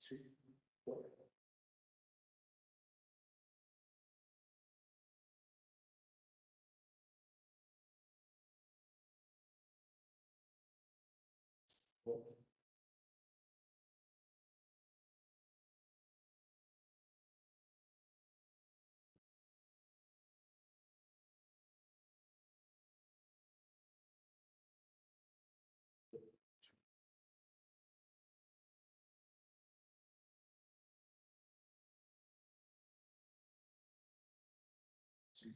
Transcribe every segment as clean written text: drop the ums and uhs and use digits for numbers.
two, one. Four. Two,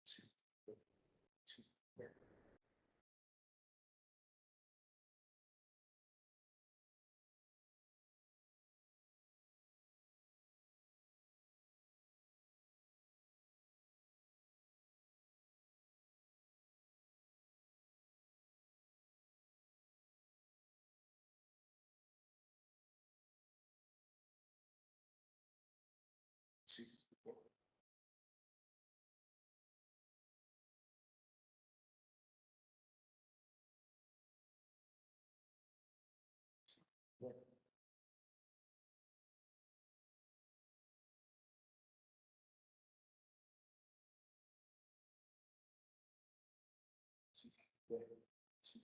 two, two, one. Two, one. One. Two, one. Two.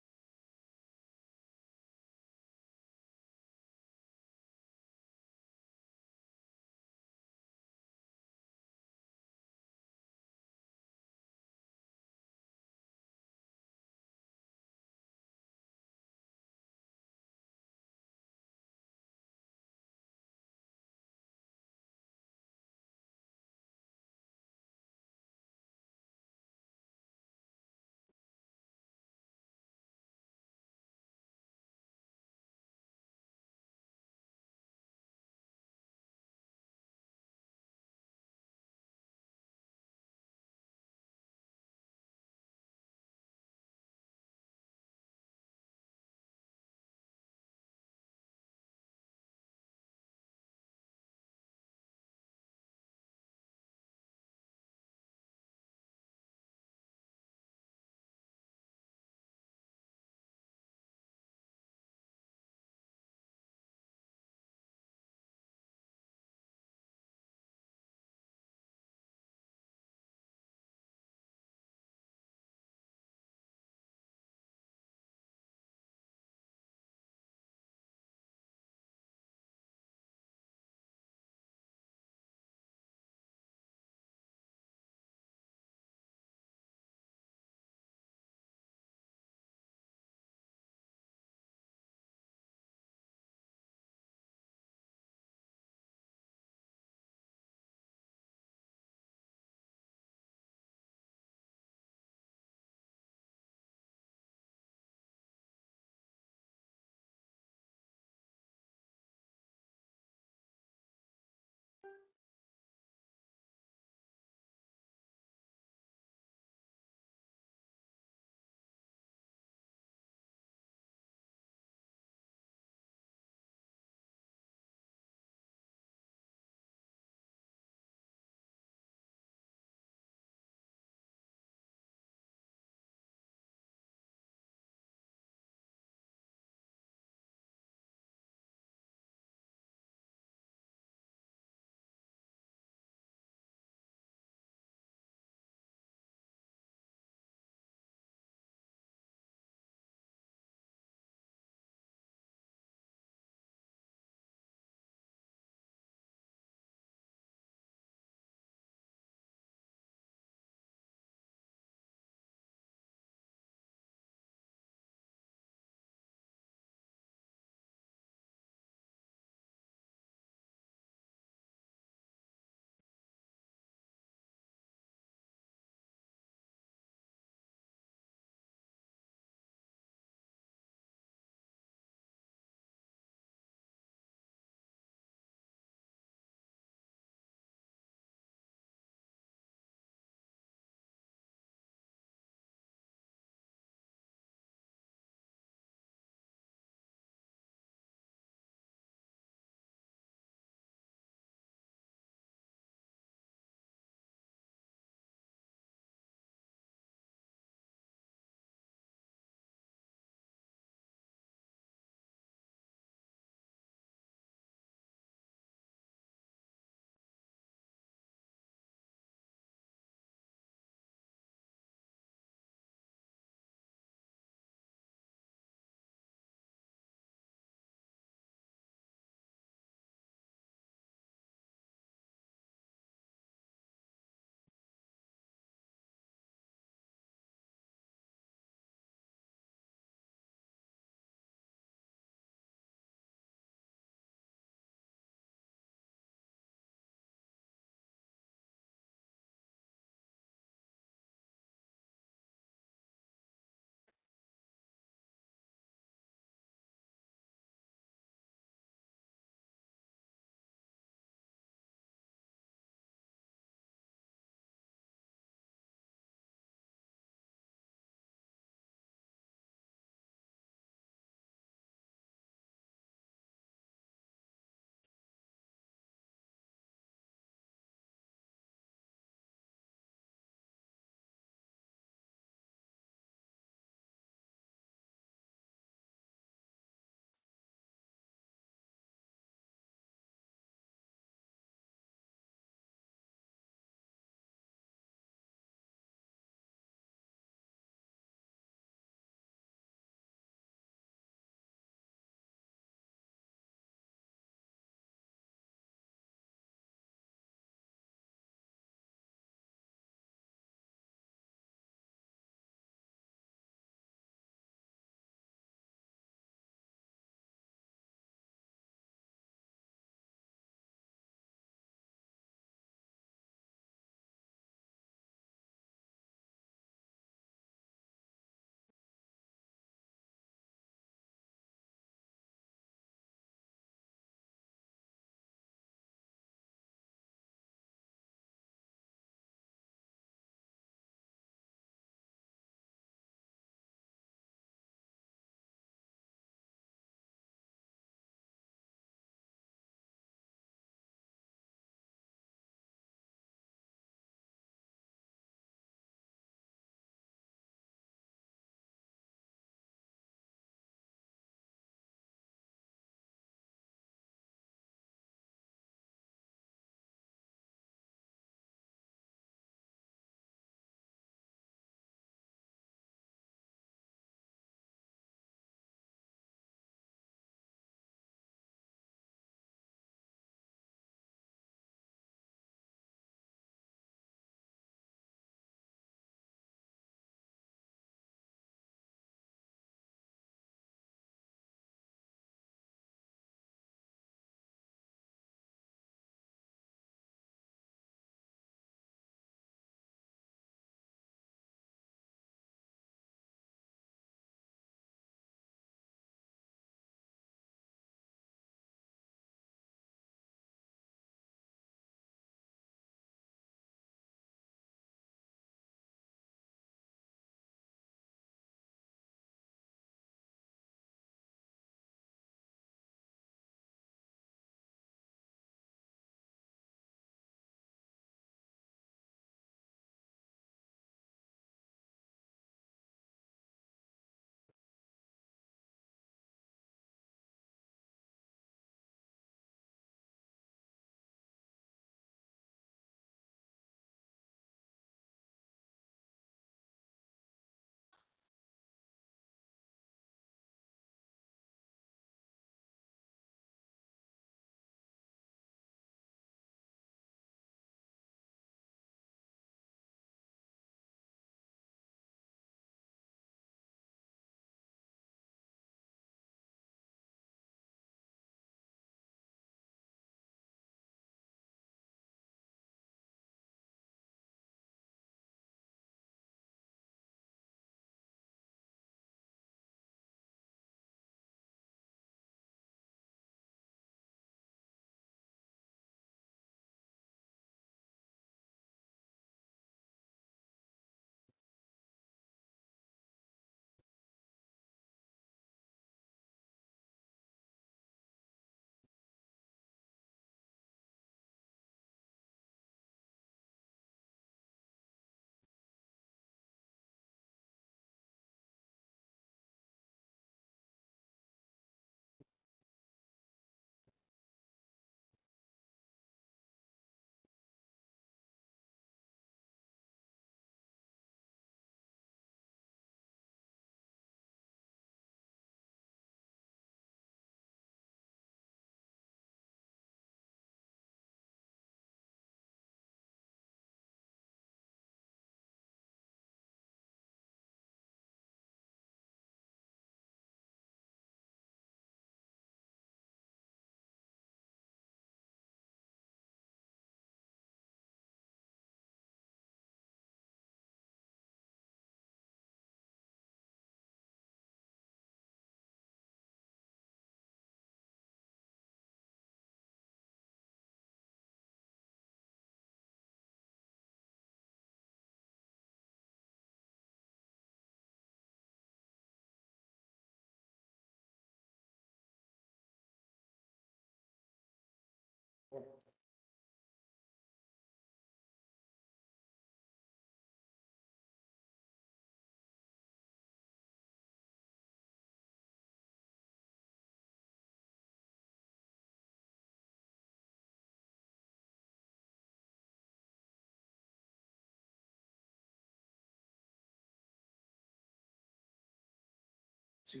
two,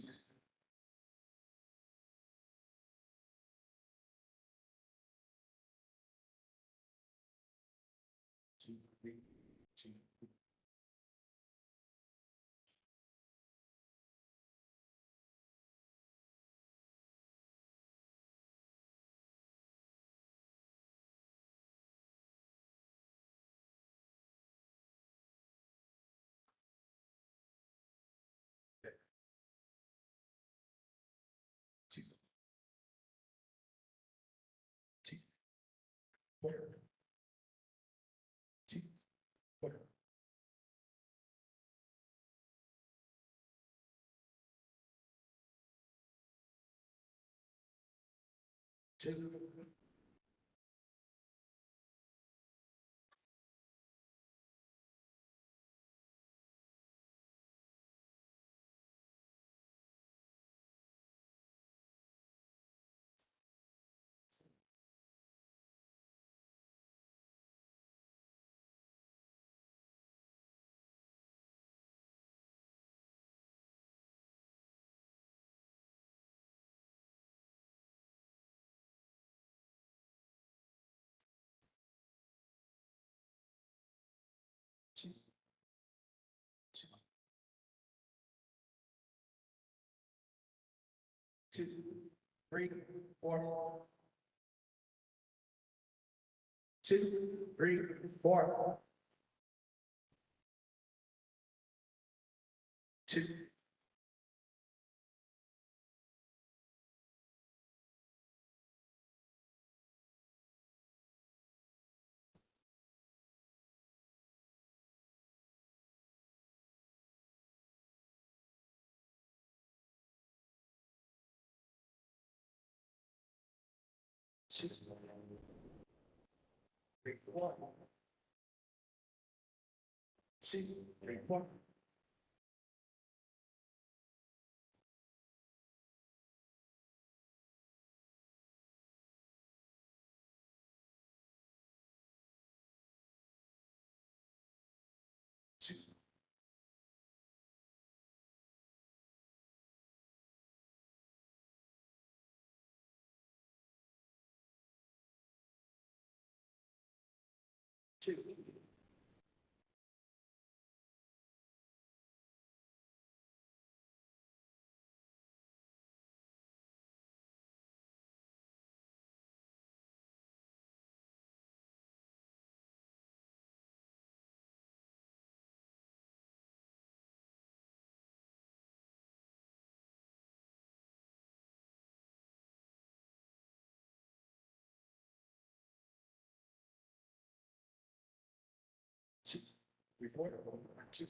two, three, two, two, two, four, two, four, two, two, two, three, four, two, three, four, two, two, three, four, two, three, four, two, two, two, three, four, two,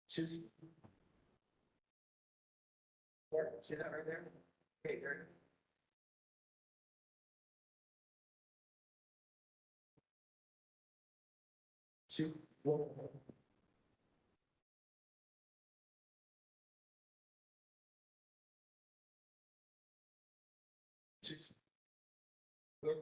two, four. See that right there? Okay, there. Two, four, two, four,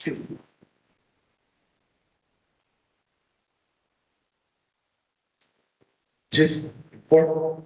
Two. Two. Four.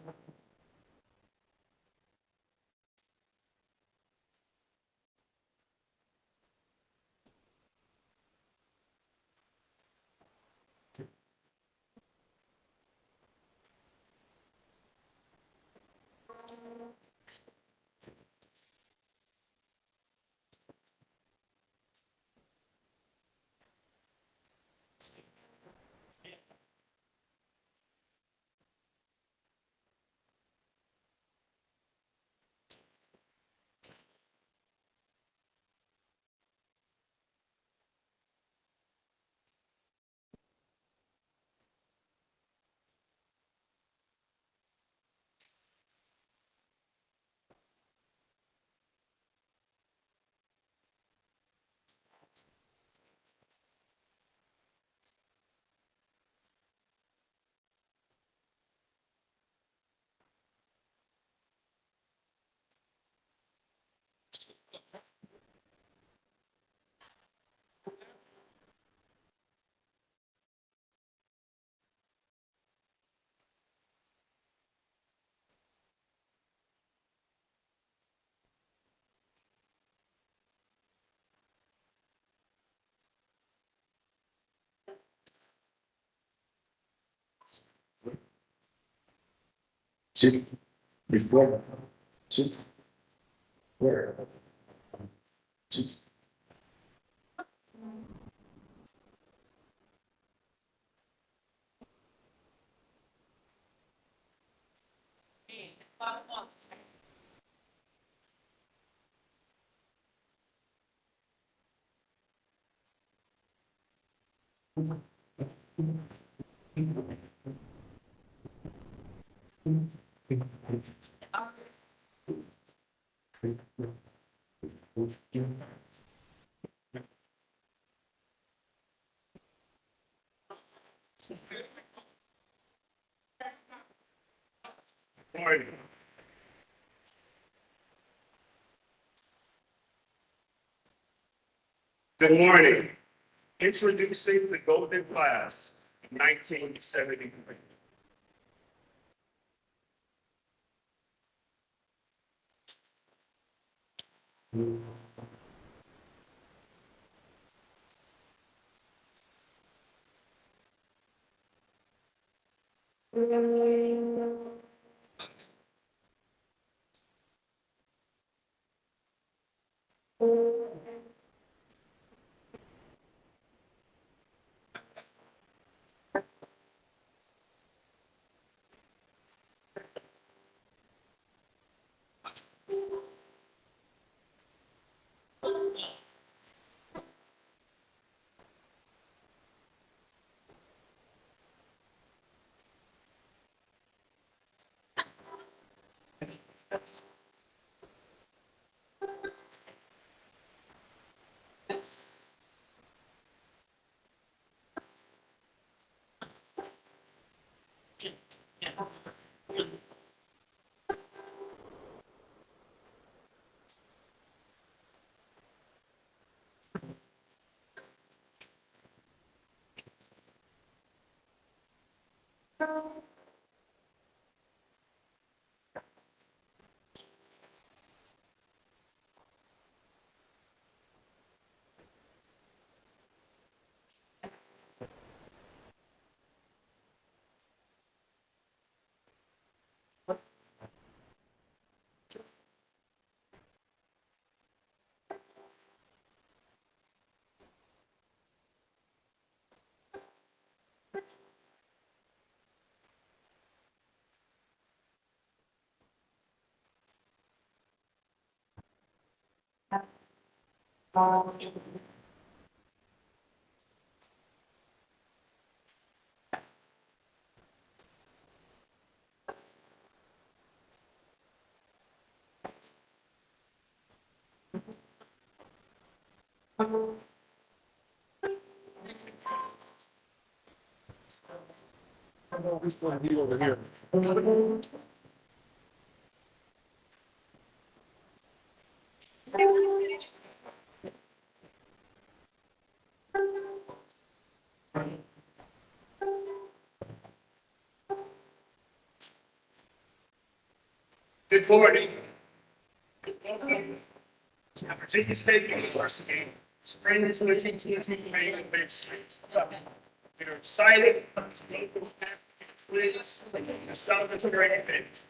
Two. Four. Two. Four. Two. Morning. Good morning. Introducing the Golden Class of 1973. Who's going to be over here? Good morning. Welcome to Virginia State University, Spring 2020 Commencement. We're excited to welcome please a celebratory event.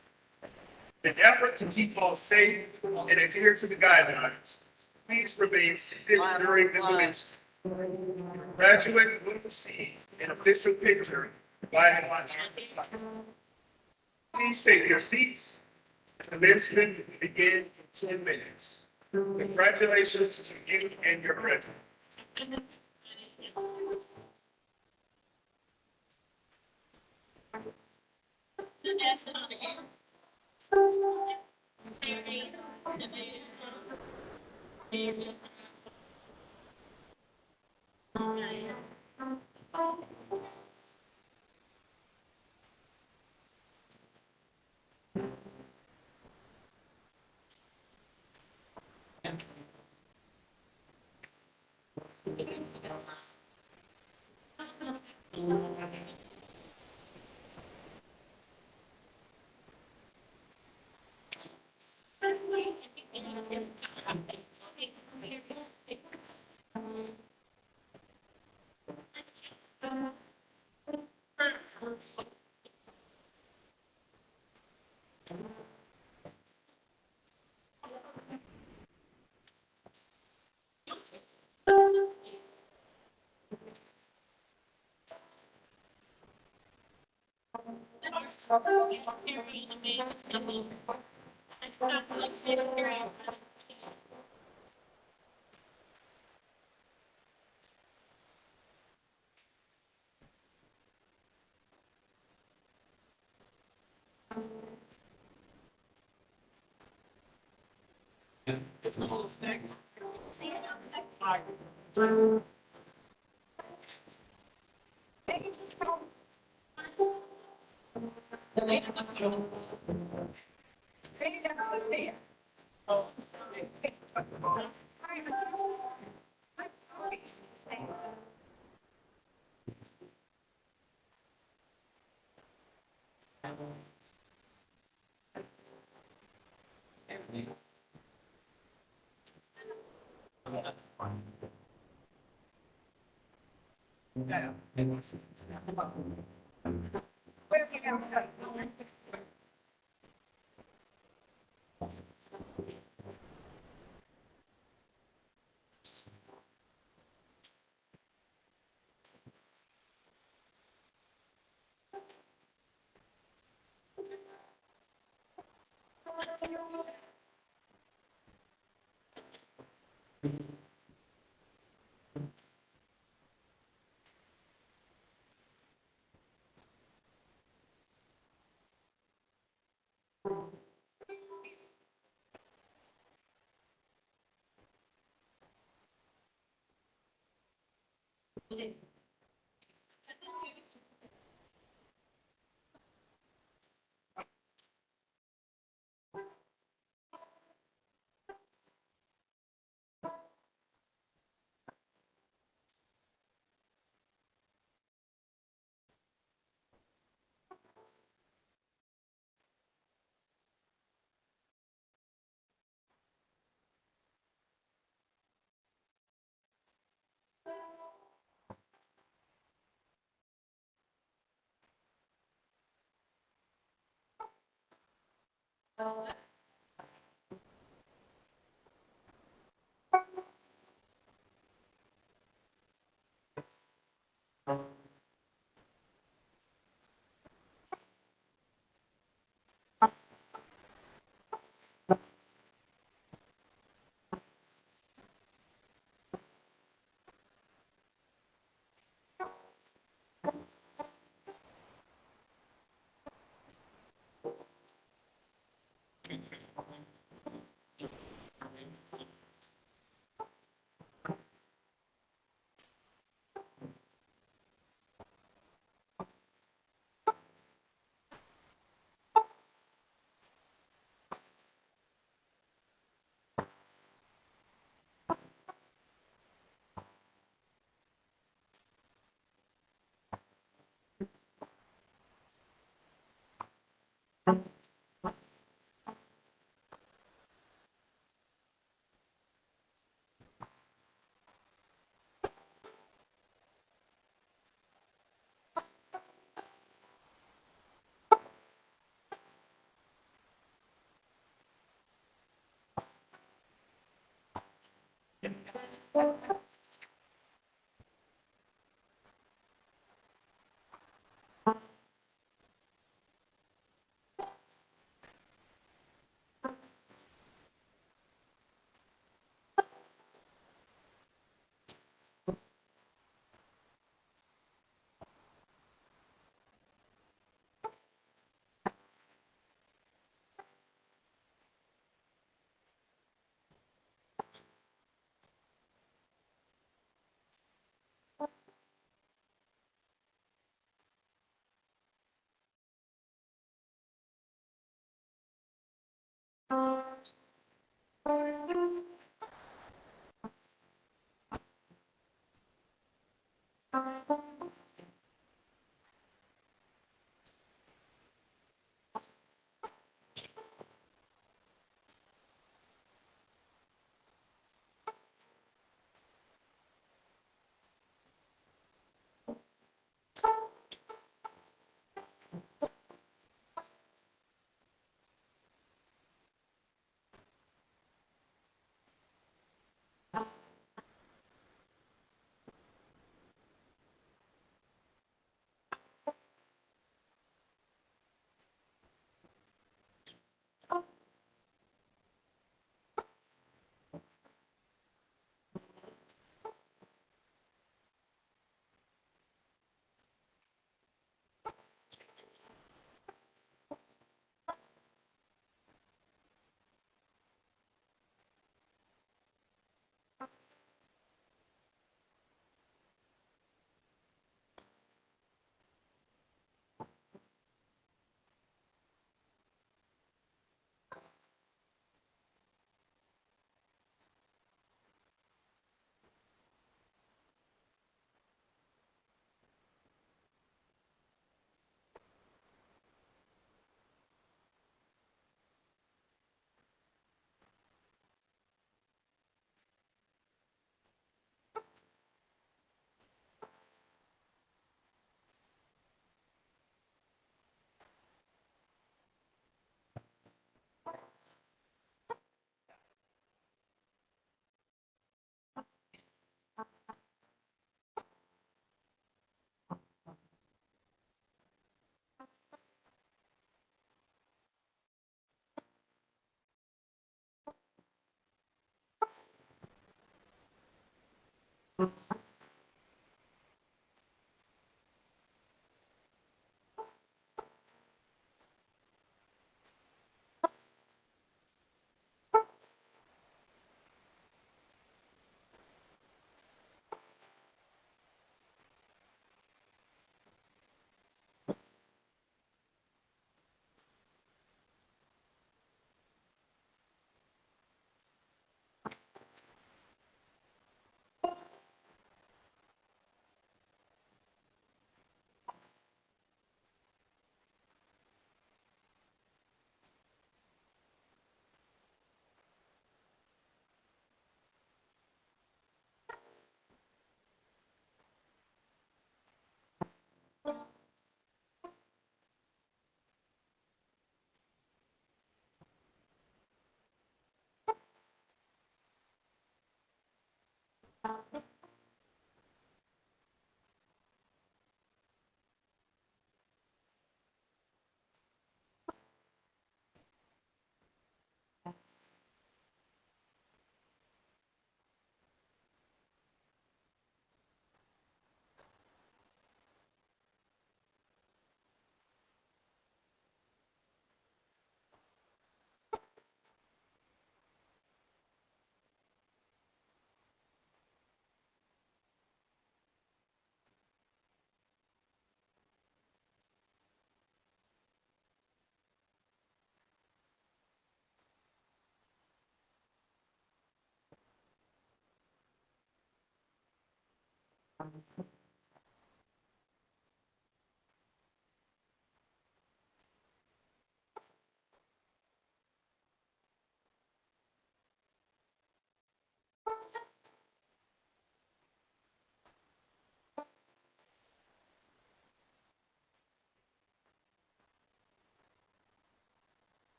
In an effort to keep all safe and adhere to the guidelines, please remain seated during the commencement. Graduate will receive an official picture provided by the Please take your seats. The commencement will begin in 10 minutes. Congratulations to you and your brethren.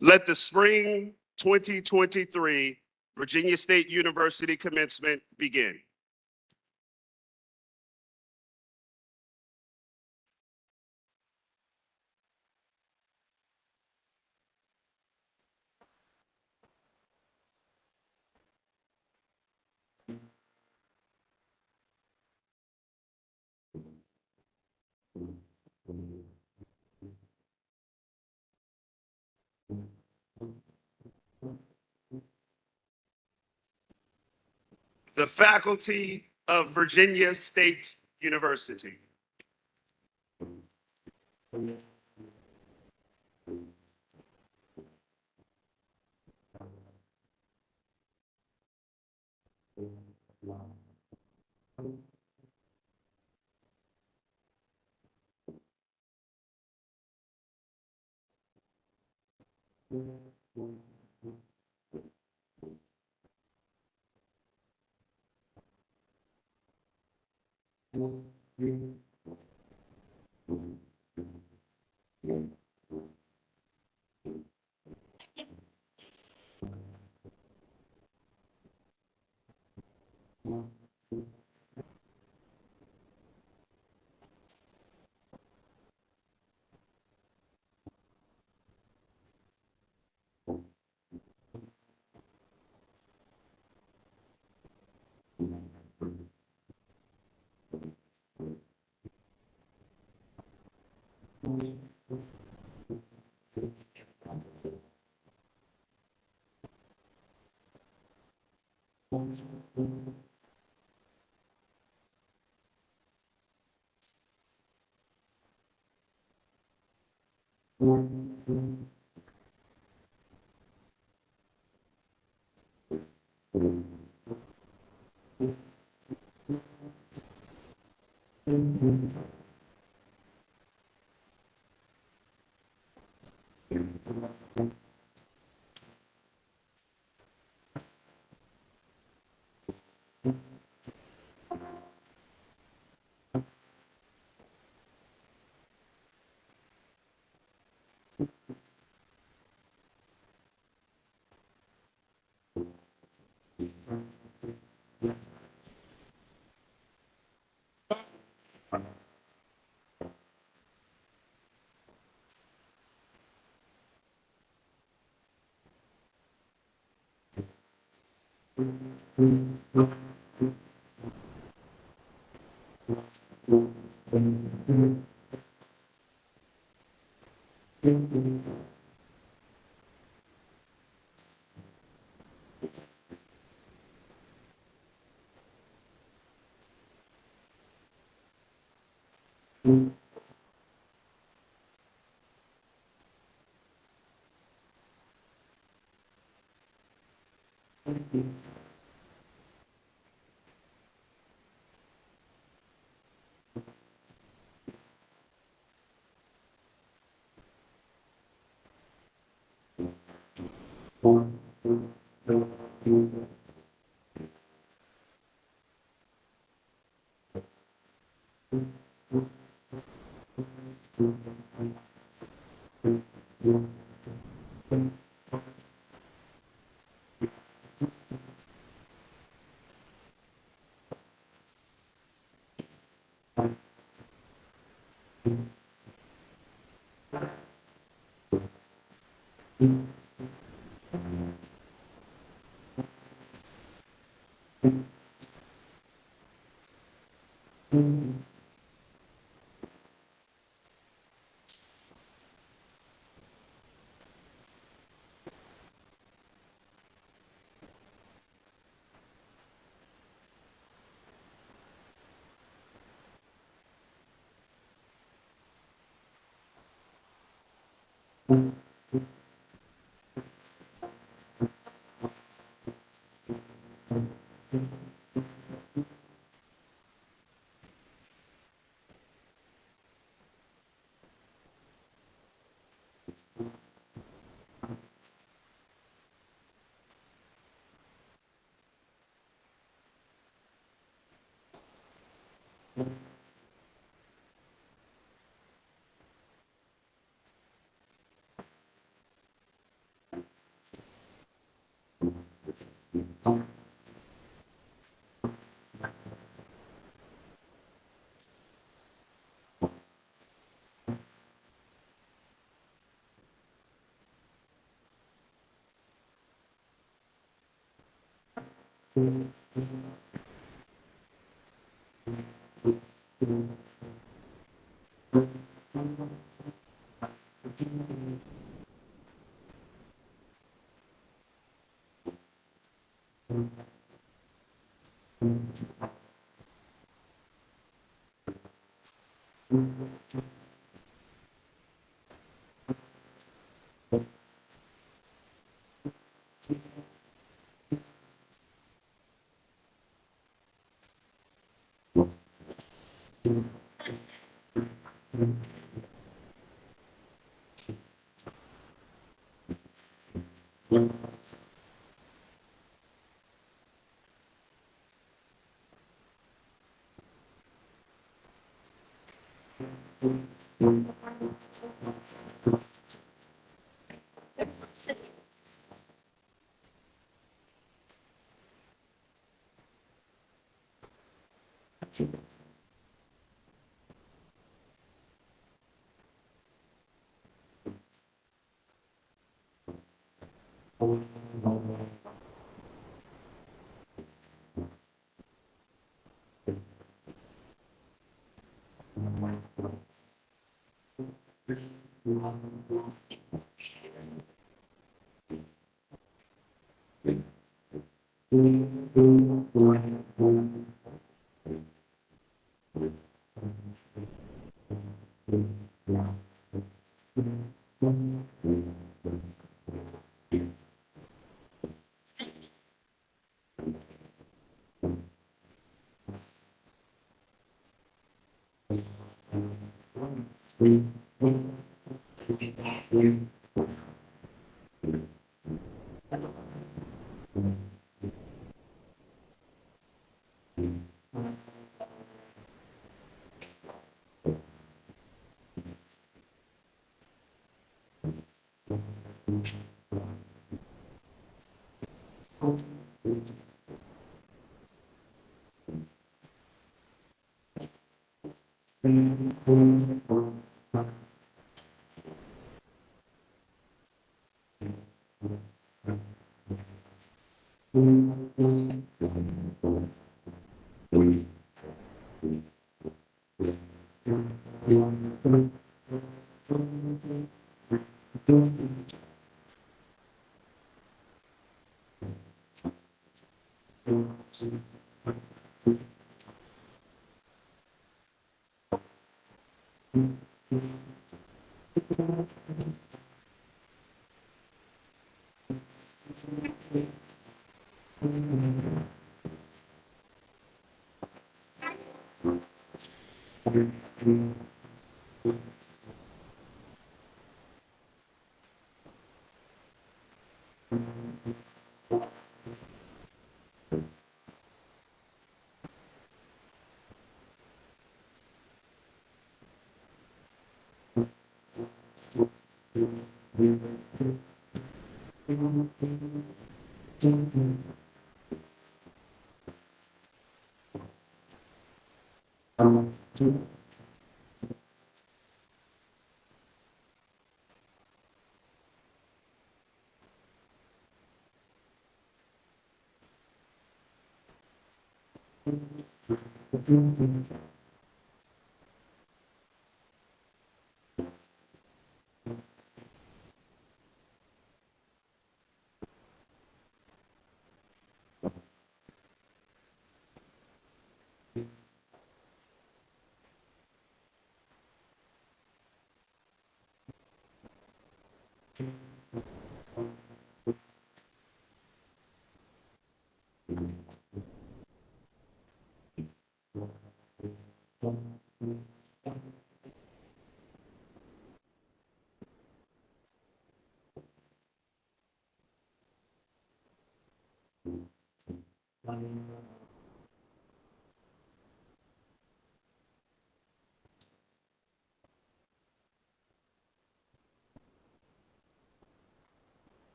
Let the spring 2023 Virginia State University commencement begin. The faculty of Virginia State University.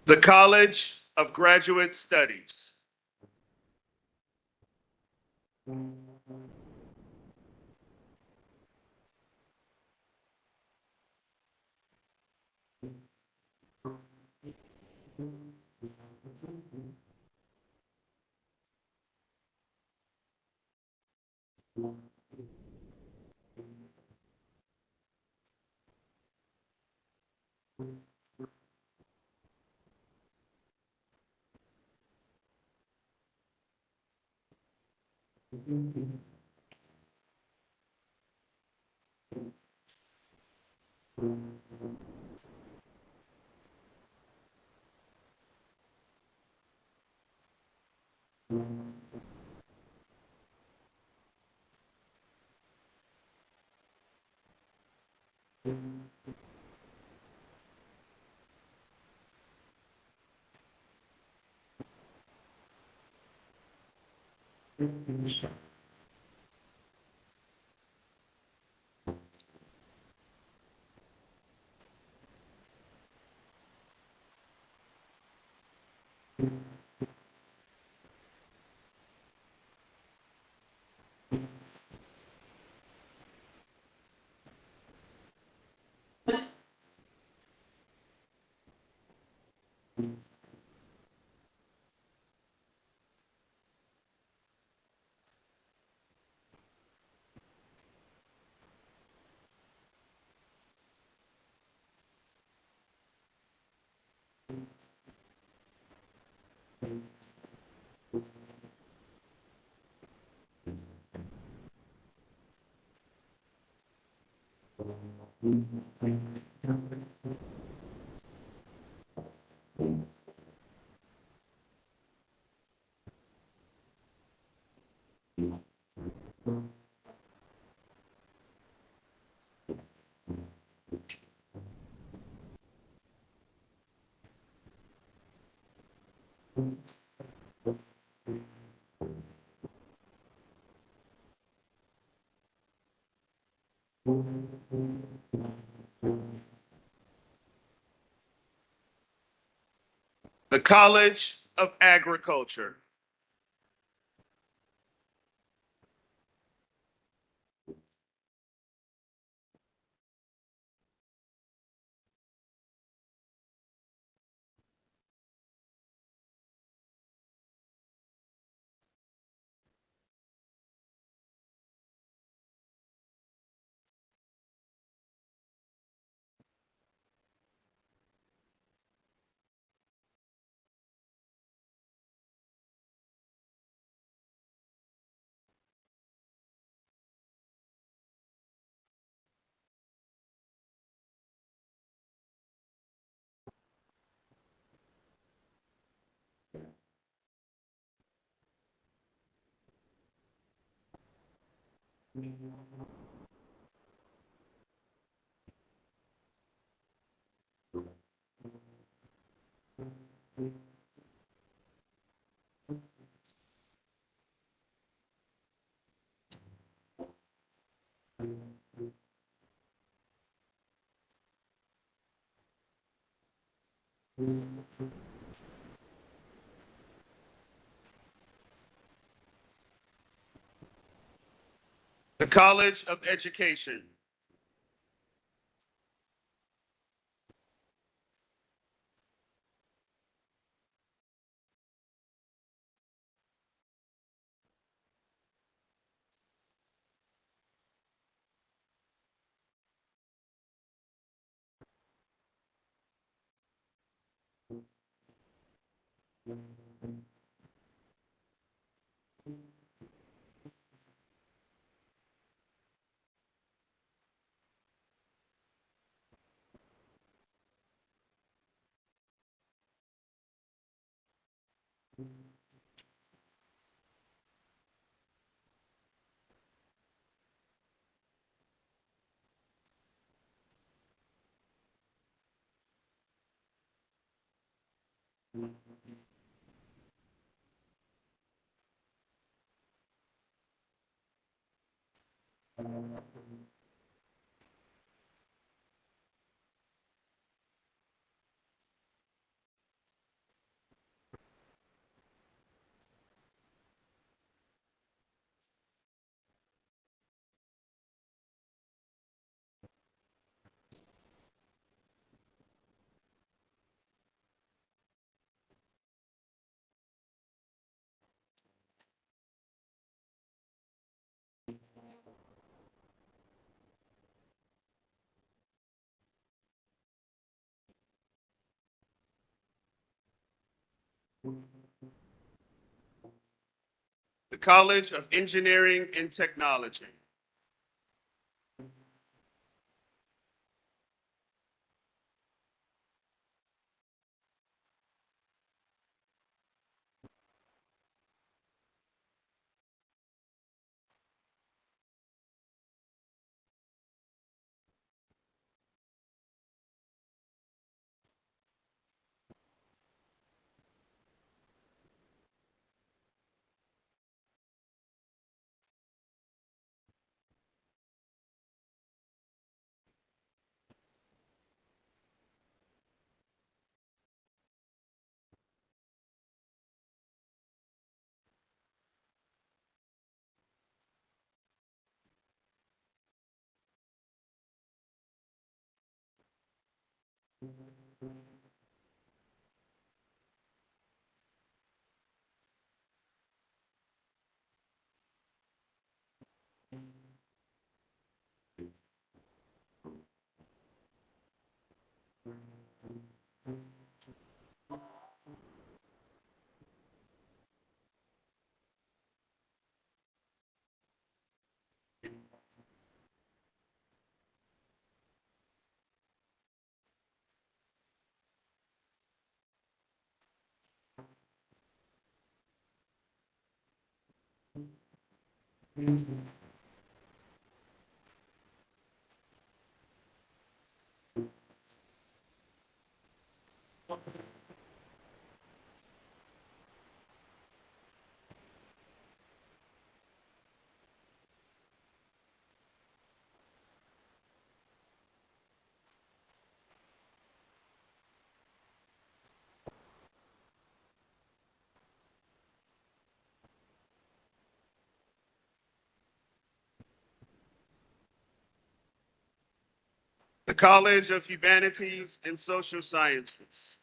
The College of Graduate Studies. The College of Agriculture. The College of Education. The College of Engineering and Technology. The College of Humanities and Social Sciences.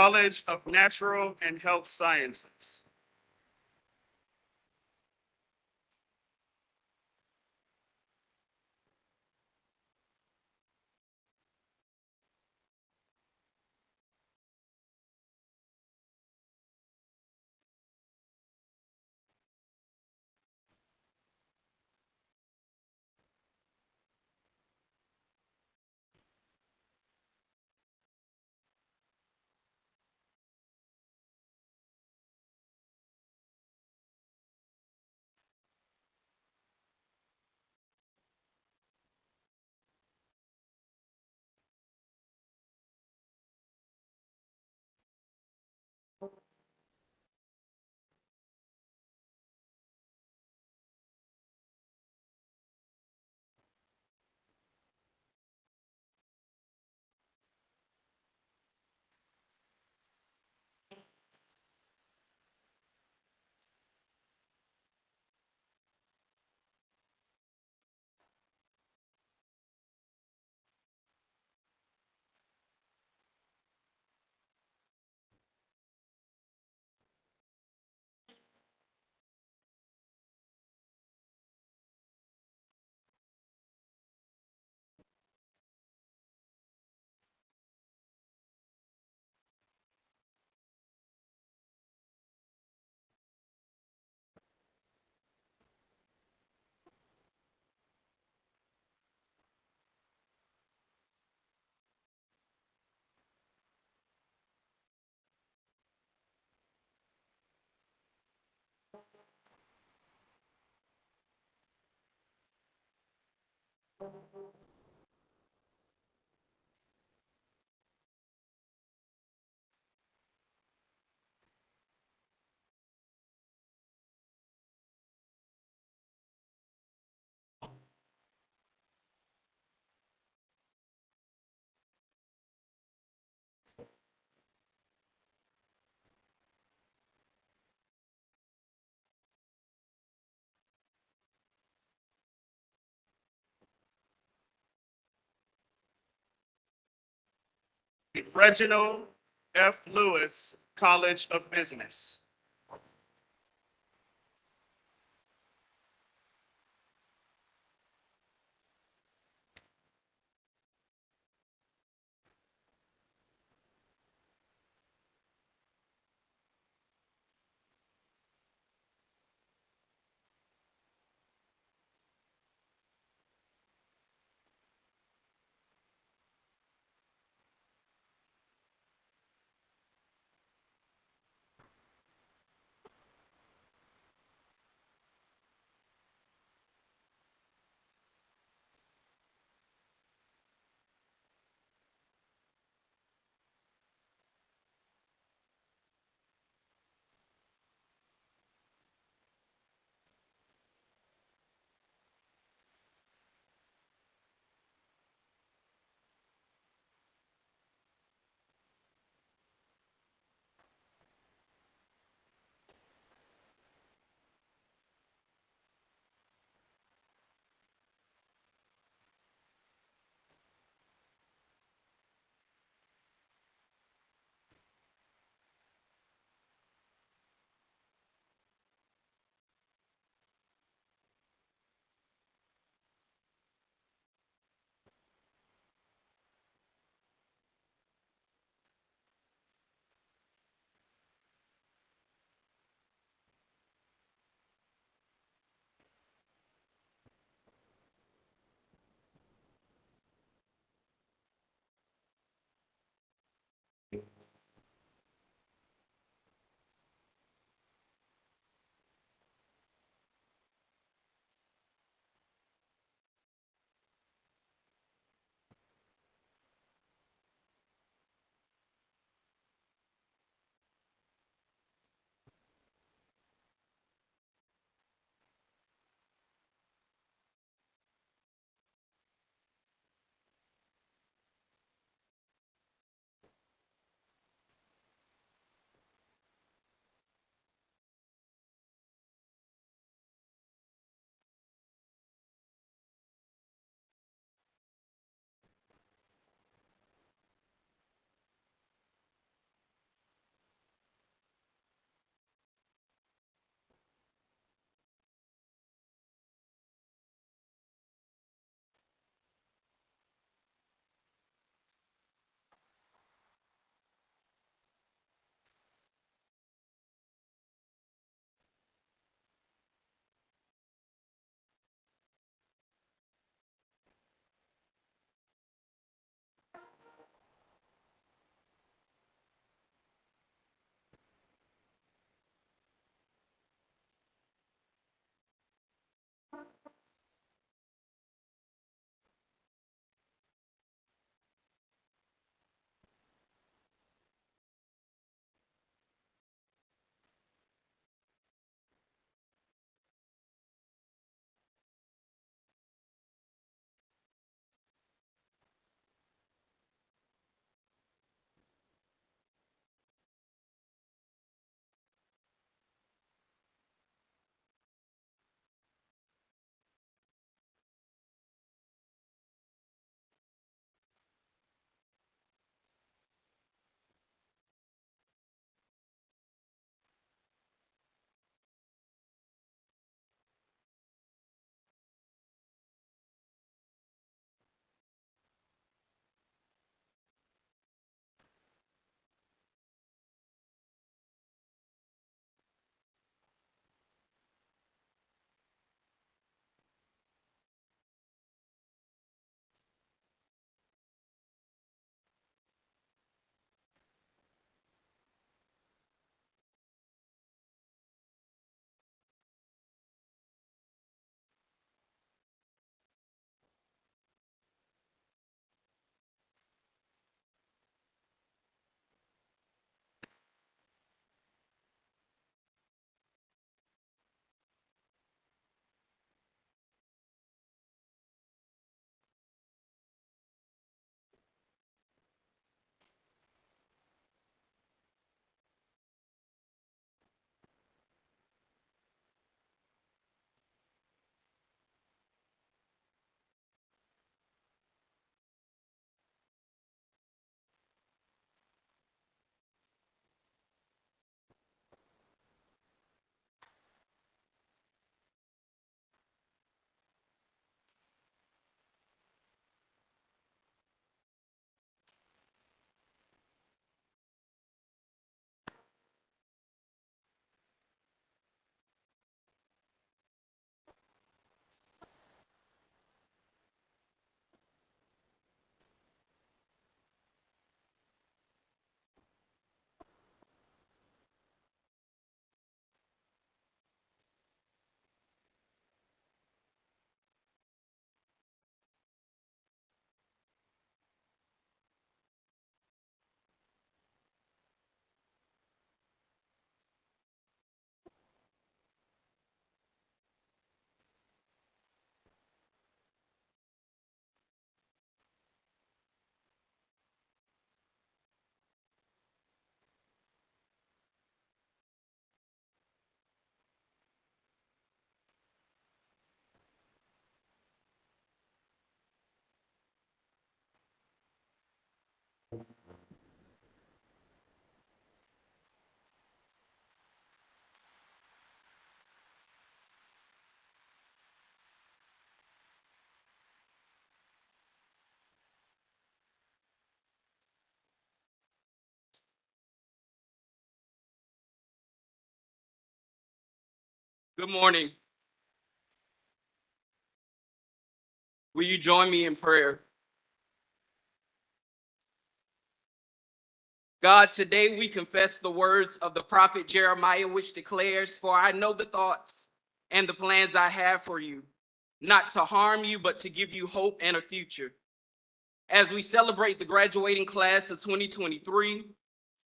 College of Natural and Health Sciences. Reginald F. Lewis College of Business. Good morning. Will you join me in prayer? God, today we confess the words of the prophet Jeremiah, which declares, "For I know the thoughts and the plans I have for you, not to harm you, but to give you hope and a future." As we celebrate the graduating class of 2023,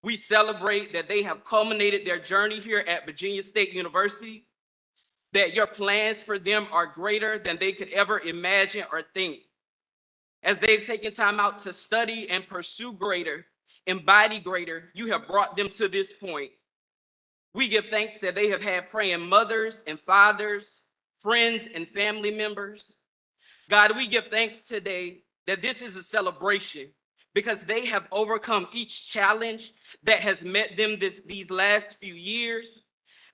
we celebrate that they have culminated their journey here at Virginia State University, that your plans for them are greater than they could ever imagine or think. As they've taken time out to study and pursue greater, embody greater, you have brought them to this point. We give thanks that they have had praying mothers and fathers, friends and family members. God, we give thanks today that this is a celebration because they have overcome each challenge that has met them these last few years.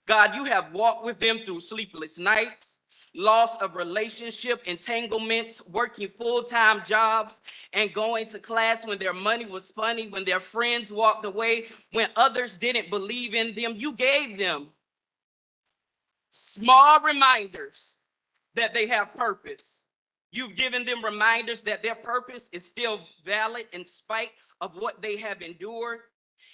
God, you have walked with them through sleepless nights, loss of relationship, entanglements, working full-time jobs, and going to class when their money was funny, when their friends walked away, when others didn't believe in them. You gave them small reminders that they have purpose. You've given them reminders that their purpose is still valid in spite of what they have endured.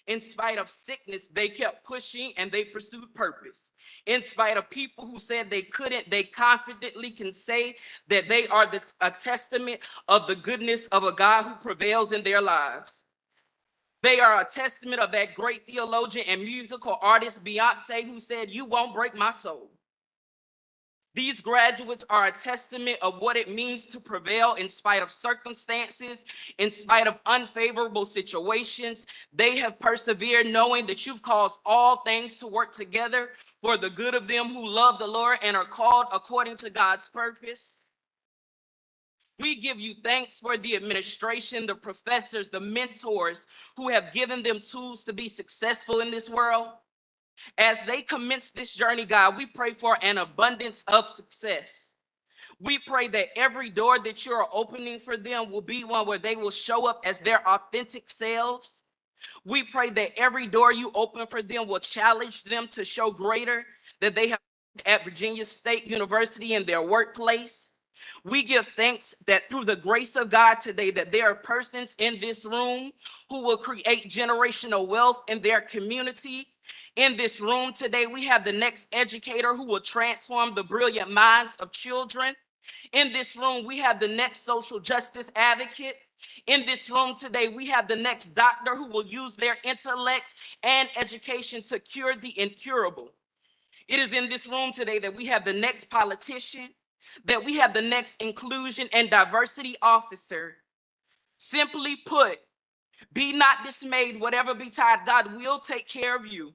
In spite of sickness, they kept pushing and they pursued purpose. In spite of people who said they couldn't, they confidently can say that they are a testament of the goodness of a God who prevails in their lives. They are a testament of that great theologian and musical artist, Beyonce, who said, "You won't break my soul." These graduates are a testament of what it means to prevail in spite of circumstances, in spite of unfavorable situations. They have persevered knowing that you've caused all things to work together for the good of them who love the Lord and are called according to God's purpose. We give you thanks for the administration, the professors, the mentors who have given them tools to be successful in this world. As they commence this journey, God, we pray for an abundance of success. We pray that every door that you're opening for them will be one where they will show up as their authentic selves. We pray that every door you open for them will challenge them to show greater that they have at Virginia State University in their workplace. We give thanks that through the grace of God today, that there are persons in this room who will create generational wealth in their community. In this room today, we have the next educator who will transform the brilliant minds of children. In this room, we have the next social justice advocate. In this room today, we have the next doctor who will use their intellect and education to cure the incurable. It is in this room today that we have the next politician, that we have the next inclusion and diversity officer. Simply put, be not dismayed, whatever betide, God will take care of you.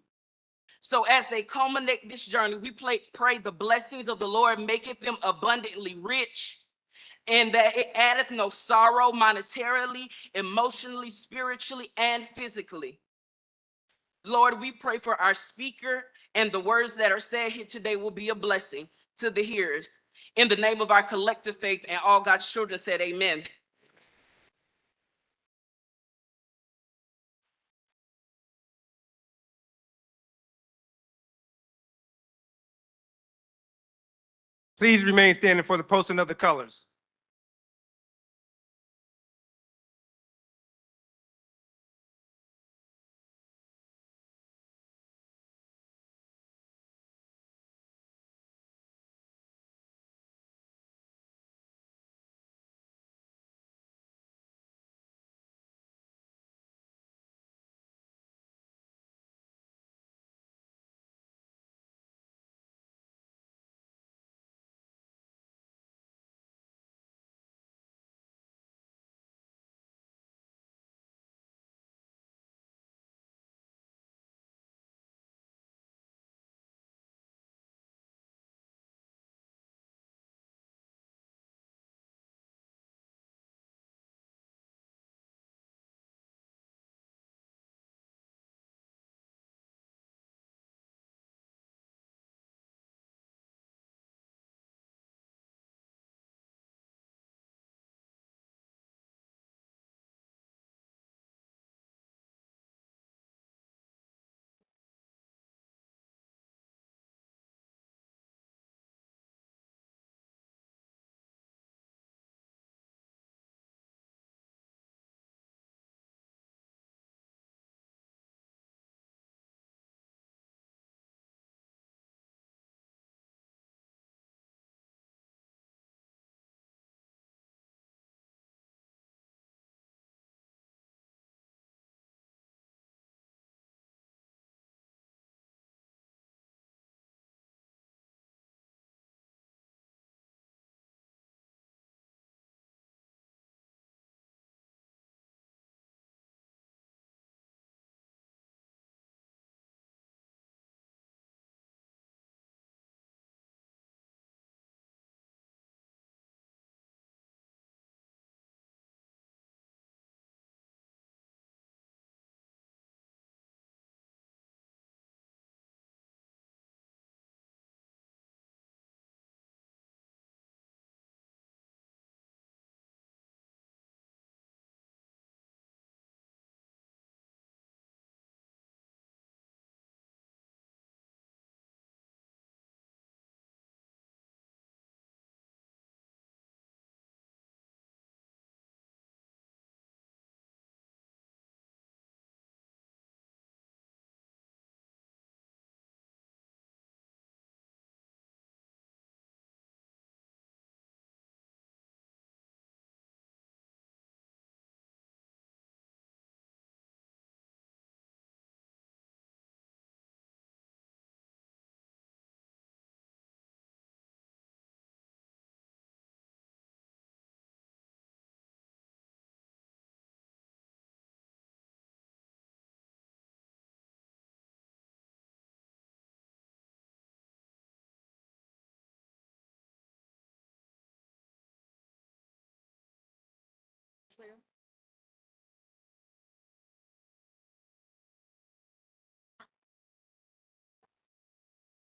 So as they culminate this journey, we pray the blessings of the Lord maketh them abundantly rich, and that it addeth no sorrow monetarily, emotionally, spiritually, and physically. Lord, we pray for our speaker, and the words that are said here today will be a blessing to the hearers. In the name of our collective faith, and all God's children said amen. Please remain standing for the posting of the colors.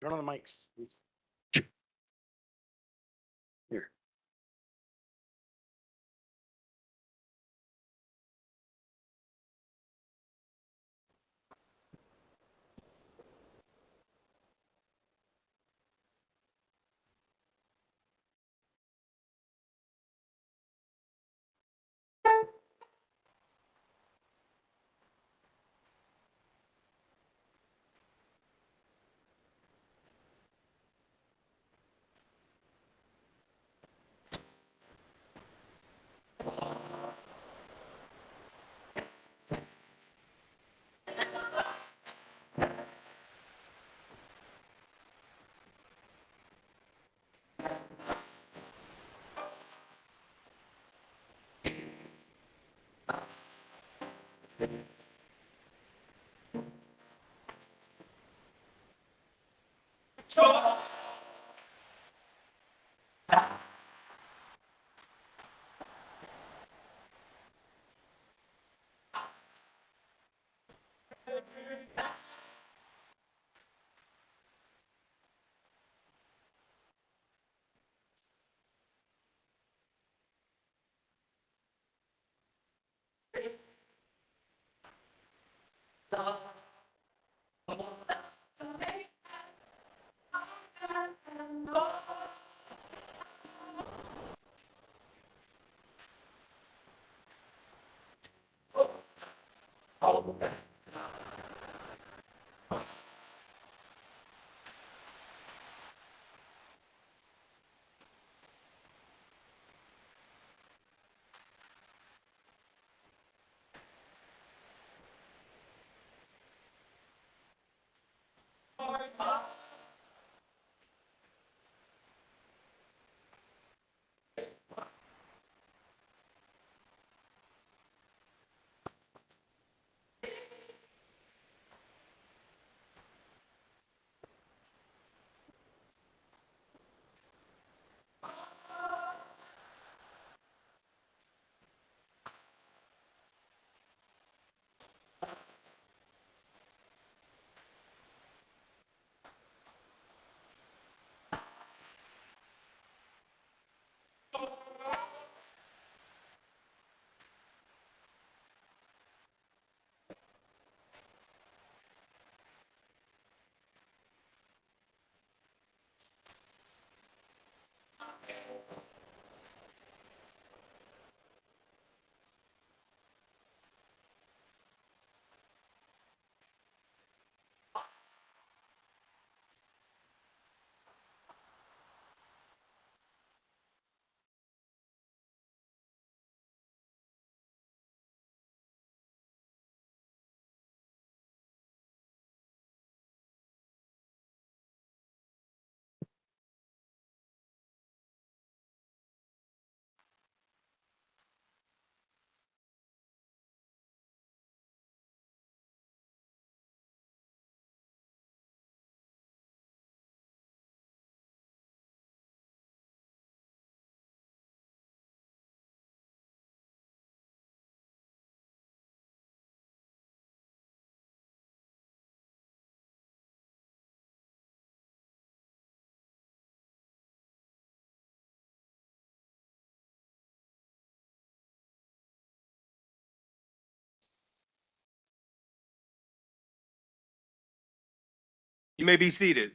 Turn on the mics. Here. You may be seated.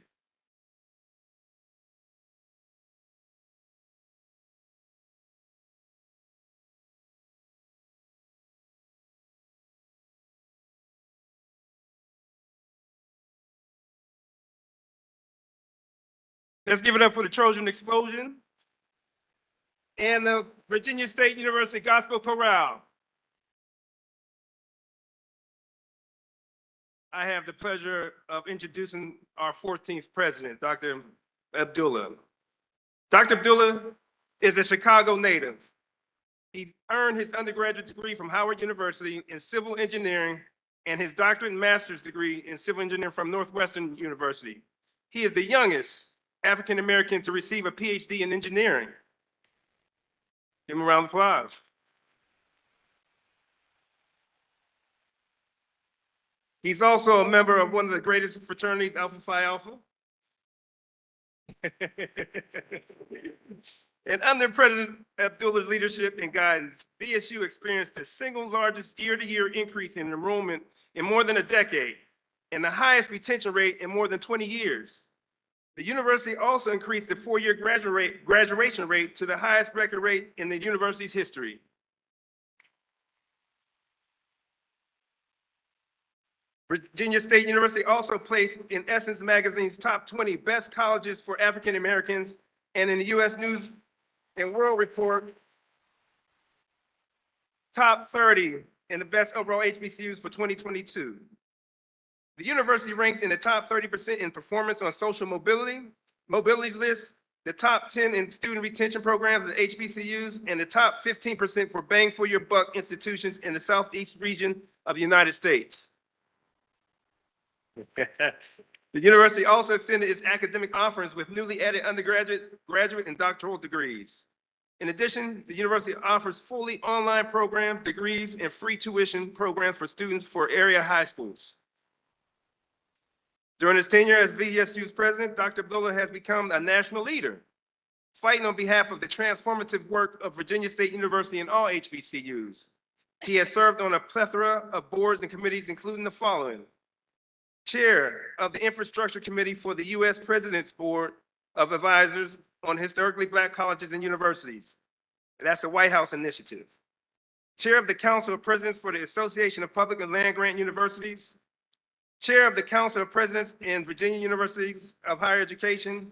Let's give it up for the Trojan Explosion and the Virginia State University Gospel Chorale. I have the pleasure of introducing our 14th president, Dr. Abdullah. Dr. Abdullah is a Chicago native. He earned his undergraduate degree from Howard University in civil engineering and his doctorate and master's degree in civil engineering from Northwestern University. He is the youngest African-American to receive a PhD in engineering. Give him a round of applause. He's also a member of one of the greatest fraternities, Alpha Phi Alpha. And under President Abdullah's leadership and guidance, VSU experienced the single largest year-to-year increase in enrollment in more than a decade and the highest retention rate in more than 20 years. The university also increased the four-year graduation rate to the highest record rate in the university's history. Virginia State University also placed in Essence Magazine's top 20 best colleges for African Americans and in the U.S. News and World Report top 30 in the best overall HBCUs for 2022. The university ranked in the top 30% in performance on social mobilities list, the top 10 in student retention programs at HBCUs, and the top 15% for bang for your buck institutions in the Southeast region of the United States. The university also extended its academic offerings with newly added undergraduate, graduate, and doctoral degrees. In addition, the university offers fully online programs, degrees, and free tuition programs for students for area high schools. During his tenure as VSU's president, Dr. Abdullah has become a national leader, fighting on behalf of the transformative work of Virginia State University and all HBCUs. He has served on a plethora of boards and committees, including the following: Chair of the Infrastructure Committee for the U.S. President's Board of Advisors on Historically Black Colleges and Universities. That's the White House initiative. Chair of the Council of Presidents for the Association of Public and Land-Grant Universities. Chair of the Council of Presidents in Virginia Universities of Higher Education.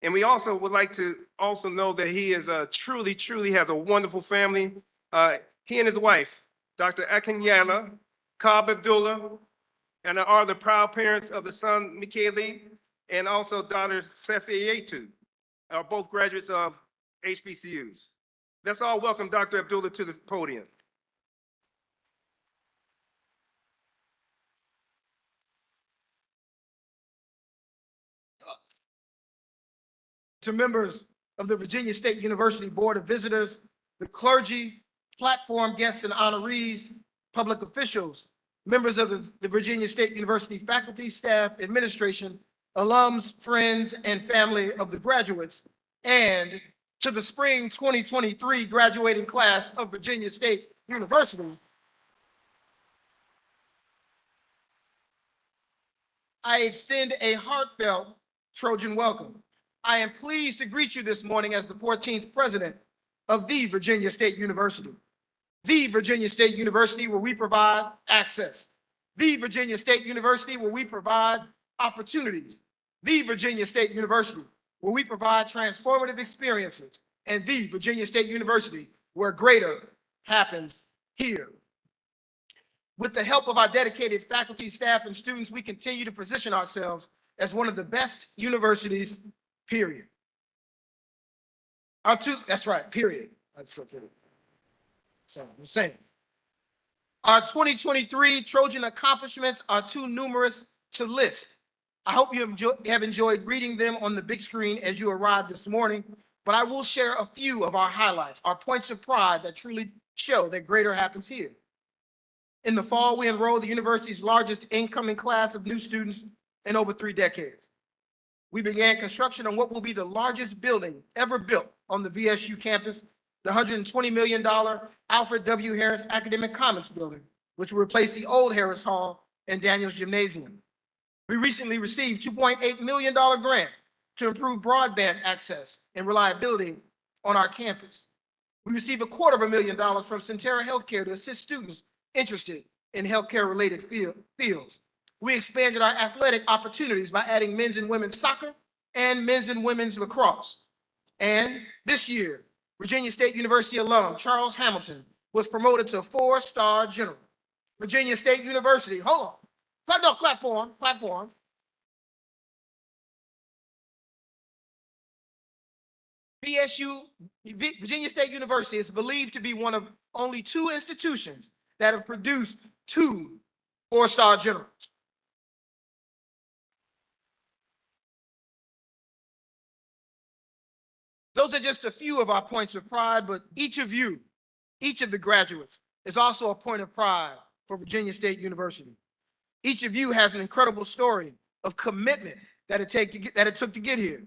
And we also would like to also know that he is truly has a wonderful family. He and his wife, Dr. Akinyala Cobb Abdullah, and are the proud parents of the son, Michaeli, and also daughter, Sefietu, are both graduates of HBCUs. Let's all welcome Dr. Abdullah to the podium. To members of the Virginia State University Board of Visitors, the clergy, platform guests and honorees, public officials, members of the Virginia State University faculty, staff, administration, alums, friends, and family of the graduates, and to the spring 2023 graduating class of Virginia State University, I extend a heartfelt Trojan welcome. I am pleased to greet you this morning as the 14th president of the Virginia State University. The Virginia State University, where we provide access. The Virginia State University, where we provide opportunities. The Virginia State University, where we provide transformative experiences. And the Virginia State University, where greater happens here. With the help of our dedicated faculty, staff, and students, we continue to position ourselves as one of the best universities, period. That's right, period. That's right, period. So I'm saying. Our 2023 Trojan accomplishments are too numerous to list. I hope you have enjoyed reading them on the big screen as you arrived this morning, but I will share a few of our highlights, our points of pride that truly show that greater happens here. In the fall, we enrolled the university's largest incoming class of new students in over 3 decades. We began construction on what will be the largest building ever built on the VSU campus, the $120 million Alfred W. Harris Academic Commons building, which will replace the old Harris Hall and Daniels Gymnasium. We recently received $2.8 million grant to improve broadband access and reliability on our campus. We received $250,000 from Centera Healthcare to assist students interested in healthcare-related fields. We expanded our athletic opportunities by adding men's and women's soccer and men's and women's lacrosse. And this year, Virginia State University alum Charles Hamilton was promoted to 4-star general. Virginia State University, hold on. Clap for him. Virginia State University is believed to be one of only 2 institutions that have produced 2 4-star generals. Those are just a few of our points of pride, but each of the graduates is also a point of pride for Virginia State University. Each of you has an incredible story of commitment that it took to get here.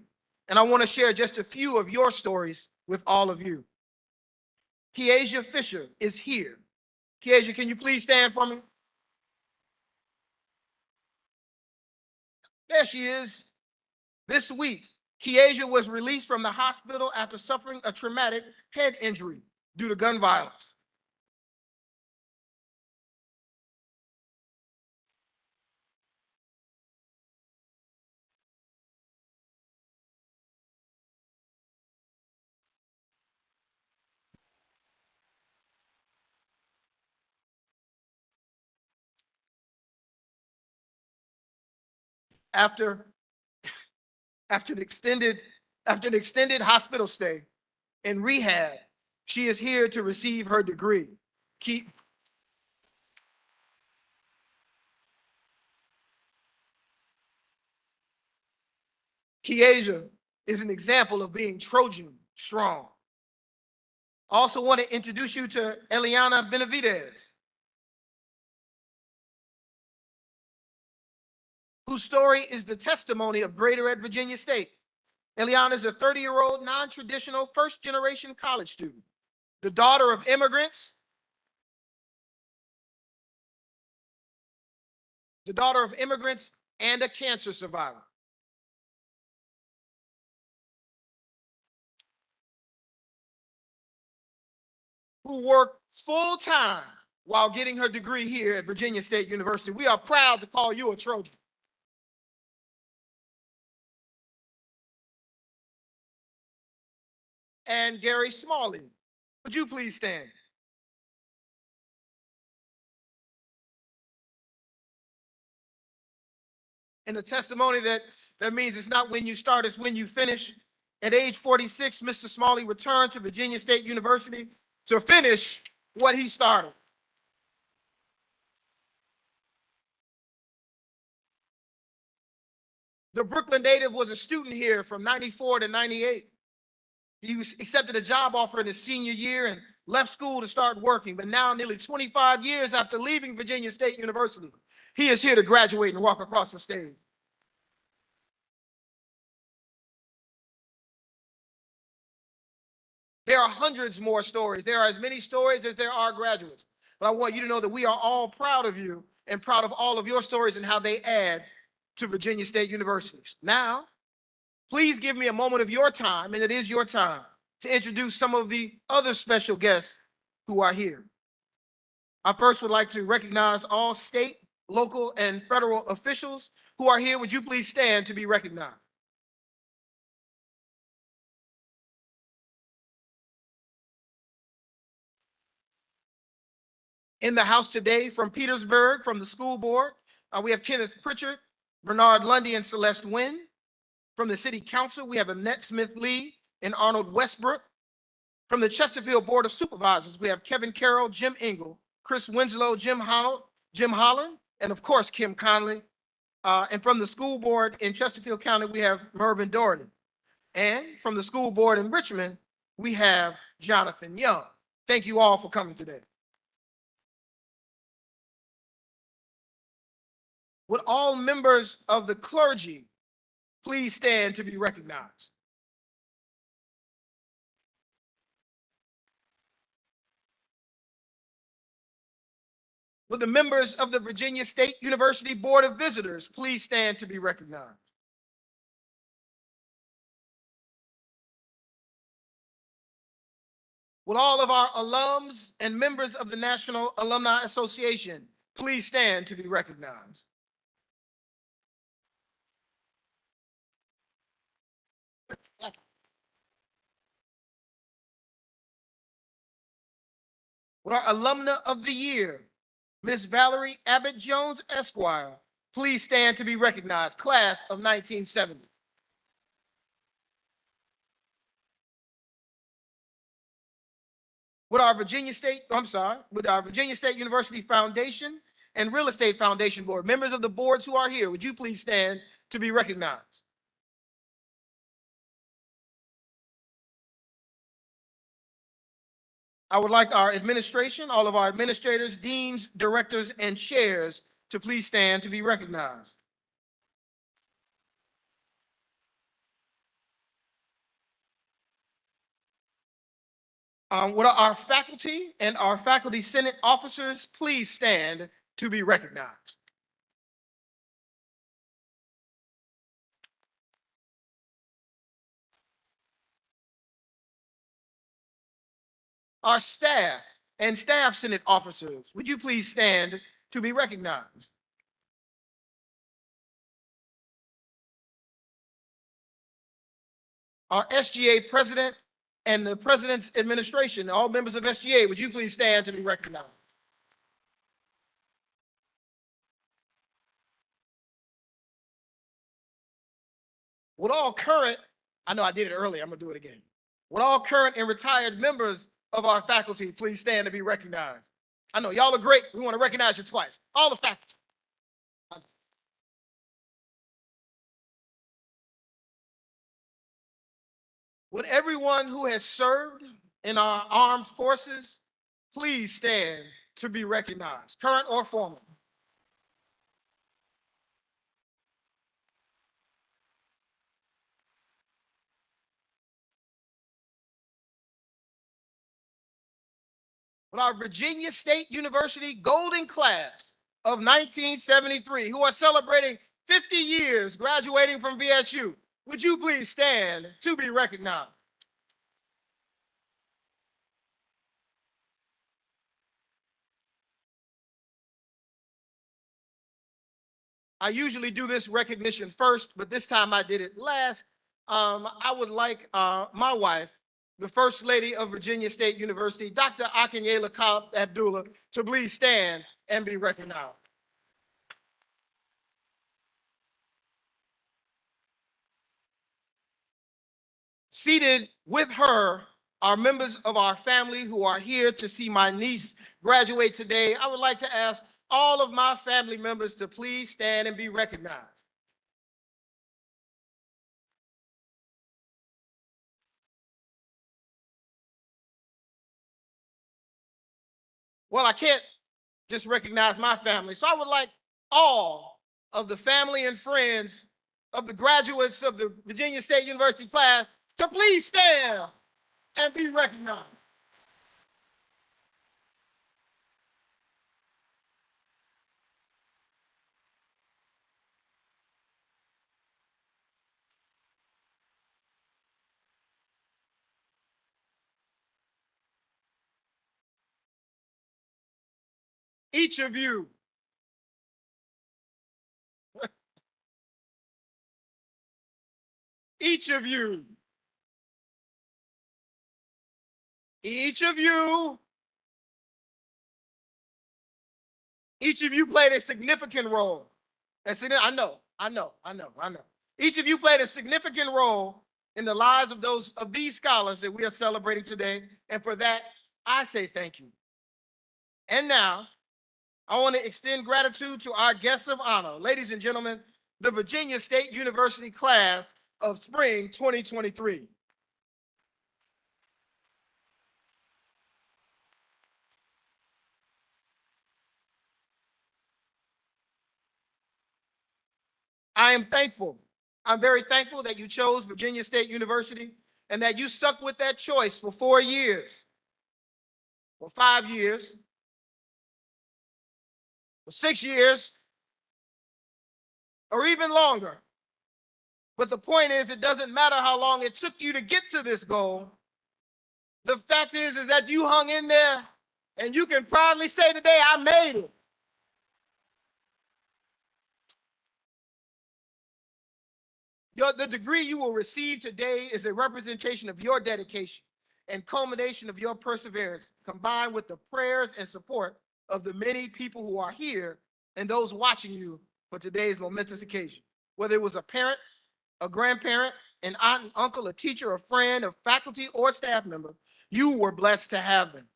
And I want to share just a few of your stories with all of you. Kiesha Fisher is here. Kiesha, can you please stand for me? There she is. This week, Kiesha was released from the hospital after suffering a traumatic head injury due to gun violence. After an extended hospital stay in rehab, she is here to receive her degree. Kiesha is an example of being Trojan strong. I also want to introduce you to Eliana Benavidez, whose story is the testimony of greater at Virginia State. Eliana is a 30-year-old non-traditional first-generation college student, the daughter of immigrants, and a cancer survivor. Who worked full-time while getting her degree here at Virginia State University. We are proud to call you a Trojan. And Gary Smalley, would you please stand? And the testimony that means it's not when you start, it's when you finish. At age 46, Mr. Smalley returned to Virginia State University to finish what he started. The Brooklyn native was a student here from 94 to 98. He accepted a job offer in his senior year and left school to start working. But now, nearly 25 years after leaving Virginia State University, he is here to graduate and walk across the stage. There are hundreds more stories. There are as many stories as there are graduates. But I want you to know that we are all proud of you and proud of all of your stories and how they add to Virginia State University. Now, please give me a moment of your time, and it is your time, to introduce some of the other special guests who are here. I first would like to recognize all state, local, and federal officials who are here. Would you please stand to be recognized? In the house today from Petersburg, from the school board, we have Kenneth Pritchard, Bernard Lundy, and Celeste Wynn. From the city council, we have Annette Smith-Lee and Arnold Westbrook. From the Chesterfield Board of Supervisors, we have Kevin Carroll, Jim Engel, Chris Winslow, Jim Holland, and of course, Kim Conley. And from the school board in Chesterfield County, we have Mervyn Doherty. And from the school board in Richmond, we have Jonathan Young. Thank you all for coming today. Would all members of the clergy please stand to be recognized? Would the members of the Virginia State University Board of Visitors please stand to be recognized? Would all of our alums and members of the National Alumni Association please stand to be recognized? Would our Alumna of the Year, Ms. Valerie Abbott Jones, Esquire, please stand to be recognized, class of 1970. Would our Virginia State University Foundation and Real Estate Foundation Board, members of the boards who are here, would you please stand to be recognized? I would like our administration, all of our administrators, deans, directors, and chairs to please stand to be recognized. Would our faculty and our faculty senate officers please stand to be recognized? Our staff and staff senate officers, would you please stand to be recognized? Our SGA president and the president's administration, all members of SGA, would you please stand to be recognized? Would all current, I know I did it earlier, I'm gonna do it again. Would all current and retired members of our faculty please stand to be recognized? I know y'all are great. We want to recognize you twice. All the faculty. Would everyone who has served in our armed forces please stand to be recognized, current or former? Would our Virginia State University Golden Class of 1973, who are celebrating 50 years graduating from VSU, would you please stand to be recognized? I usually do this recognition first, but this time I did it last. I would like my wife, the First Lady of Virginia State University, Dr. Akinyela Cobb Abdullah, to please stand and be recognized. Seated with her are members of our family who are here to see my niece graduate today. I would like to ask all of my family members to please stand and be recognized. Well, I can't just recognize my family, so I would like all of the family and friends of the graduates of the Virginia State University class to please stand and be recognized. Each of you, each of you, each of you, each of you played a significant role. I know. Each of you played a significant role in the lives of these scholars that we are celebrating today. And for that, I say thank you. And now, I want to extend gratitude to our guests of honor. Ladies and gentlemen, the Virginia State University class of spring 2023. I am thankful. I'm very thankful that you chose Virginia State University and that you stuck with that choice for 4 years, for 5 years, for 6 years, or even longer. But the point is, it doesn't matter how long it took you to get to this goal. The fact is that you hung in there, and you can proudly say today, I made it. The degree you will receive today is a representation of your dedication and culmination of your perseverance, combined with the prayers and support of the many people who are here and those watching you for today's momentous occasion. Whether it was a parent, a grandparent, an aunt and uncle, a teacher, a friend, a faculty, or staff member, you were blessed to have them.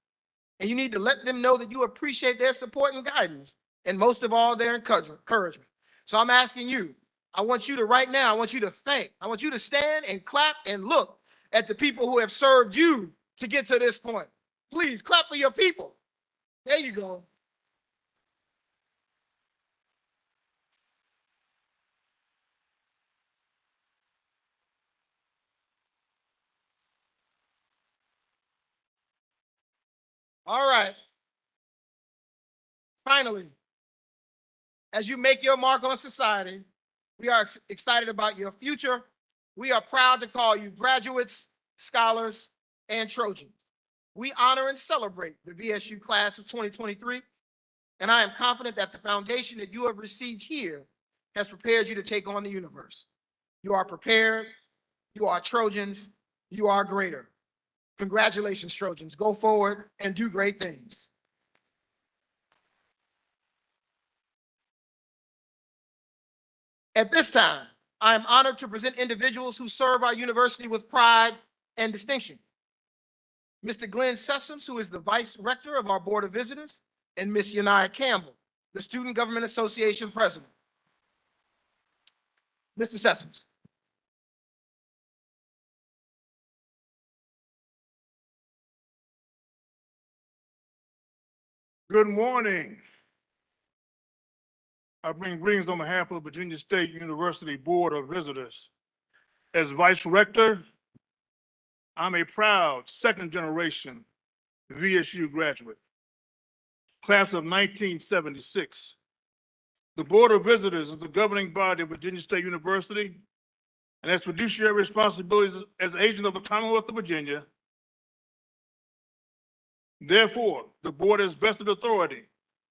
And you need to let them know that you appreciate their support and guidance, and most of all, their encouragement. So I'm asking you, I want you to right now, I want you to stand and clap and look at the people who have served you to get to this point. Please clap for your people. There you go. All right. Finally, as you make your mark on society, we are excited about your future. We are proud to call you graduates, scholars, and Trojans. We honor and celebrate the VSU class of 2023, and I am confident that the foundation that you have received here has prepared you to take on the universe. You are prepared, you are Trojans, you are greater. Congratulations, Trojans. Go forward and do great things. At this time, I am honored to present individuals who serve our university with pride and distinction. Mr. Glenn Sessoms, who is the Vice Rector of our Board of Visitors, and Ms. Yanaya Campbell, the Student Government Association President. Mr. Sessoms. Good morning. I bring greetings on behalf of Virginia State University Board of Visitors. As Vice Rector, I'm a proud second-generation VSU graduate, class of 1976. The Board of Visitors is the governing body of Virginia State University and has fiduciary responsibilities as agent of the Commonwealth of Virginia. Therefore, the board has vested authority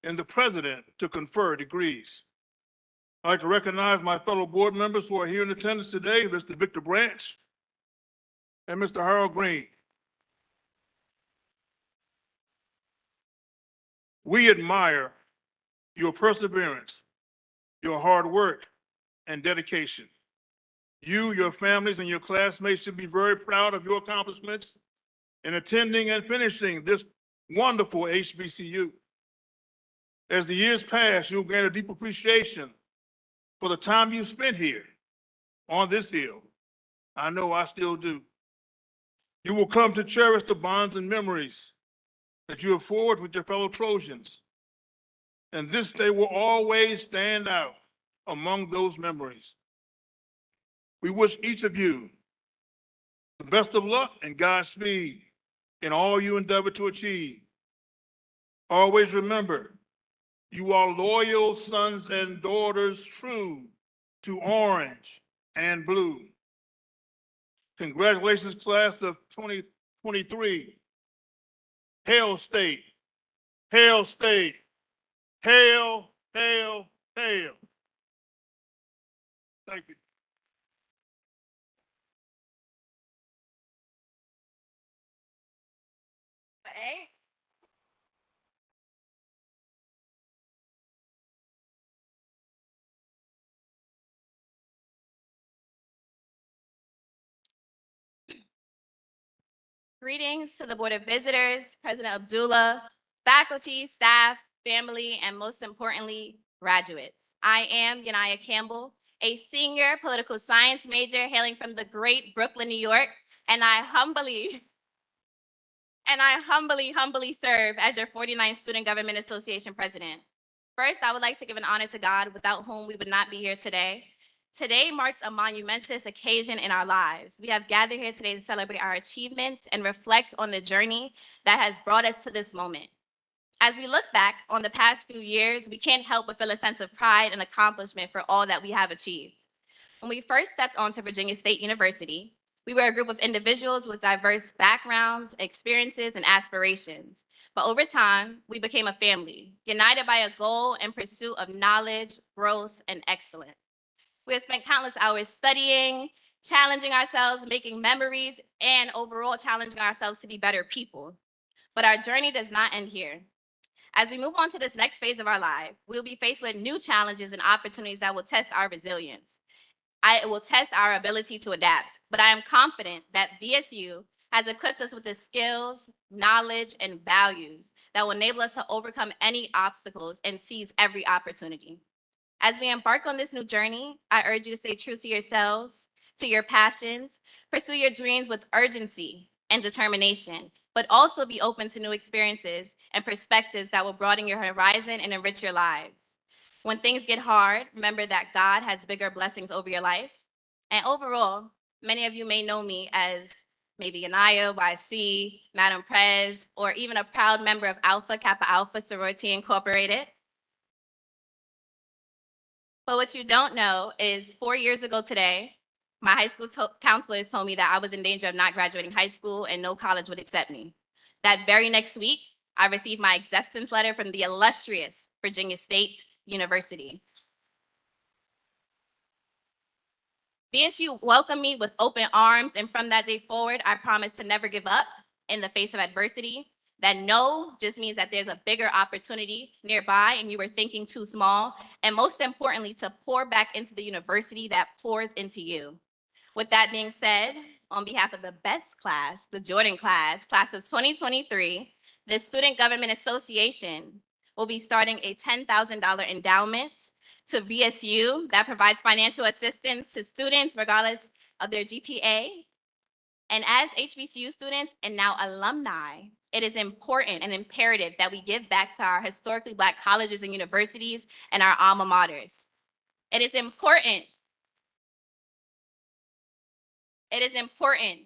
in the president to confer degrees. I'd like to recognize my fellow board members who are here in attendance today, Mr. Victor Branch and Mr. Harold Green. We admire your perseverance, your hard work, and dedication. You, your families, and your classmates should be very proud of your accomplishments in attending and finishing this wonderful HBCU. As the years pass, you'll gain a deep appreciation for the time you spent here on this hill. I know I still do. You will come to cherish the bonds and memories that you have forged with your fellow Trojans. And this day will always stand out among those memories. We wish each of you the best of luck and Godspeed in all you endeavor to achieve. Always remember, you are loyal sons and daughters true to orange and blue. Congratulations, class of 2023. Hail State, hail State, hail, hail, hail. Thank you. Hey. Greetings to the Board of Visitors, President Abdullah, faculty, staff, family, and most importantly, graduates. I am Yanaya Campbell, a senior political science major hailing from the great Brooklyn, New York, and I humbly serve as your 49th Student Government Association President. First, I would like to give an honor to God, without whom we would not be here today. Today marks a monumentous occasion in our lives. We have gathered here today to celebrate our achievements and reflect on the journey that has brought us to this moment. As we look back on the past few years, we can't help but feel a sense of pride and accomplishment for all that we have achieved. When we first stepped onto Virginia State University, we were a group of individuals with diverse backgrounds, experiences, and aspirations. But over time, we became a family, united by a goal and pursuit of knowledge, growth, and excellence. We have spent countless hours studying, challenging ourselves, making memories, and overall challenging ourselves to be better people. But our journey does not end here. As we move on to this next phase of our life, we'll be faced with new challenges and opportunities that will test our resilience. It will test our ability to adapt, but I am confident that VSU has equipped us with the skills, knowledge, and values that will enable us to overcome any obstacles and seize every opportunity. As we embark on this new journey, I urge you to stay true to yourselves, to your passions, pursue your dreams with urgency and determination, but also be open to new experiences and perspectives that will broaden your horizon and enrich your lives. When things get hard, remember that God has bigger blessings over your life. And overall, many of you may know me as maybe Anaya, YC, Madam Prez, or even a proud member of Alpha Kappa Alpha Sorority Incorporated. But what you don't know is 4 years ago today, my high school counselors told me that I was in danger of not graduating high school and no college would accept me. That very next week, I received my acceptance letter from the illustrious Virginia State University. VSU welcomed me with open arms, and from that day forward, I promised to never give up in the face of adversity. That no just means that there's a bigger opportunity nearby and you were thinking too small. And most importantly, to pour back into the university that pours into you. With that being said, on behalf of the best class, the Jordan class of 2023, the Student Government Association will be starting a $10,000 endowment to VSU that provides financial assistance to students regardless of their GPA. And as HBCU students and now alumni, it is important and imperative that we give back to our historically Black colleges and universities and our alma maters. It is important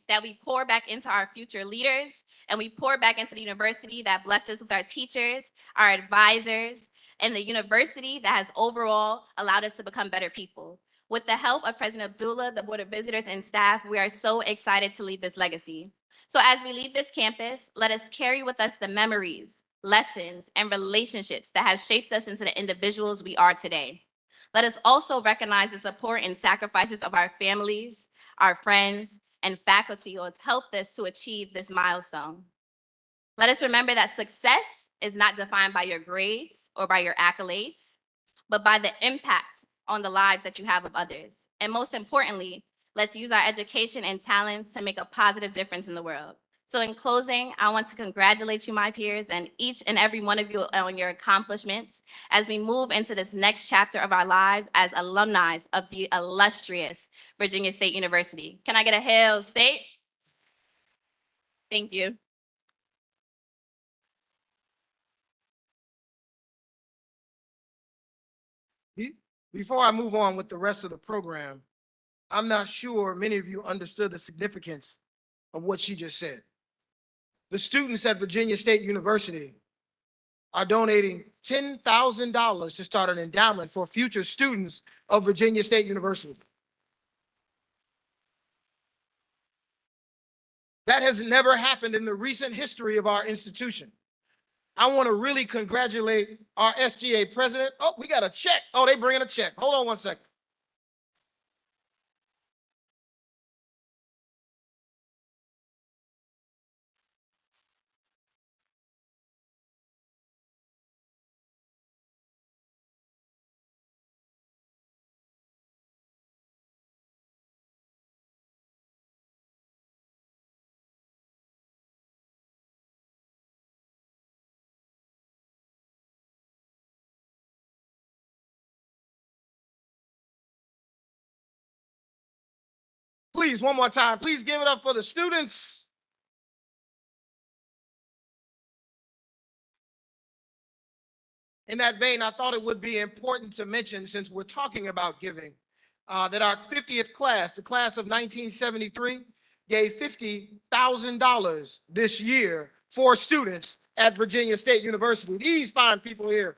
that we pour back into our future leaders and we pour back into the university that blessed us with our teachers, our advisors, and the university that has overall allowed us to become better people. With the help of President Abdullah, the Board of Visitors, and staff, we are so excited to leave this legacy. So as we leave this campus, let us carry with us the memories, lessons, and relationships that have shaped us into the individuals we are today. Let us also recognize the support and sacrifices of our families, our friends, and faculty who has helped us to achieve this milestone. Let us remember that success is not defined by your grades or by your accolades, but by the impact on the lives that you have of others. And most importantly, let's use our education and talents to make a positive difference in the world. So in closing, I want to congratulate you, my peers, and each and every one of you on your accomplishments as we move into this next chapter of our lives as alumni of the illustrious Virginia State University. Can I get a Hail State? Thank you. Before I move on with the rest of the program, I'm not sure many of you understood the significance of what she just said. The students at Virginia State University are donating $10,000 to start an endowment for future students of Virginia State University. That has never happened in the recent history of our institution. I want to really congratulate our SGA president. Oh, we got a check. Oh, they bringing a check. Hold on one second. Please, one more time. Please give it up for the students. In that vein, I thought it would be important to mention, since we're talking about giving, that our 50th class, the class of 1973, gave $50,000 this year for students at Virginia State University. These fine people here.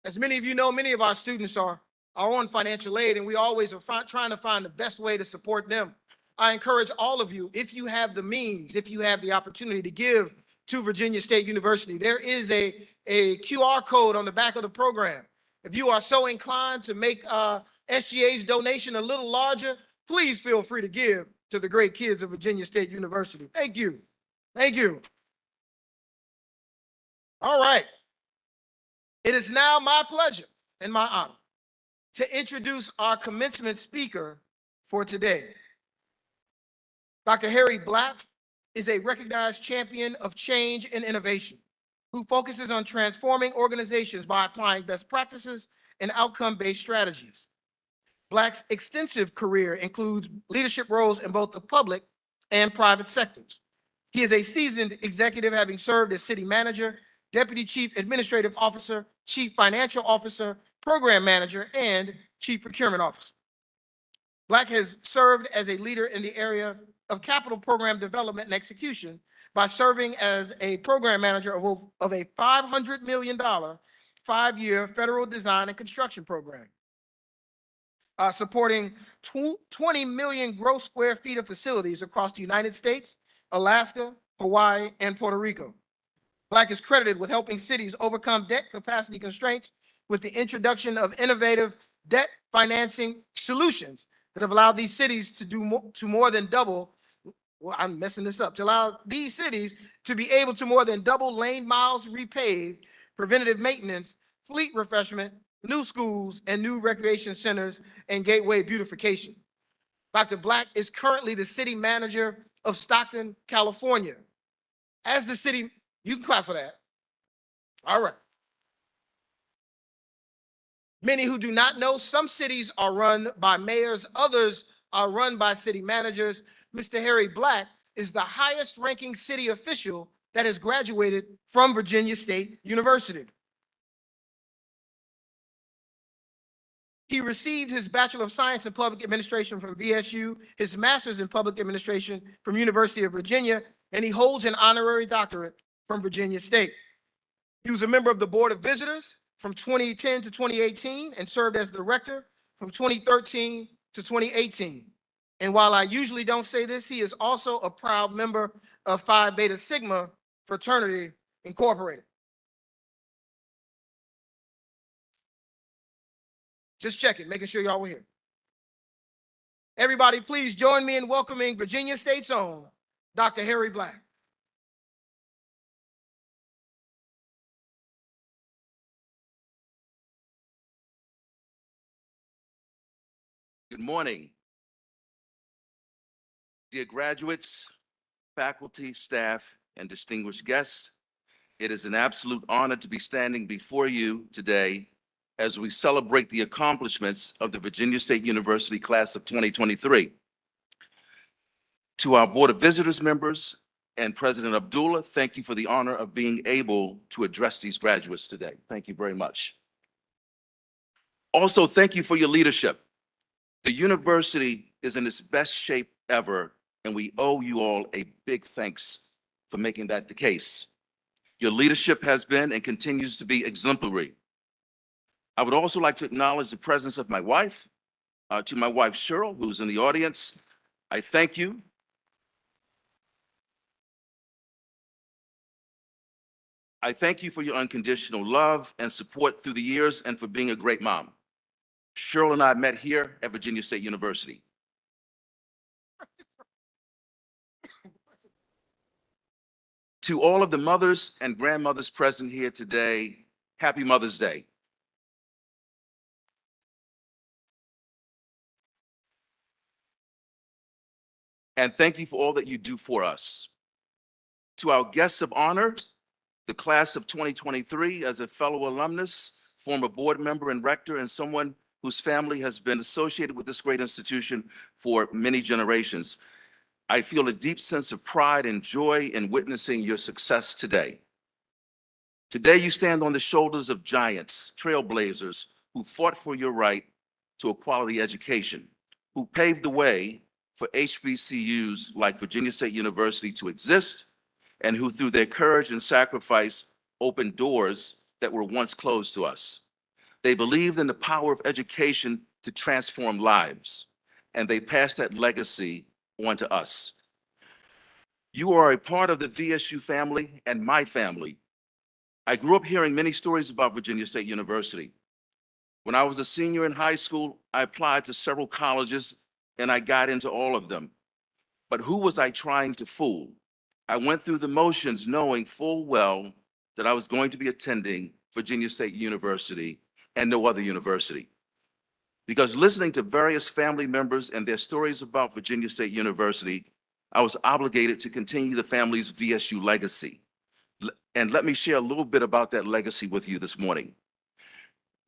As many of you know, many of our students are on financial aid, and we always are trying to find the best way to support them. I encourage all of you, if you have the means, if you have the opportunity to give to Virginia State University, there is a QR code on the back of the program. If you are so inclined to make SGA's donation a little larger, please feel free to give to the great kids of Virginia State University. Thank you. Thank you. All right. It is now my pleasure and my honor to introduce our commencement speaker for today. Dr. Harry Black is a recognized champion of change and innovation who focuses on transforming organizations by applying best practices and outcome-based strategies. Black's extensive career includes leadership roles in both the public and private sectors. He is a seasoned executive, having served as city manager, deputy chief administrative officer, chief financial officer, program manager, and chief procurement officer. Black has served as a leader in the area of capital program development and execution by serving as a program manager of a $500 million 5-year federal design and construction program, supporting 20 million gross square feet of facilities across the United States, Alaska, Hawaii, and Puerto Rico. Black is credited with helping cities overcome debt capacity constraints with the introduction of innovative debt financing solutions that have allowed these cities to more than double. Well, I'm messing this up. To allow these cities to be able to more than double lane miles repaved, preventative maintenance, fleet refreshment, new schools, and new recreation centers and gateway beautification. Dr. Black is currently the city manager of Stockton, California. As the city, you can clap for that. All right. Many who do not know, some cities are run by mayors, others are run by city managers. Mr. Harry Black is the highest ranking city official that has graduated from Virginia State University. He received his Bachelor of Science in Public Administration from VSU, his Master's in Public Administration from University of Virginia, and he holds an honorary doctorate from Virginia State. He was a member of the Board of Visitors from 2010 to 2018 and served as director from 2013 to 2018. And while I usually don't say this, he is also a proud member of Phi Beta Sigma Fraternity Incorporated. Just checking, making sure y'all were here. Everybody, please join me in welcoming Virginia State's own Dr. Harry Black. Good morning. Dear graduates, faculty, staff, and distinguished guests, it is an absolute honor to be standing before you today as we celebrate the accomplishments of the Virginia State University class of 2023. To our Board of Visitors members and President Abdullah, thank you for the honor of being able to address these graduates today. Thank you very much. Also, thank you for your leadership. The university is in its best shape ever, and we owe you all a big thanks for making that the case. Your leadership has been and continues to be exemplary. I would also like to acknowledge the presence of my wife. To my wife, Cheryl, who's in the audience, I thank you. I thank you for your unconditional love and support through the years and for being a great mom. Cheryl and I met here at Virginia State University. To all of the mothers and grandmothers present here today, happy Mother's Day. And thank you for all that you do for us. To our guests of honor, the class of 2023, as a fellow alumnus, former board member and rector, and someone whose family has been associated with this great institution for many generations, I feel a deep sense of pride and joy in witnessing your success today. Today, you stand on the shoulders of giants, trailblazers, who fought for your right to a quality education, who paved the way for HBCUs like Virginia State University to exist, and who through their courage and sacrifice opened doors that were once closed to us. They believed in the power of education to transform lives, and they passed that legacy on to us. You are a part of the VSU family and my family. I grew up hearing many stories about Virginia State University. When I was a senior in high school, I applied to several colleges and I got into all of them. But who was I trying to fool? I went through the motions knowing full well that I was going to be attending Virginia State University and no other university. Because listening to various family members and their stories about Virginia State University, I was obligated to continue the family's VSU legacy. And let me share a little bit about that legacy with you this morning.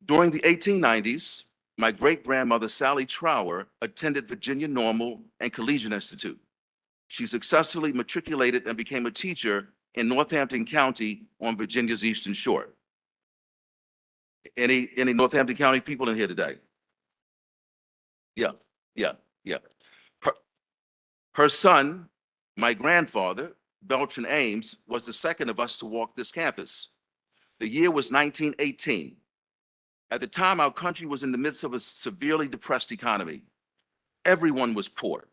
During the 1890s, My great-grandmother, Sally Trower, attended Virginia Normal and Collegiate Institute. She successfully matriculated and became a teacher in Northampton County on Virginia's Eastern Shore. Any Northampton County people in here today? Yeah, yeah, yeah. Her son, my grandfather, Beltran Ames, was the second of us to walk this campus. The year was 1918. At the time, our country was in the midst of a severely depressed economy. Everyone was poor.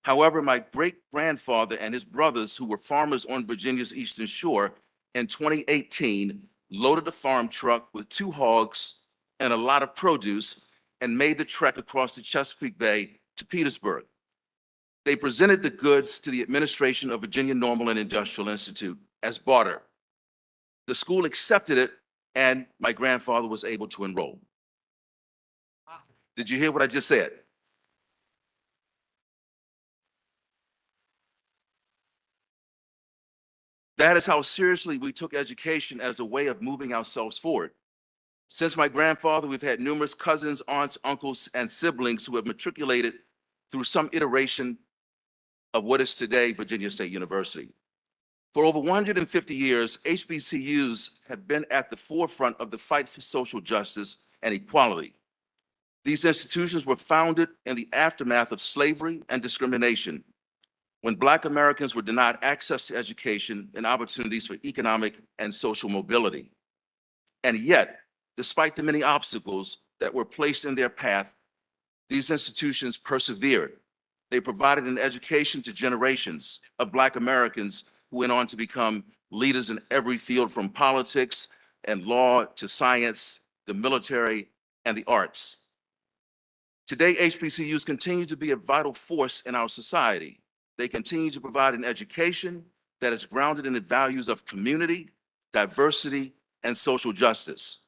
However, my great-grandfather and his brothers, who were farmers on Virginia's Eastern Shore, in 2018, loaded a farm truck with 2 hogs and a lot of produce and made the trek across the Chesapeake Bay to Petersburg. They presented the goods to the administration of Virginia Normal and Industrial Institute as barter. The school accepted it, and my grandfather was able to enroll. Did you hear what I just said? That is how seriously we took education as a way of moving ourselves forward. Since my grandfather, we've had numerous cousins, aunts, uncles, and siblings who have matriculated through some iteration of what is today Virginia State University. For over 150 years, HBCUs have been at the forefront of the fight for social justice and equality. These institutions were founded in the aftermath of slavery and discrimination, when Black Americans were denied access to education and opportunities for economic and social mobility. And yet, despite the many obstacles that were placed in their path, these institutions persevered. They provided an education to generations of Black Americans who went on to become leaders in every field, from politics and law to science, the military, and the arts. Today, HBCUs continue to be a vital force in our society. They continue to provide an education that is grounded in the values of community, diversity, and social justice.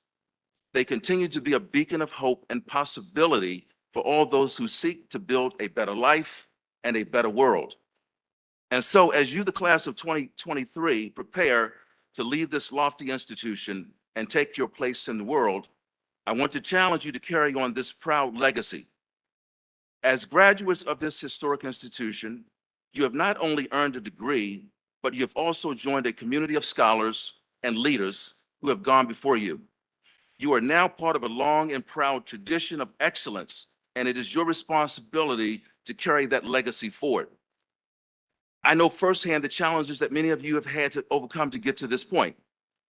They continue to be a beacon of hope and possibility for all those who seek to build a better life and a better world. And so, as you, the class of 2023, prepare to leave this lofty institution and take your place in the world, I want to challenge you to carry on this proud legacy. As graduates of this historic institution, you have not only earned a degree, but you have also joined a community of scholars and leaders who have gone before you. You are now part of a long and proud tradition of excellence, and it is your responsibility to carry that legacy forward. I know firsthand the challenges that many of you have had to overcome to get to this point.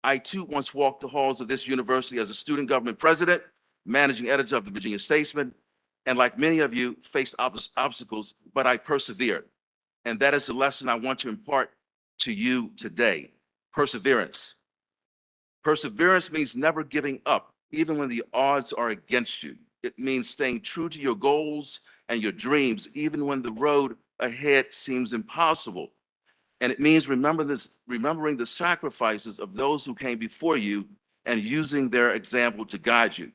I too once walked the halls of this university as a student government president, managing editor of the Virginia Statesman, and like many of you, faced obstacles, but I persevered. And that is the lesson I want to impart to you today: perseverance. Perseverance means never giving up, even when the odds are against you. It means staying true to your goals and your dreams, even when the road ahead seems impossible. And it means remembering the sacrifices of those who came before you and using their example to guide you.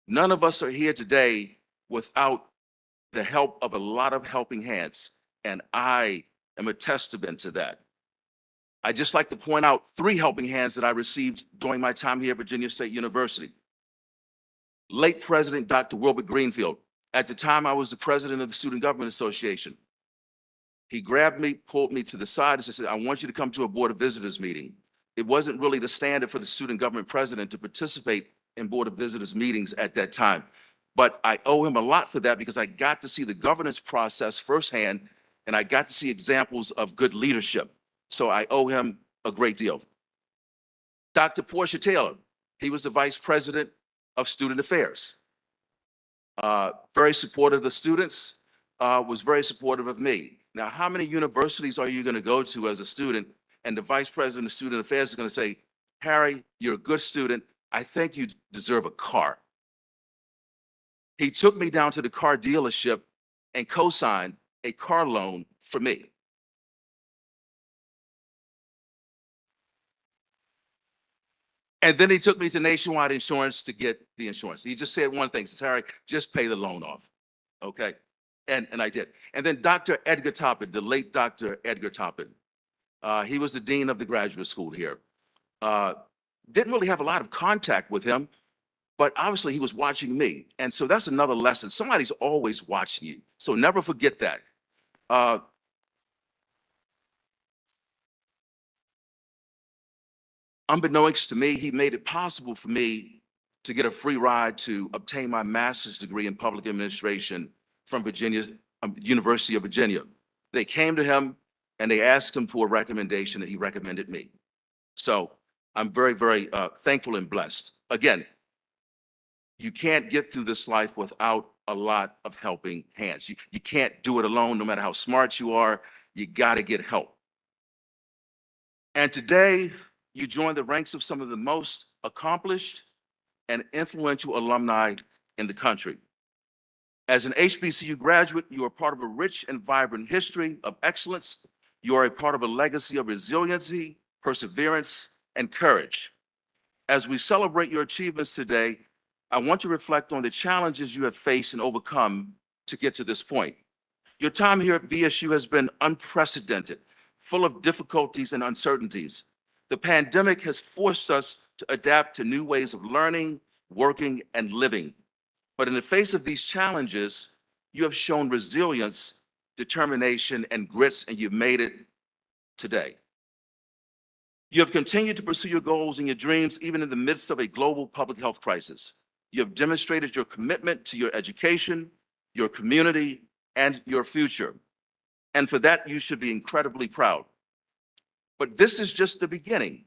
None of us are here today without the help of a lot of helping hands, and I am a testament to that. I'd just like to point out 3 helping hands that I received during my time here at Virginia State University. Late President Dr. Wilbert Greenfield. At the time, I was the president of the Student Government Association. He grabbed me, pulled me to the side, and said, I want you to come to a Board of Visitors meeting. It wasn't really the standard for the student government president to participate in Board of Visitors meetings at that time. But I owe him a lot for that, because I got to see the governance process firsthand, and I got to see examples of good leadership. So I owe him a great deal. Dr. Portia Taylor, he was the vice president of student affairs. Very supportive of the students, was very supportive of me. Now, how many universities are you going to go to as a student, and the vice president of student affairs is going to say, Harry, you're a good student. I think you deserve a car. He took me down to the car dealership and co-signed a car loan for me. And then he took me to Nationwide Insurance to get the insurance. He just said one thing, he says, Harry, just pay the loan off, okay? And I did. And then Dr. Edgar Toppin, the late Dr. Edgar Toppin, he was the dean of the graduate school here. Didn't really have a lot of contact with him, but obviously he was watching me. And so that's another lesson. Somebody's always watching you. So never forget that. Unbeknownst to me, he made it possible for me to get a free ride to obtain my master's degree in public administration from University of Virginia. They came to him and they asked him for a recommendation, and he recommended me. So I'm very, very thankful and blessed. Again, you can't get through this life without a lot of helping hands. You can't do it alone, no matter how smart you are. You got to get help. And today, you join the ranks of some of the most accomplished and influential alumni in the country. As an HBCU graduate, you are part of a rich and vibrant history of excellence. You are a part of a legacy of resiliency, perseverance, and courage. As we celebrate your achievements today, I want to reflect on the challenges you have faced and overcome to get to this point. Your time here at VSU has been unprecedented, full of difficulties and uncertainties. The pandemic has forced us to adapt to new ways of learning, working, and living. But in the face of these challenges, you have shown resilience, determination, and grits, and you've made it today. You have continued to pursue your goals and your dreams, even in the midst of a global public health crisis. You have demonstrated your commitment to your education, your community, and your future. And for that, you should be incredibly proud. But this is just the beginning.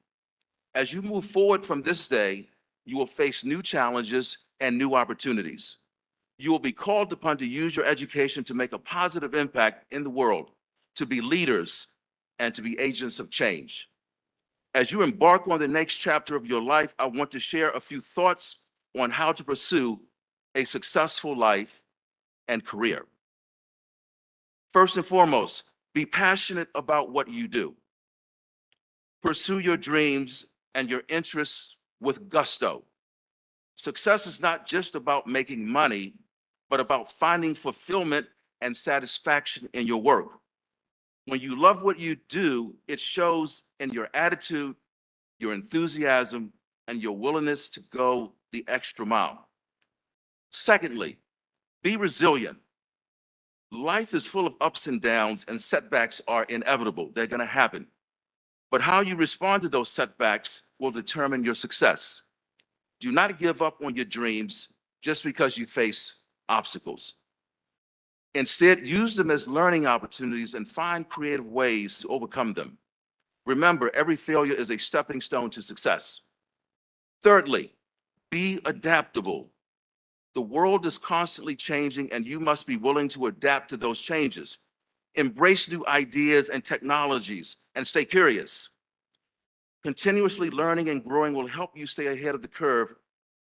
As you move forward from this day, you will face new challenges and new opportunities. You will be called upon to use your education to make a positive impact in the world, to be leaders, and to be agents of change. As you embark on the next chapter of your life, I want to share a few thoughts on how to pursue a successful life and career. First and foremost, be passionate about what you do. Pursue your dreams and your interests with gusto. Success is not just about making money, but about finding fulfillment and satisfaction in your work. When you love what you do, it shows in your attitude, your enthusiasm, and your willingness to go the extra mile. Secondly, be resilient. Life is full of ups and downs, and setbacks are inevitable. They're going to happen. But how you respond to those setbacks will determine your success. Do not give up on your dreams just because you face obstacles. Instead, use them as learning opportunities and find creative ways to overcome them. Remember, every failure is a stepping stone to success. Thirdly, be adaptable. The world is constantly changing, and you must be willing to adapt to those changes. Embrace new ideas and technologies and stay curious. Continuously learning and growing will help you stay ahead of the curve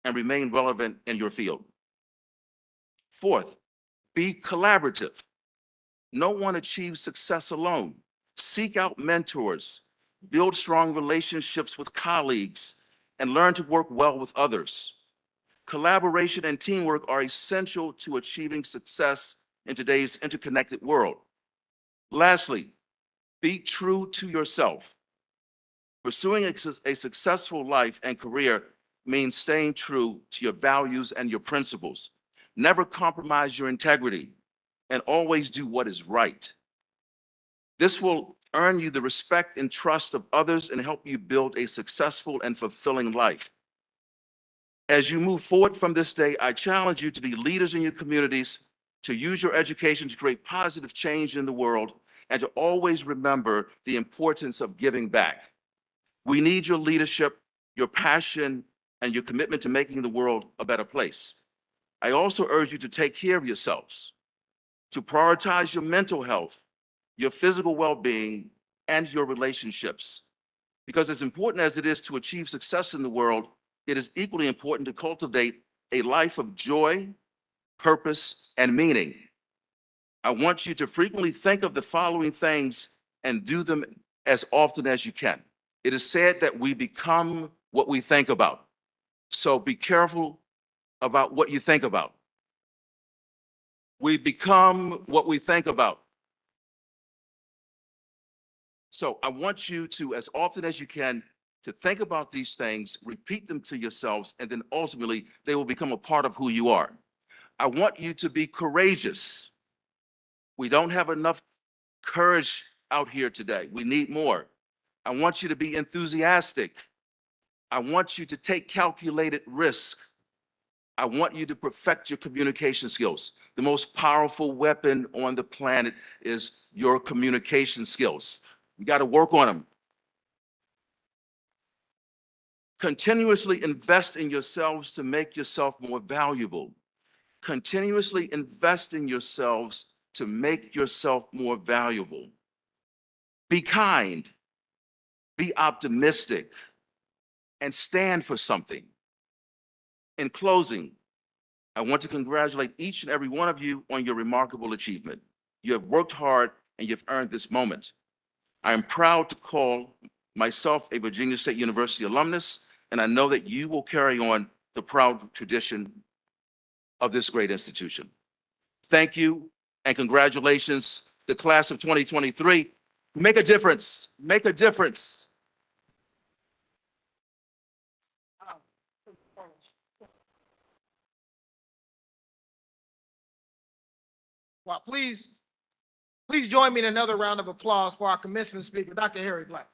and remain relevant in your field. Fourth, be collaborative. No one achieves success alone. Seek out mentors, build strong relationships with colleagues, and learn to work well with others. Collaboration and teamwork are essential to achieving success in today's interconnected world. Lastly, be true to yourself. Pursuing a successful life and career means staying true to your values and your principles. Never compromise your integrity, and always do what is right. This will earn you the respect and trust of others and help you build a successful and fulfilling life. As you move forward from this day, I challenge you to be leaders in your communities, to use your education to create positive change in the world, and to always remember the importance of giving back. We need your leadership, your passion, and your commitment to making the world a better place. I also urge you to take care of yourselves, to prioritize your mental health, your physical well-being, and your relationships. Because as important as it is to achieve success in the world, it is equally important to cultivate a life of joy, purpose, and meaning. I want you to frequently think of the following things and do them as often as you can. It is said that we become what we think about. So be careful about what you think about. We become what we think about. So I want you to, as often as you can, to think about these things, repeat them to yourselves, and then ultimately they will become a part of who you are. I want you to be courageous. We don't have enough courage out here today. We need more. I want you to be enthusiastic. I want you to take calculated risks. I want you to perfect your communication skills. The most powerful weapon on the planet is your communication skills. You got to work on them. Continuously invest in yourselves to make yourself more valuable. Continuously invest in yourselves to make yourself more valuable. Be kind, be optimistic, and stand for something. In closing, I want to congratulate each and every one of you on your remarkable achievement. You have worked hard and you've earned this moment. I am proud to call myself a Virginia State University alumnus, and I know that you will carry on the proud tradition of this great institution. Thank you and congratulations, the class of 2023. Make a difference, make a difference. Well, please join me in another round of applause for our commencement speaker, Dr. Harry Black.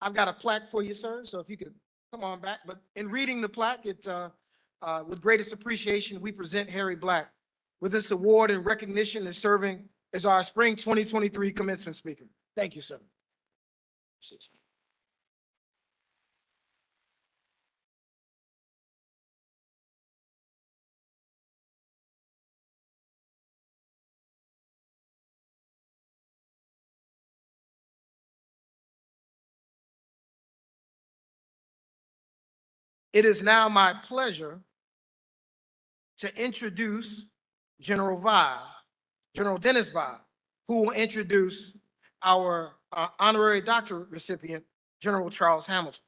I've got a plaque for you, sir, so if you could come on back. But in reading the plaque, with greatest appreciation, we present Harry Black with this award in recognition and serving as our spring 2023 commencement speaker. Thank you, sir. It is now my pleasure to introduce General Dennis Vile, who will introduce our honorary doctorate recipient, General Charles Hamilton.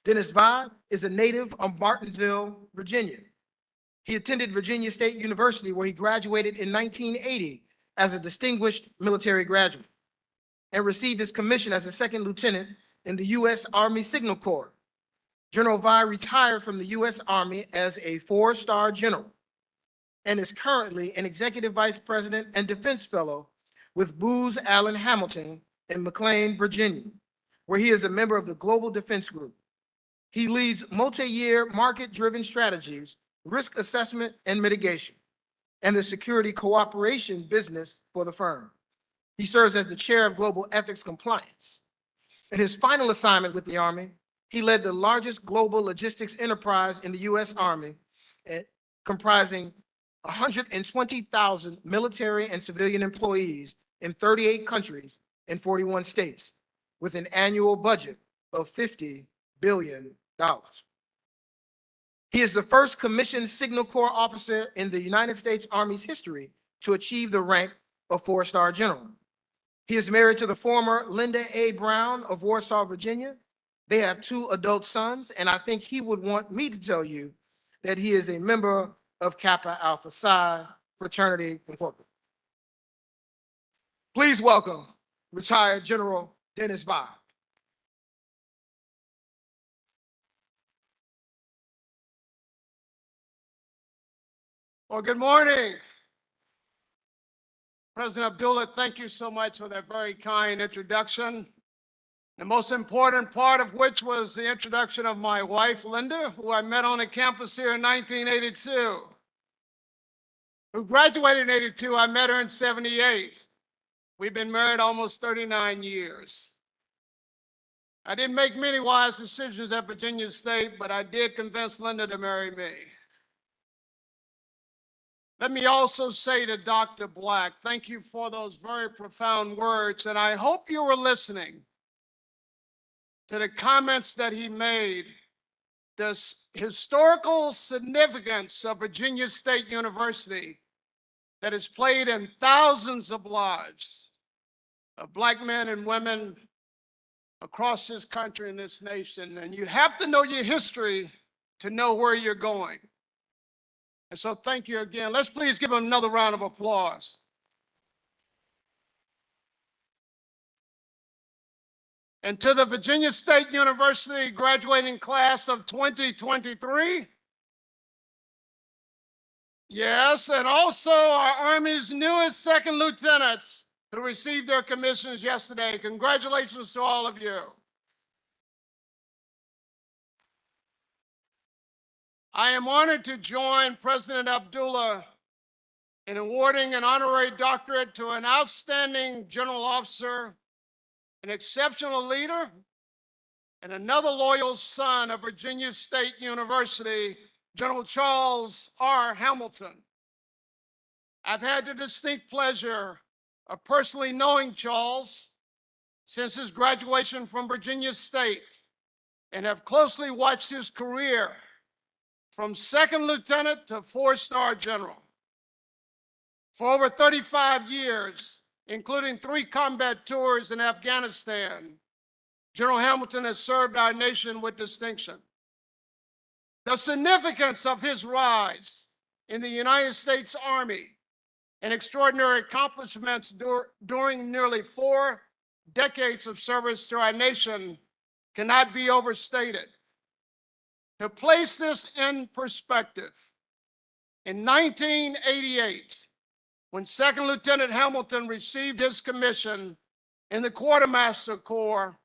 Dennis Vile is a native of Martinsville, Virginia. He attended Virginia State University, where he graduated in 1980 as a distinguished military graduate and received his commission as a second lieutenant in the U.S. Army Signal Corps. General Vile retired from the U.S. Army as a 4-star general and is currently an executive vice president and defense fellow with Booz Allen Hamilton in McLean, Virginia, where he is a member of the Global Defense Group. He leads multi-year market-driven strategies, risk assessment and mitigation, and the security cooperation business for the firm. He serves as the chair of Global Ethics Compliance. In his final assignment with the Army, he led the largest global logistics enterprise in the U.S. Army, comprising 120,000 military and civilian employees in 38 countries and 41 states, with an annual budget of $50 billion. He is the first commissioned Signal Corps officer in the United States Army's history to achieve the rank of 4-star general. He is married to the former Linda A. Brown of Warsaw, Virginia. They have 2 adult sons, and I think he would want me to tell you that he is a member of Kappa Alpha Psi Fraternity Incorporated. Please welcome retired General Dennis Vile. Well, good morning. President Abdullah, thank you so much for that very kind introduction. The most important part of which was the introduction of my wife, Linda, who I met on the campus here in 1982. Who graduated in 82, I met her in 78. We've been married almost 39 years. I didn't make many wise decisions at Virginia State, but I did convince Linda to marry me. Let me also say to Dr. Black, thank you for those very profound words, and I hope you were listening to the comments that he made, this historical significance of Virginia State University that has played in thousands of lives of Black men and women across this country and this nation. And you have to know your history to know where you're going. And so thank you again. Let's please give him another round of applause. And to the Virginia State University graduating class of 2023. Yes, and also our Army's newest second lieutenants who received their commissions yesterday. Congratulations to all of you. I am honored to join President Abdullah in awarding an honorary doctorate to an outstanding general officer, an exceptional leader, and another loyal son of Virginia State University, General Charles R. Hamilton. I've had the distinct pleasure of personally knowing Charles since his graduation from Virginia State and have closely watched his career from second lieutenant to four-star general. For over 35 years, including 3 combat tours in Afghanistan, General Hamilton has served our nation with distinction. The significance of his rise in the United States Army and extraordinary accomplishments during nearly 4 decades of service to our nation cannot be overstated. To place this in perspective, in 1988, when Second Lieutenant Hamilton received his commission in the Quartermaster Corps,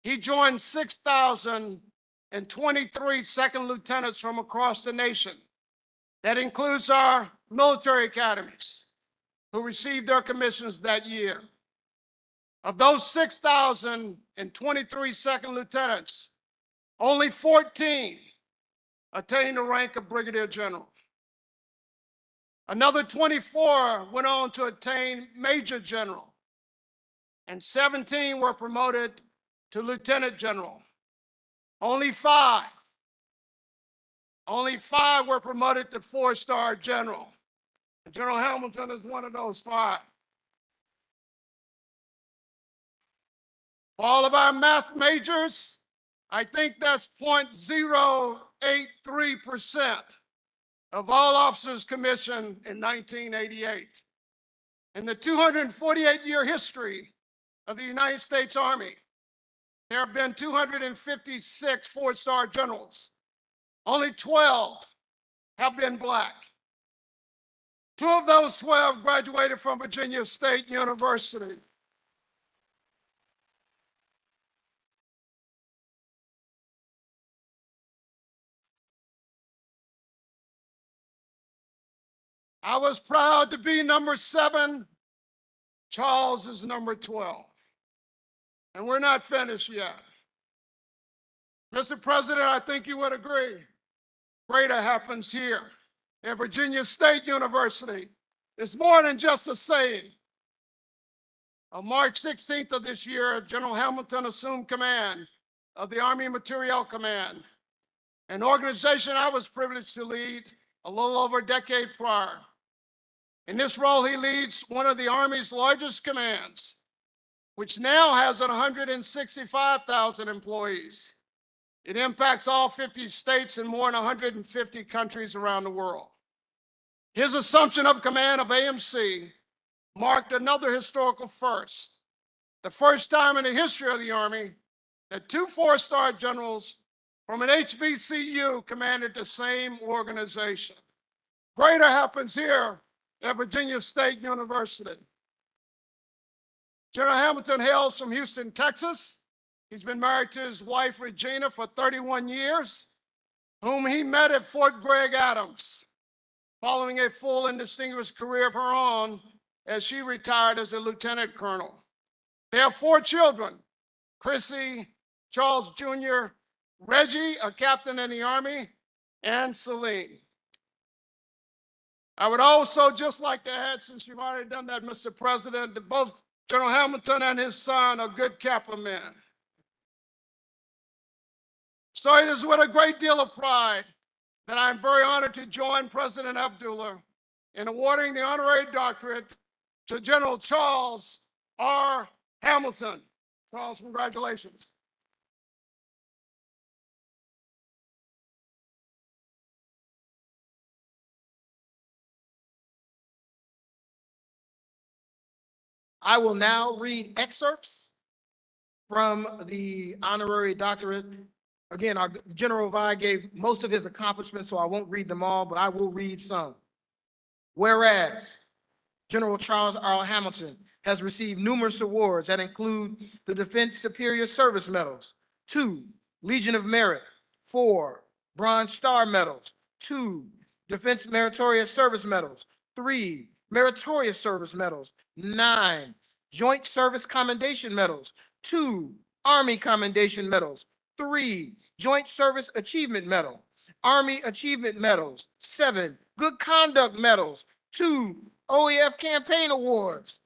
he joined 6,023 second lieutenants from across the nation. That includes our military academies who received their commissions that year. Of those 6,023 second lieutenants, only 14 attained the rank of brigadier general. Another 24 went on to attain major general, and 17 were promoted to lieutenant general. Only five were promoted to four-star general. General Hamilton is one of those 5. For all of our math majors, I think that's 0.083% of all officers commissioned in 1988. In the 248-year history of the United States Army, there have been 256 four-star generals. Only 12 have been Black. 2 of those 12 graduated from Virginia State University. I was proud to be number 7. Charles is number 12. And we're not finished yet. Mr. President, I think you would agree. Greater happens here at Virginia State University. It's more than just a saying. On March 16th of this year, General Hamilton assumed command of the Army Materiel Command, an organization I was privileged to lead a little over a decade prior. In this role, he leads one of the Army's largest commands, which now has 165,000 employees. It impacts all 50 states and more than 150 countries around the world. His assumption of command of AMC marked another historical first, the first time in the history of the Army that 2 four-star generals from an HBCU commanded the same organization. Greater happens here at Virginia State University. General Hamilton hails from Houston, Texas. He's been married to his wife, Regina, for 31 years, whom he met at Fort Gregg Adams, following a full and distinguished career of her own as she retired as a lieutenant colonel. They have 4 children, Chrissy, Charles Jr., Reggie, a captain in the Army, and Celine. I would also just like to add, since you've already done that, Mr. President, that both General Hamilton and his son are good Kappa men. So it is with a great deal of pride that I'm very honored to join President Abdullah in awarding the honorary doctorate to General Charles R. Hamilton. Charles, congratulations. I will now read excerpts from the honorary doctorate. Again, our General Vi gave most of his accomplishments, so I won't read them all, but I will read some. Whereas General Charles R. Hamilton has received numerous awards that include the Defense Superior Service Medals, 2 Legion of Merit, 4 Bronze Star Medals, 2 Defense Meritorious Service Medals, 3 Meritorious Service Medals, 9 Joint Service Commendation Medals, 2 Army Commendation Medals, 3 Joint Service Achievement Medal, Army Achievement Medals, 7 Good Conduct Medals, 2 OEF Campaign Awards.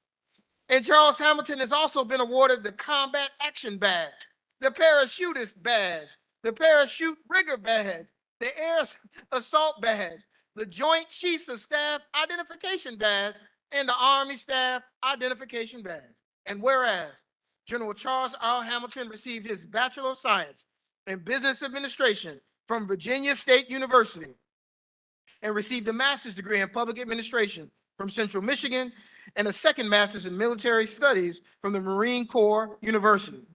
And Charles Hamilton has also been awarded the Combat Action Badge, the Parachutist Badge, the Parachute Rigger Badge, the Air Assault Badge, the Joint Chiefs of Staff Identification Badge, and the Army Staff Identification Badge. And whereas General Charles R. Hamilton received his Bachelor of Science in Business Administration from Virginia State University and received a master's degree in public administration from Central Michigan and a second master's in military studies from the Marine Corps University.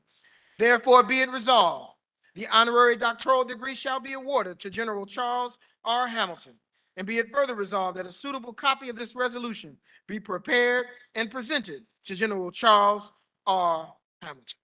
Therefore, be it resolved, the honorary doctoral degree shall be awarded to General Charles R. Hamilton. And be it further resolved that a suitable copy of this resolution be prepared and presented to General Charles R. Hamilton.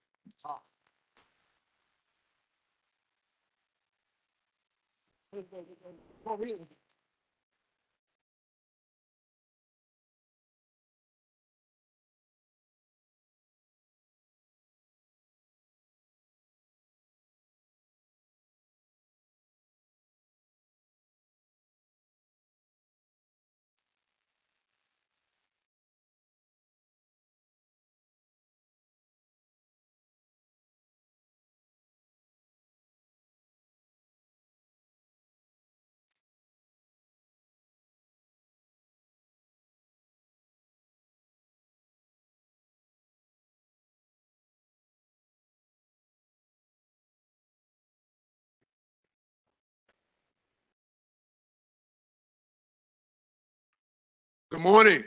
Good morning.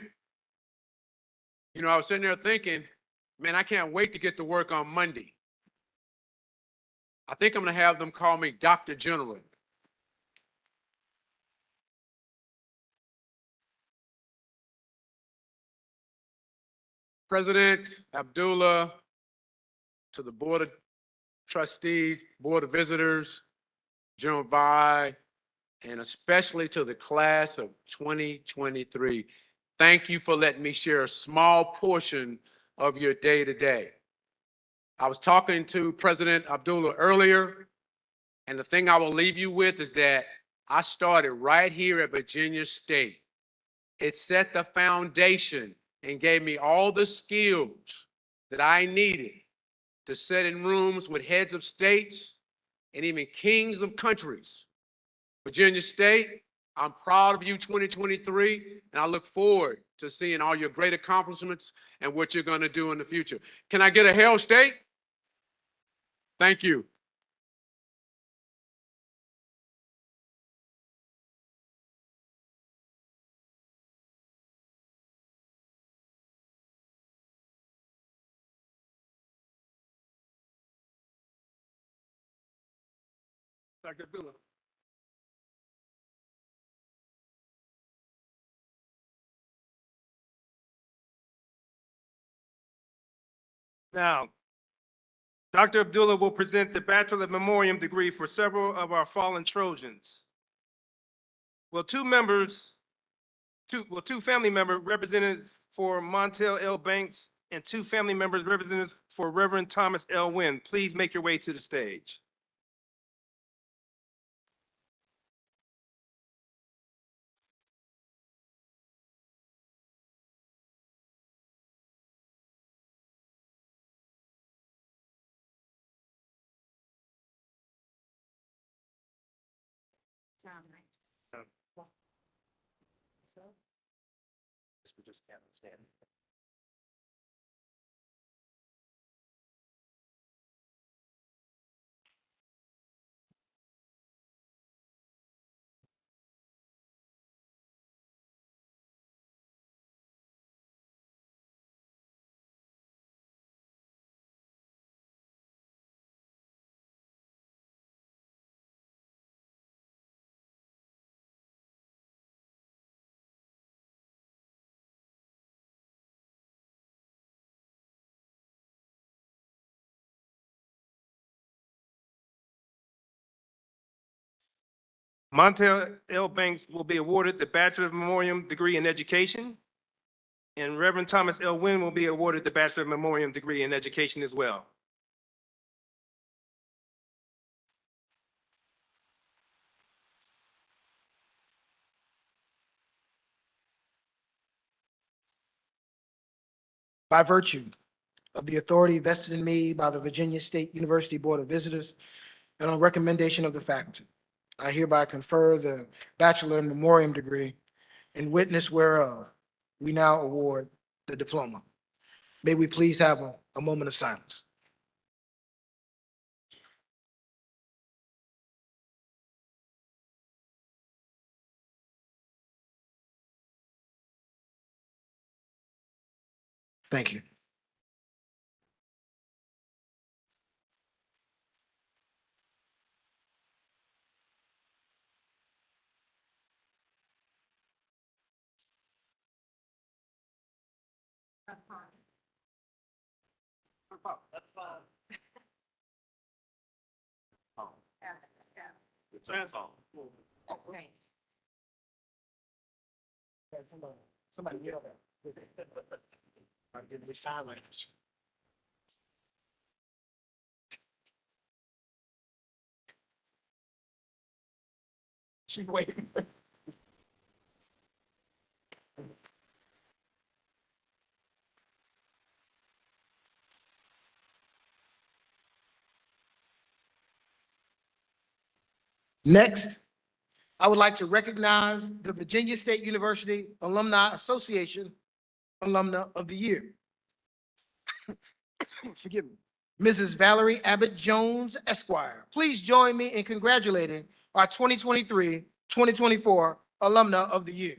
You know, I was sitting there thinking, man, I can't wait to get to work on Monday. I think I'm going to have them call me Dr. General. President Abdullah, to the Board of Trustees, Board of Visitors, General Vi, and especially to the class of 2023. Thank you for letting me share a small portion of your day today. I was talking to President Abdullah earlier, and the thing I will leave you with is that I started right here at Virginia State. It set the foundation and gave me all the skills that I needed to sit in rooms with heads of states and even kings of countries. Virginia State, I'm proud of you 2023, and I look forward to seeing all your great accomplishments and what you're going to do in the future. Can I get a Hail State? Thank you. Dr. Abdullah. Now, Dr. Abdullah will present the Bachelor Memoriam degree for several of our fallen Trojans. Will two family members represented for Montel L. Banks and 2 family members represented for Reverend Thomas L. Wynn please make your way to the stage? Montel L. Banks will be awarded the Bachelor of Memoriam Degree in Education. And Reverend Thomas L. Wynn will be awarded the Bachelor of Memoriam Degree in Education as well. By virtue of the authority vested in me by the Virginia State University Board of Visitors, and on recommendation of the faculty, I hereby confer the Bachelor in Memoriam degree, in witness whereof we now award the diploma. May we please have a moment of silence. Thank you. Somebody yell that. I'm giving me sign language. She waiting. Next, I would like to recognize the Virginia State University Alumni Association Alumna of the Year. Forgive me. Mrs. Valerie Abbott Jones, Esquire. Please join me in congratulating our 2023-2024 Alumna of the Year.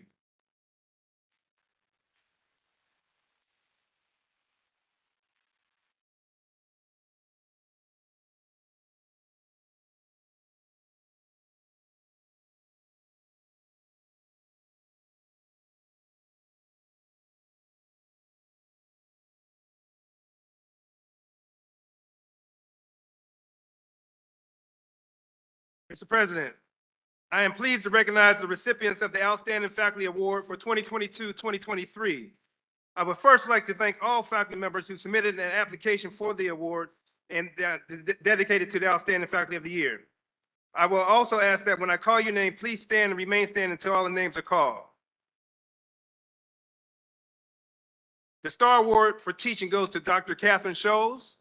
Mr. President, I am pleased to recognize the recipients of the Outstanding Faculty Award for 2022-2023. I would first like to thank all faculty members who submitted an application for the award and dedicated to the Outstanding Faculty of the Year. I will also ask that when I call your name, please stand and remain standing until all the names are called. The Star Award for Teaching goes to Dr. Catherine Scholes.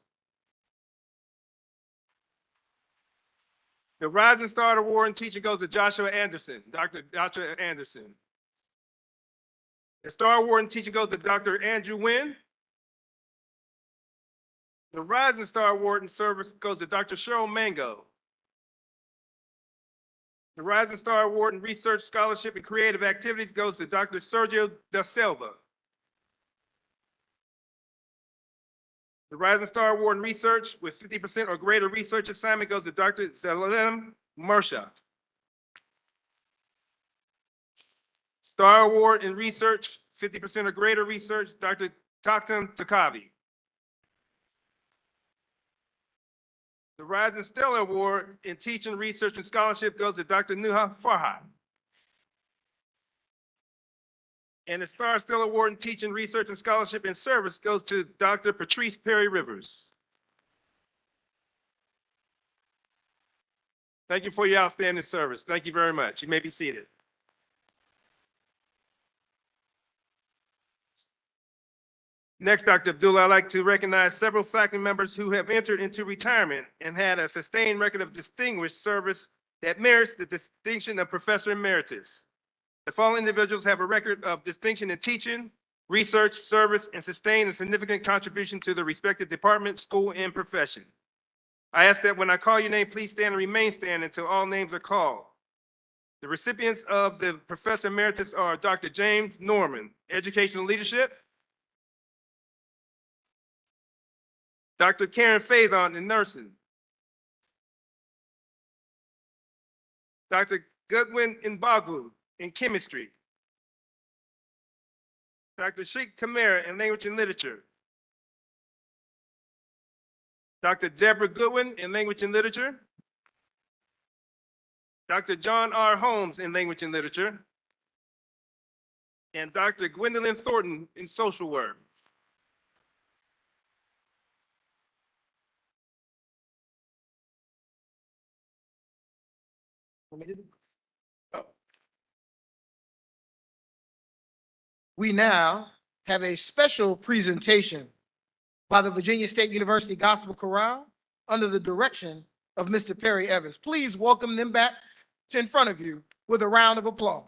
The Rising Star Award in Teaching goes to Joshua Anderson, Dr. Joshua Anderson. The Star Award in Teaching goes to Dr. Andrew Wynn. The Rising Star Award in Service goes to Dr. Cheryl Mango. The Rising Star Award in Research, Scholarship, and Creative Activities goes to Dr. Sergio Da Silva. The Rising Star Award in Research with 50% or greater research assignment goes to Dr. Zalem Mersha. Star Award in Research, 50% or greater research, Dr. Taktam Takavi. The Rising Stellar Award in Teaching, Research, and Scholarship goes to Dr. Nuha Farhat. And the Star Stellar Award in Teaching, Research, and Scholarship and Service goes to Dr. Patrice Perry Rivers. Thank you for your outstanding service. Thank you very much. You may be seated. Next, Dr. Abdullah, I'd like to recognize several faculty members who have entered into retirement and had a sustained record of distinguished service that merits the distinction of Professor Emeritus. The following individuals have a record of distinction in teaching, research, service, and sustained a significant contribution to the respective department, school, and profession. I ask that when I call your name, please stand and remain standing until all names are called. The recipients of the Professor Emeritus are Dr. James Norman, Educational Leadership, Dr. Karen Faison in Nursing, Dr. Goodwin Mbagwu in Chemistry, Dr. Sheikh Kamara in Language and Literature, Dr. Deborah Goodwin in Language and Literature, Dr. John R. Holmes in Language and Literature, and Dr. Gwendolyn Thornton in Social Work. We now have a special presentation by the Virginia State University Gospel Chorale under the direction of Mr. Perry Evans. Please welcome them back to in front of you with a round of applause.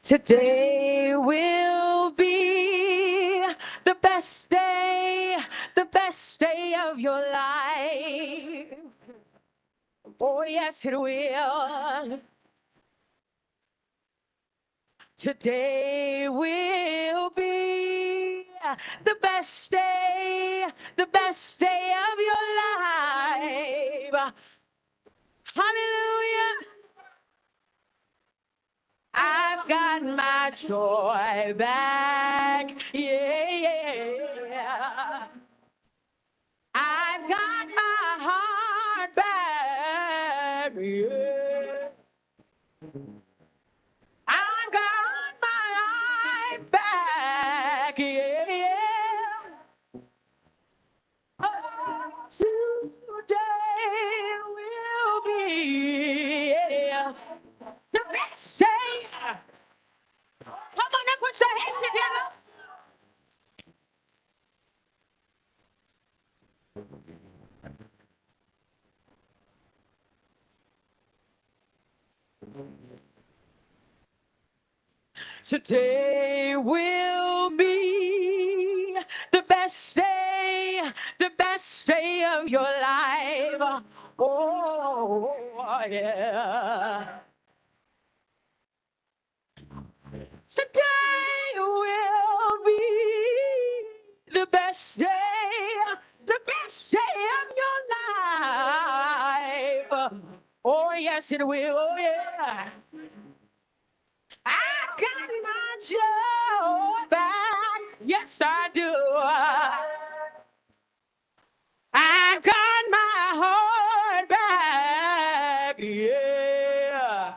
Today will be the best day of your life. Oh, yes, it will. Today will be the best day of your life. Hallelujah. I've got my joy back. Yeah. I've got my heart back. Yeah. I've got my life back. Yeah. Oh, today will be the best day. Come on and put your hands together. Today will be the best day of your life. Oh, yeah. Today will be the best day of your life. Oh, yes, it will. Oh, yeah. I got my joy back. Yes, I do. I got my heart back. Yeah.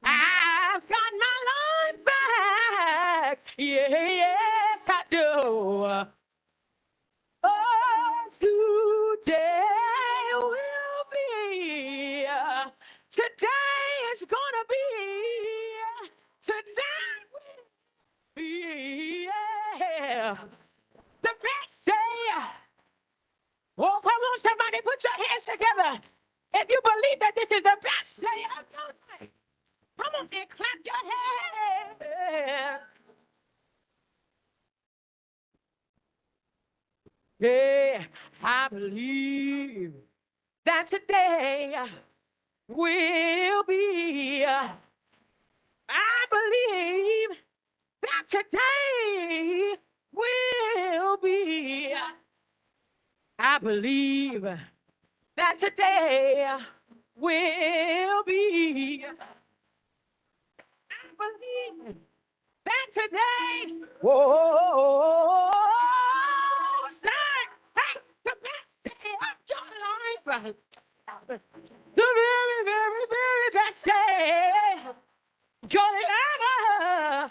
I've got my life back. Yeah, yes, I do. Oh, today will be. Today is gonna be. Today will be. Yeah. The best day. Oh, come on, somebody, put your hands together. If you believe that this is the best day of your life, come on and clap your hands. Yeah, I believe that today will be. I believe that today will be. I believe that today will be. I believe that today, whoa, hey, the best day of your life. The very, very, very best day your life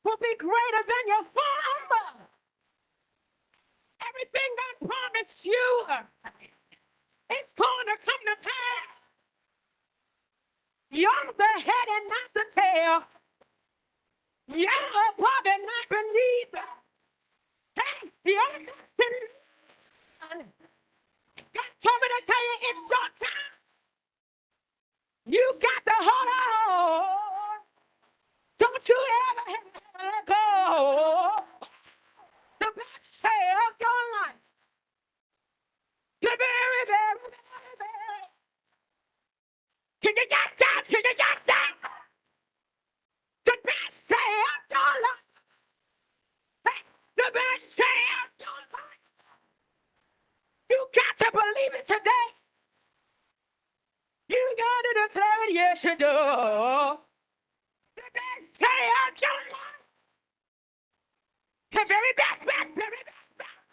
will be greater than your former. Everything God promised you, it's going to come to pass. You're the head and not the tail. You're above and not beneath. Hey, you're not. God told me to tell you it's your time. You got to hold on. Don't you ever let go. The best day of your life. The very, very, very, very. Can you get that? Can you get that? The best day of your life. Hey, the best day of your life. You got to believe it today. You got to declare it, yes you do. The best day of your life. The very best, best, very best, best.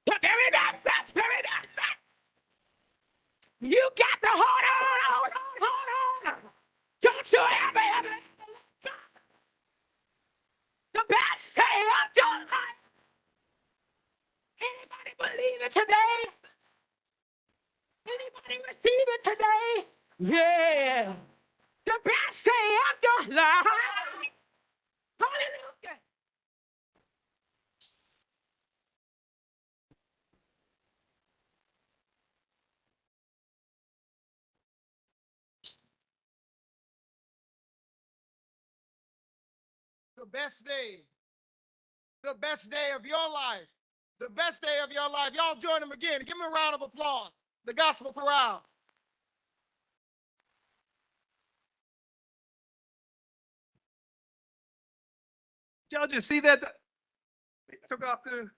The very best, best, very best, best. You got to hold on, hold on, hold on. Don't you ever, ever, ever. The best day of your life. Anybody believe it today? Anybody receive it today? Yeah. The best day of your life. Hallelujah. The best day. The best day of your life. The best day of your life. Y'all join them again. Give them a round of applause. The gospel chorale. Did y'all just see that? They took off the.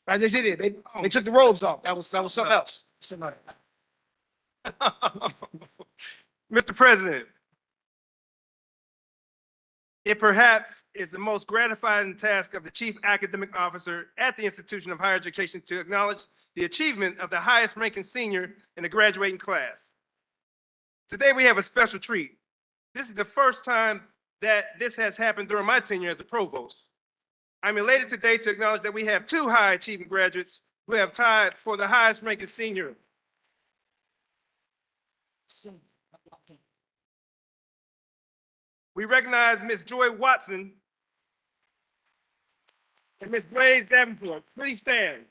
I just did it. They took the robes off. That was something else. Somebody. Mr. President, it perhaps is the most gratifying task of the Chief Academic Officer at the Institution of Higher Education to acknowledge the achievement of the highest ranking senior in the graduating class. Today we have a special treat. This is the first time that this has happened during my tenure as a provost. I'm elated today to acknowledge that we have two high achieving graduates who have tied for the highest ranking senior. We recognize Ms. Joy Watson and Ms. Blaze Davenport. Please stand.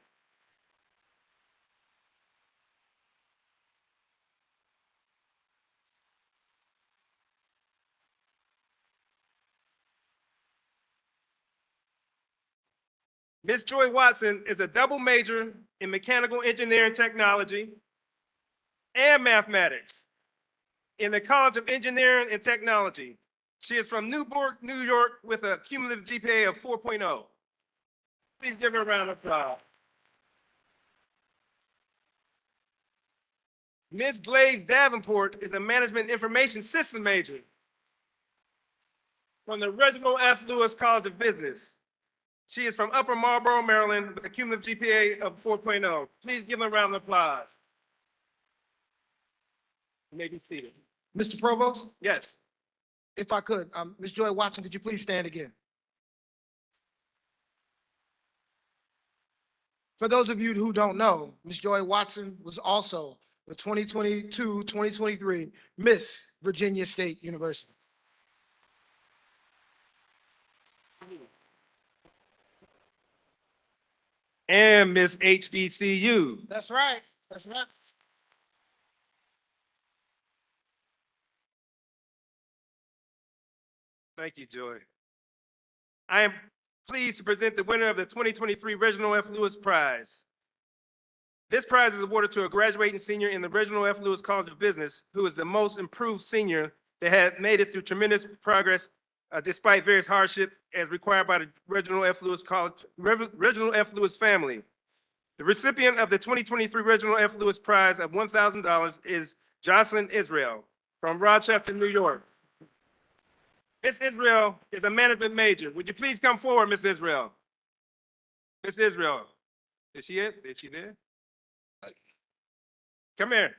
Ms. Joy Watson is a double major in mechanical engineering technology and mathematics in the College of Engineering and Technology. She is from Newport, New York, with a cumulative GPA of 4.0. Please give her a round of applause. Ms. Blaze Davenport is a management information system major from the Reginald F. Lewis College of Business. She is from Upper Marlboro, Maryland, with a cumulative GPA of 4.0. Please give her a round of applause. You may be seated. Mr. Provost, Yes. if I could, Ms. Joy Watson, could you please stand again? For those of you who don't know, Ms. Joy Watson was also the 2022-2023 Miss Virginia State University. And Miss HBCU. That's right. That's right. Thank you, Joy. I am pleased to present the winner of the 2023 Reginald F. Lewis Prize. This prize is awarded to a graduating senior in the Reginald F. Lewis College of Business who is the most improved senior They had made it through tremendous progress despite various hardships as required by the Reginald F. Lewis College, Reginald F. Lewis family. The recipient of the 2023 Reginald F. Lewis Prize of $1,000 is Jocelyn Israel from Rochester, New York. Miss Israel is a management major. Would you please come forward, Miss Israel? Miss Israel, is she it? Is she there? Come here.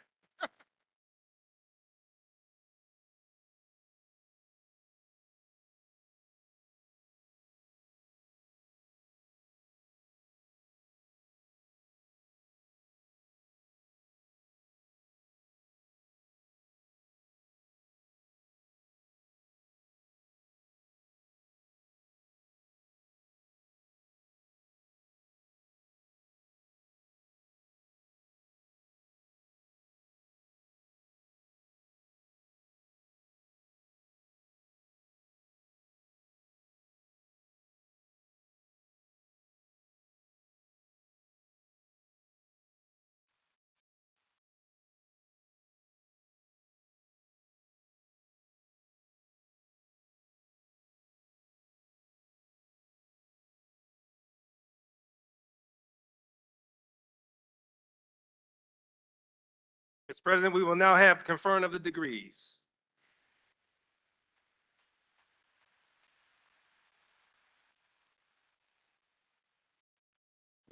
Mr. President, we will now have conferring of the degrees.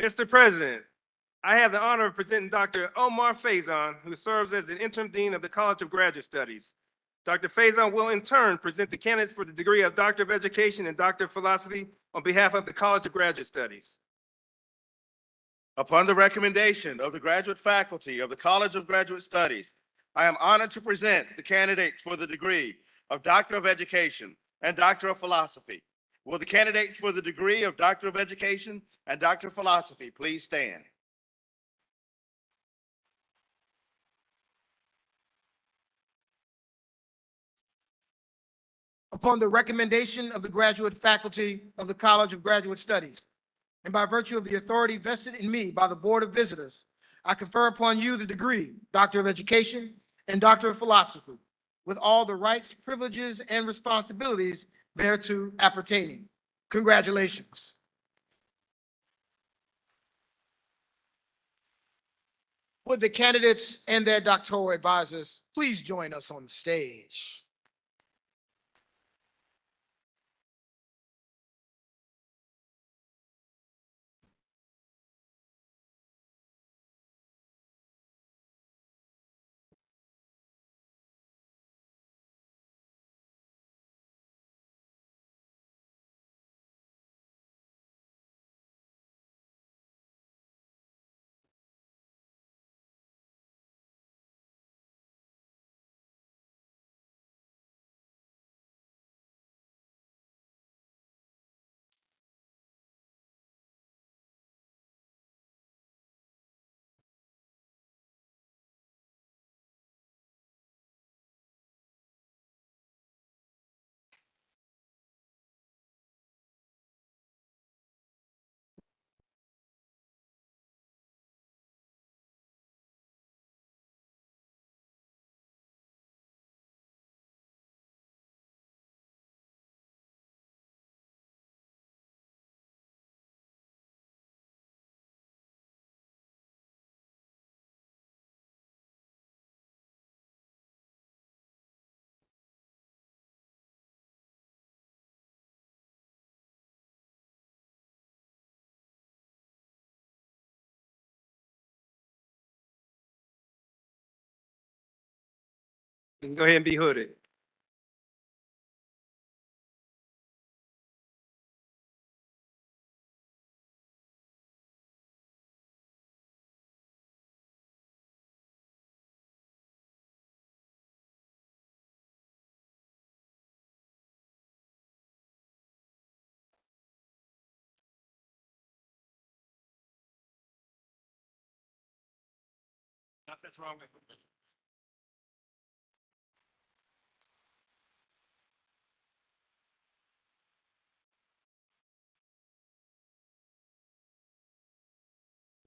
Mr. President, I have the honor of presenting Dr. Omar Faison, who serves as the interim dean of the College of Graduate Studies. Dr. Faison will in turn present the candidates for the degree of Doctor of Education and Doctor of Philosophy on behalf of the College of Graduate Studies. Upon the recommendation of the graduate faculty of the College of Graduate Studies, I am honored to present the candidates for the degree of Doctor of Education and Doctor of Philosophy. Will the candidates for the degree of Doctor of Education and Doctor of Philosophy please stand? Upon the recommendation of the graduate faculty of the College of Graduate Studies, and by virtue of the authority vested in me by the Board of Visitors, I confer upon you the degree, Doctor of Education and Doctor of Philosophy, with all the rights, privileges, and responsibilities thereto appertaining. Congratulations. Would the candidates and their doctoral advisors please join us on the stage? You can go ahead and be hooded. Nothing's wrong with it.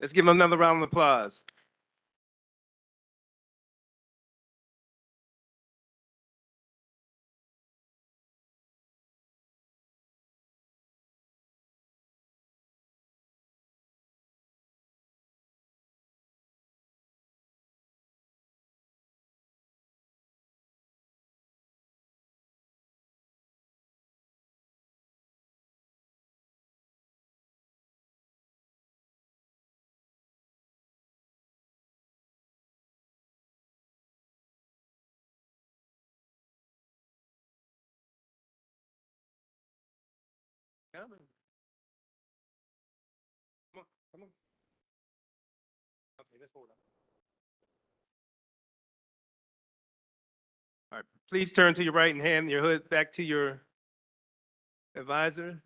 Let's give them another round of applause. coming. Come on, come on. Okay, let's hold on. All right, please turn to your right and hand your hood back to your advisor.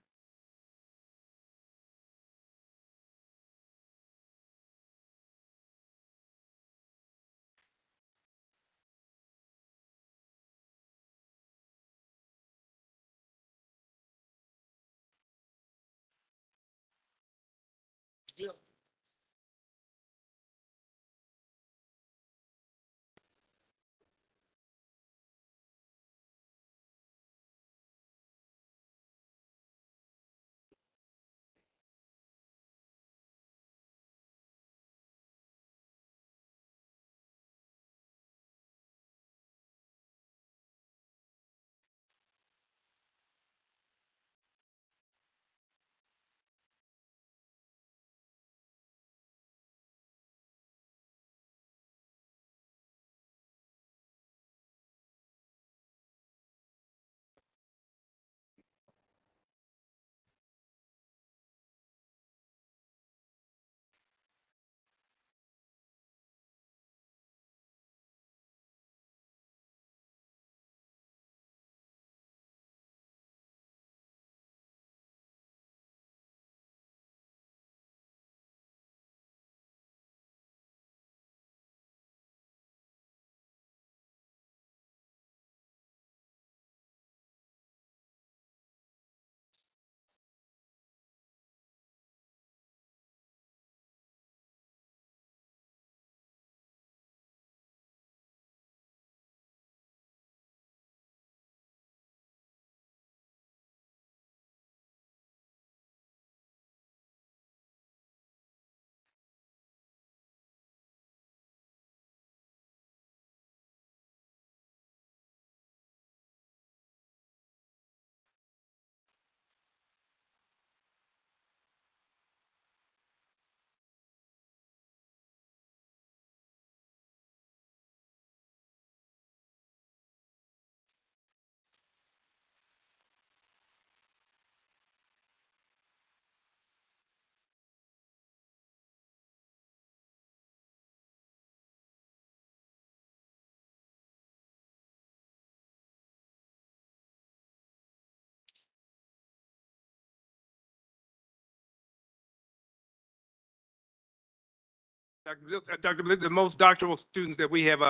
Dr. Bliss, the most doctoral students that we have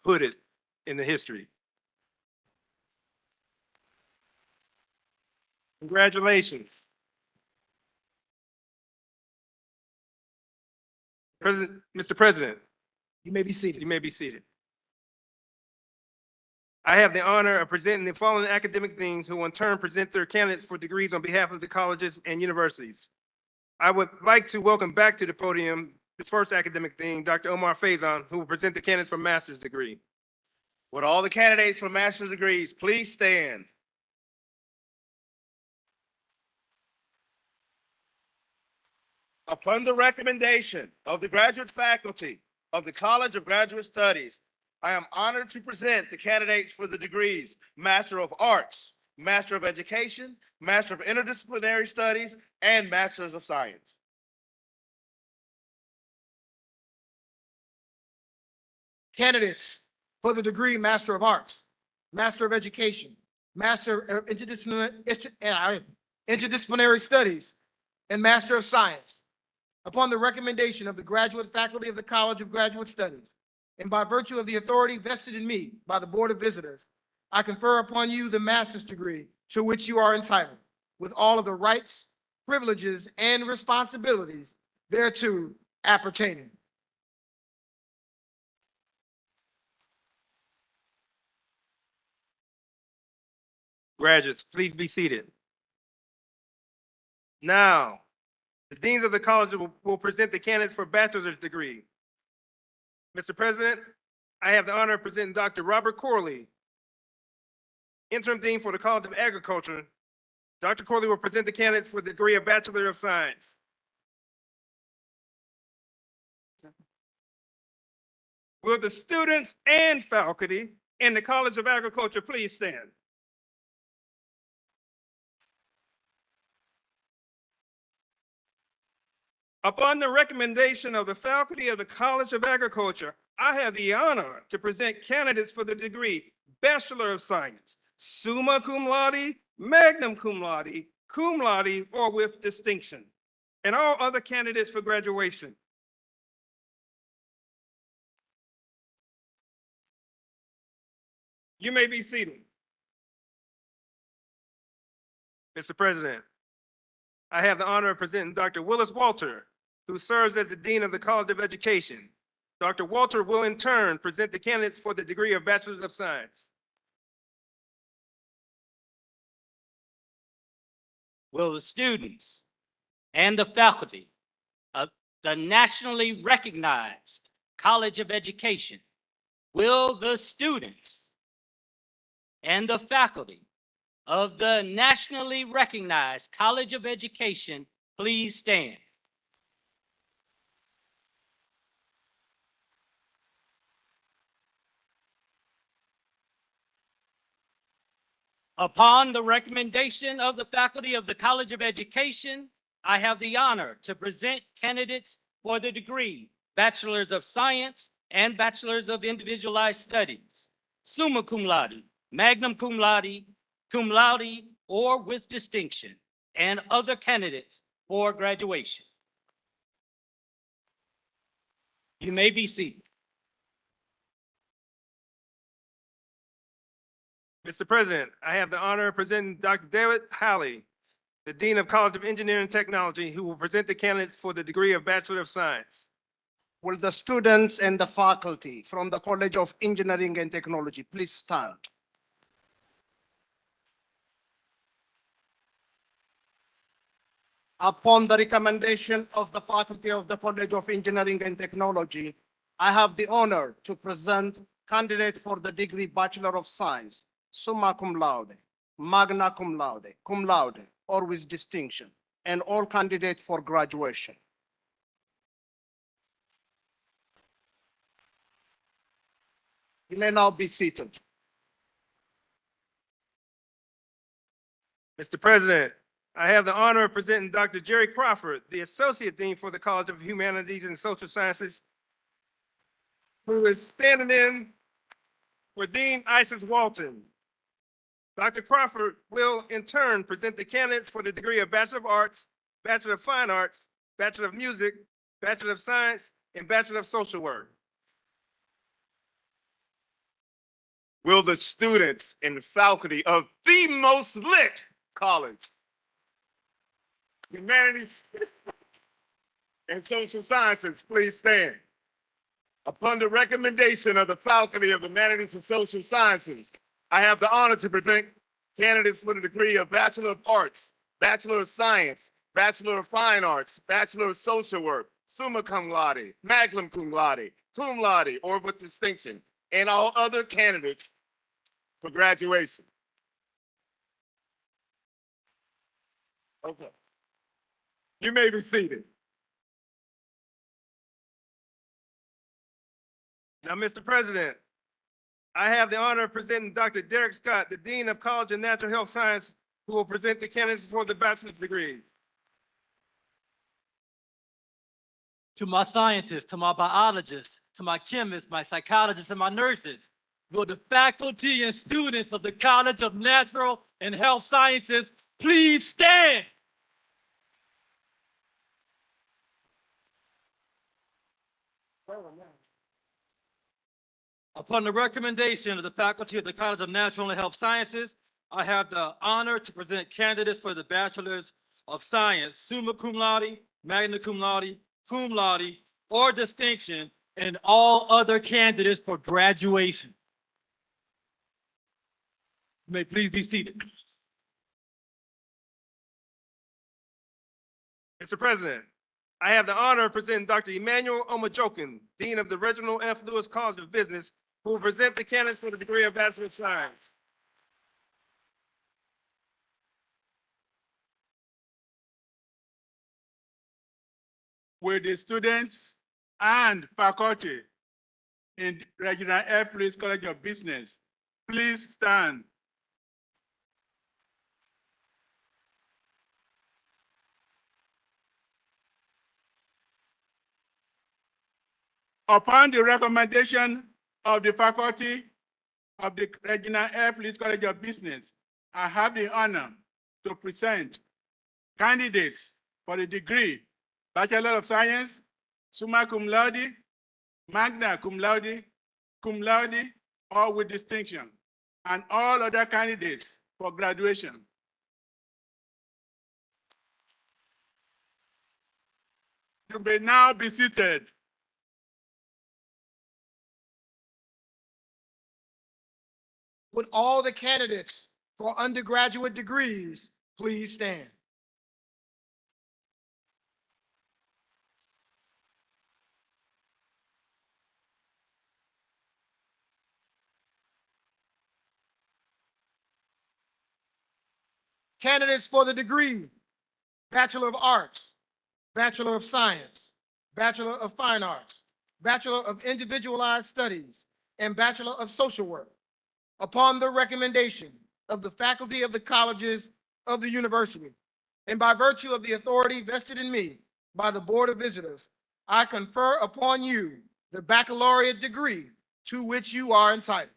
hooded in the history. Congratulations. Mr. President, You may be you seated. may be seated. I have the honor of presenting the following academic deans who in turn present their candidates for degrees on behalf of the colleges and universities. I would like to welcome back to the podium the first academic dean, Dr. Omar Faison, who will present the candidates for master's degree. Would all the candidates for master's degrees please stand? Upon the recommendation of the graduate faculty of the College of Graduate Studies, I am honored to present the candidates for the degrees Master of Arts, Master of Education, Master of Interdisciplinary Studies, and Masters of Science. Candidates for the degree Master of Arts, Master of Education, Master of Interdisciplinary Studies, and Master of Science. Upon the recommendation of the graduate faculty of the College of Graduate Studies, and by virtue of the authority vested in me by the Board of Visitors, I confer upon you the master's degree to which you are entitled, with all of the rights, privileges, and responsibilities thereto appertaining. Graduates, please be seated. Now, the deans of the college will present the candidates for bachelor's degree. Mr. President, I have the honor of presenting Dr. Robert Corley, interim dean for the College of Agriculture. Dr. Corley will present the candidates for the degree of Bachelor of Science. Will the students and faculty in the College of Agriculture please stand? Upon the recommendation of the faculty of the College of Agriculture, I have the honor to present candidates for the degree Bachelor of Science, summa cum laude, magna cum laude, or with distinction, and all other candidates for graduation. You may be seated. Mr. President, I have the honor of presenting Dr. Willis Walter, who serves as the Dean of the College of Education. Dr. Walter will in turn present the candidates for the degree of Bachelor of Science. Will the students and the faculty of the nationally recognized College of Education, will the students and the faculty of the nationally recognized College of Education please stand? Upon the recommendation of the faculty of the College of Education, I have the honor to present candidates for the degree Bachelors of Science and Bachelors of Individualized Studies, summa cum laude, magna cum laude, or with distinction, and other candidates for graduation. You may be seated. Mr. President, I have the honor of presenting Dr. David Halley, the Dean of College of Engineering and Technology, who will present the candidates for the degree of Bachelor of Science. Will the students and the faculty from the College of Engineering and Technology please stand? Upon the recommendation of the faculty of the College of Engineering and Technology, I have the honor to present candidates for the degree Bachelor of Science, summa cum laude, magna cum laude, or with distinction, and all candidates for graduation. You may now be seated. Mr. President, I have the honor of presenting Dr. Jerry Crawford, the Associate Dean for the College of Humanities and Social Sciences, who is standing in for Dean Isis Walton. Dr. Crawford will in turn present the candidates for the degree of Bachelor of Arts, Bachelor of Fine Arts, Bachelor of Music, Bachelor of Science, and Bachelor of Social Work. Will the students and faculty of the most lit college, Humanities and Social Sciences, please stand? Upon the recommendation of the faculty of Humanities and Social Sciences, I have the honor to present candidates for the degree of Bachelor of Arts, Bachelor of Science, Bachelor of Fine Arts, Bachelor of Social Work, summa cum laude, magna cum laude, or with distinction, and all other candidates for graduation. Okay. You may be seated. Now, Mr. President, I have the honor of presenting Dr. Derek Scott, the Dean of College of Natural Health Science, who will present the candidates for the bachelor's degrees. To my scientists, to my biologists, to my chemists, my psychologists, and my nurses, will the faculty and students of the College of Natural and Health Sciences please stand? Upon the recommendation of the faculty of the College of Natural and Health Sciences, I have the honor to present candidates for the Bachelors of Science, summa cum laude, magna cum laude, or distinction, and all other candidates for graduation. You may please be seated. Mr. President, I have the honor of presenting Dr. Emmanuel Omajokin, Dean of the Reginald F. Lewis College of Business, who will present the candidates for the degree of Bachelor of Science. Will the students and faculty in Regional F. Lewis College of Business please stand? Upon the recommendation of the faculty of the Regina F. Leeds College of Business, I have the honor to present candidates for the degree Bachelor of Science, summa cum laude, magna cum laude, or with distinction, and all other candidates for graduation. You may now be seated. Would all the candidates for undergraduate degrees please stand? Candidates for the degree Bachelor of Arts, Bachelor of Science, Bachelor of Fine Arts, Bachelor of Individualized Studies, and Bachelor of Social Work. Upon the recommendation of the faculty of the colleges of the university, and by virtue of the authority vested in me by the Board of Visitors, I confer upon you the baccalaureate degree to which you are entitled,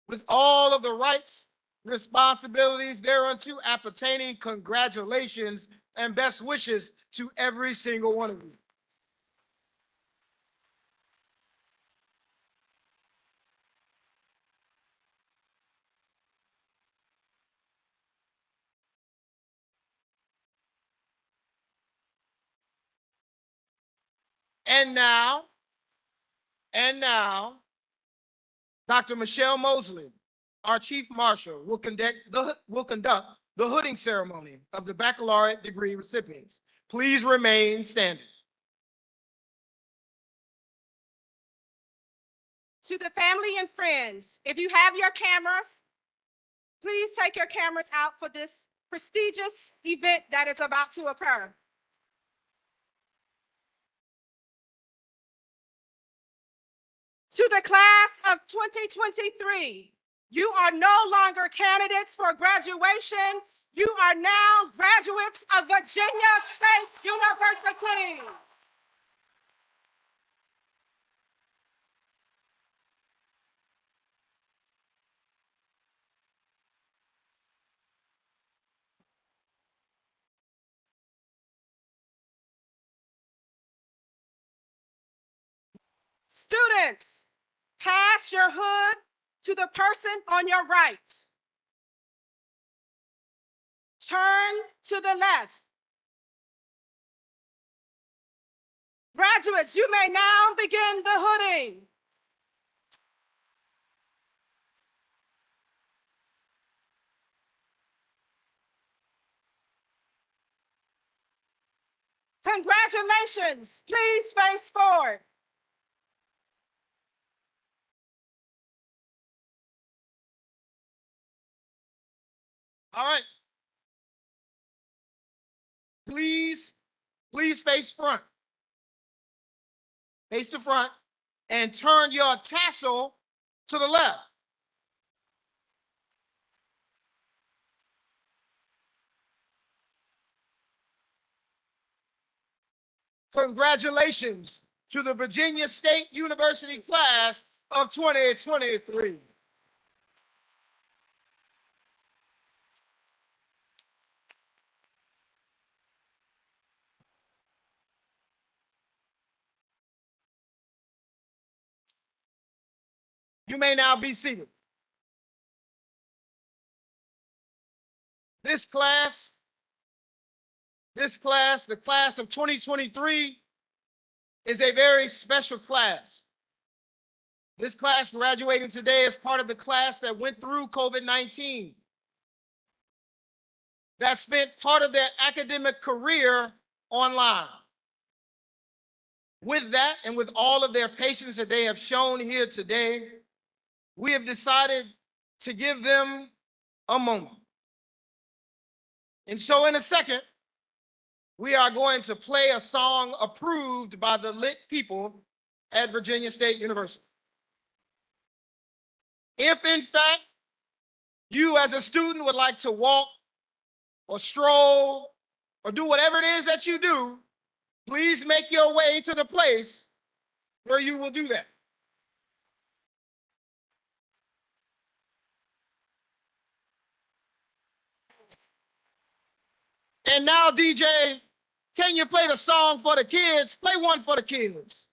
with all of the rights, responsibilities thereunto appertaining. Congratulations and best wishes to every single one of you. And now, Dr. Michelle Mosley, our Chief Marshal, will conduct the hooding ceremony of the baccalaureate degree recipients. Please remain standing. To the family and friends, if you have your cameras, please take your cameras out for this prestigious event that is about to occur. To the class of 2023, you are no longer candidates for graduation. You are now graduates of Virginia State University. Students, pass your hood to the person on your right. Turn to the left. Graduates, you may now begin the hooding. Congratulations. Please face forward. All right. Please face front. Face the front and turn your tassel to the left. Congratulations to the Virginia State University class of 2023. You may now be seated. This class, the class of 2023, is a very special class. This class graduating today is part of the class that went through COVID-19, that spent part of their academic career online. With that, and with all of their patience that they have shown here today, we have decided to give them a moment. And so in a second, we are going to play a song approved by the lit people at Virginia State University. If in fact you as a student would like to walk or stroll or do whatever it is that you do, please make your way to the place where you will do that. And now, DJ, can you play the song for the kids? Play one for the kids.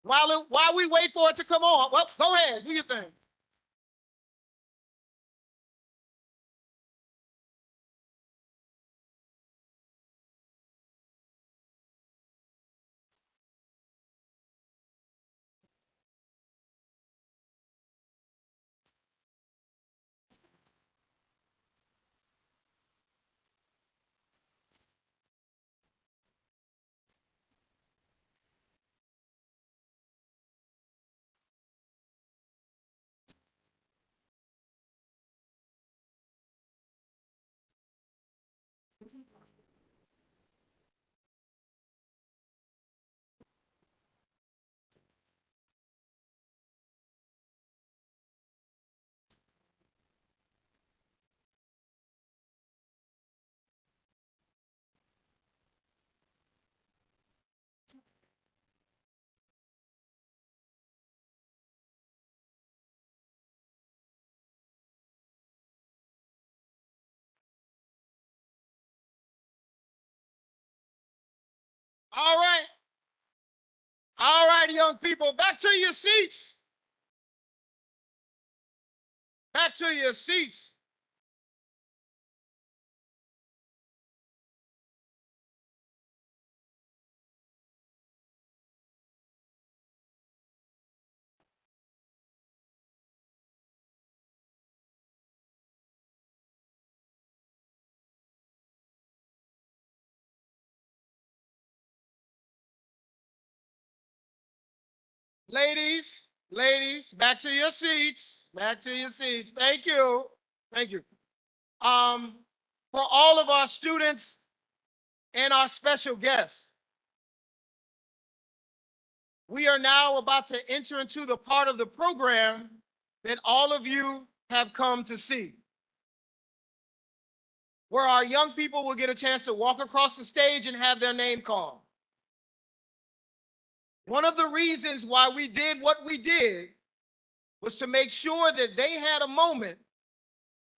While we wait for it to come on, well, go ahead, do your thing. All right. All right, young people, back to your seats. Back to your seats. Ladies, back to your seats. Back to your seats. Thank you. Thank you. For all of our students and our special guests, we are now about to enter into the part of the program that all of you have come to see, where our young people will get a chance to walk across the stage and have their name called. One of the reasons why we did what we did was to make sure that they had a moment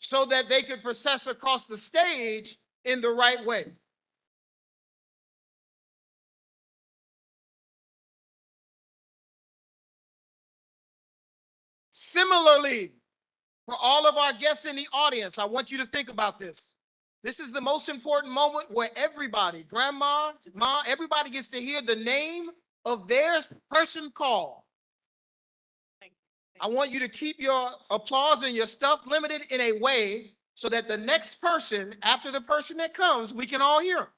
so that they could process across the stage in the right way. Similarly, for all of our guests in the audience, I want you to think about this. This is the most important moment where everybody, grandma, mom, everybody gets to hear the name of their person called. I want you to keep your applause and your stuff limited in a way so that the next person, after the person that comes, we can all hear them.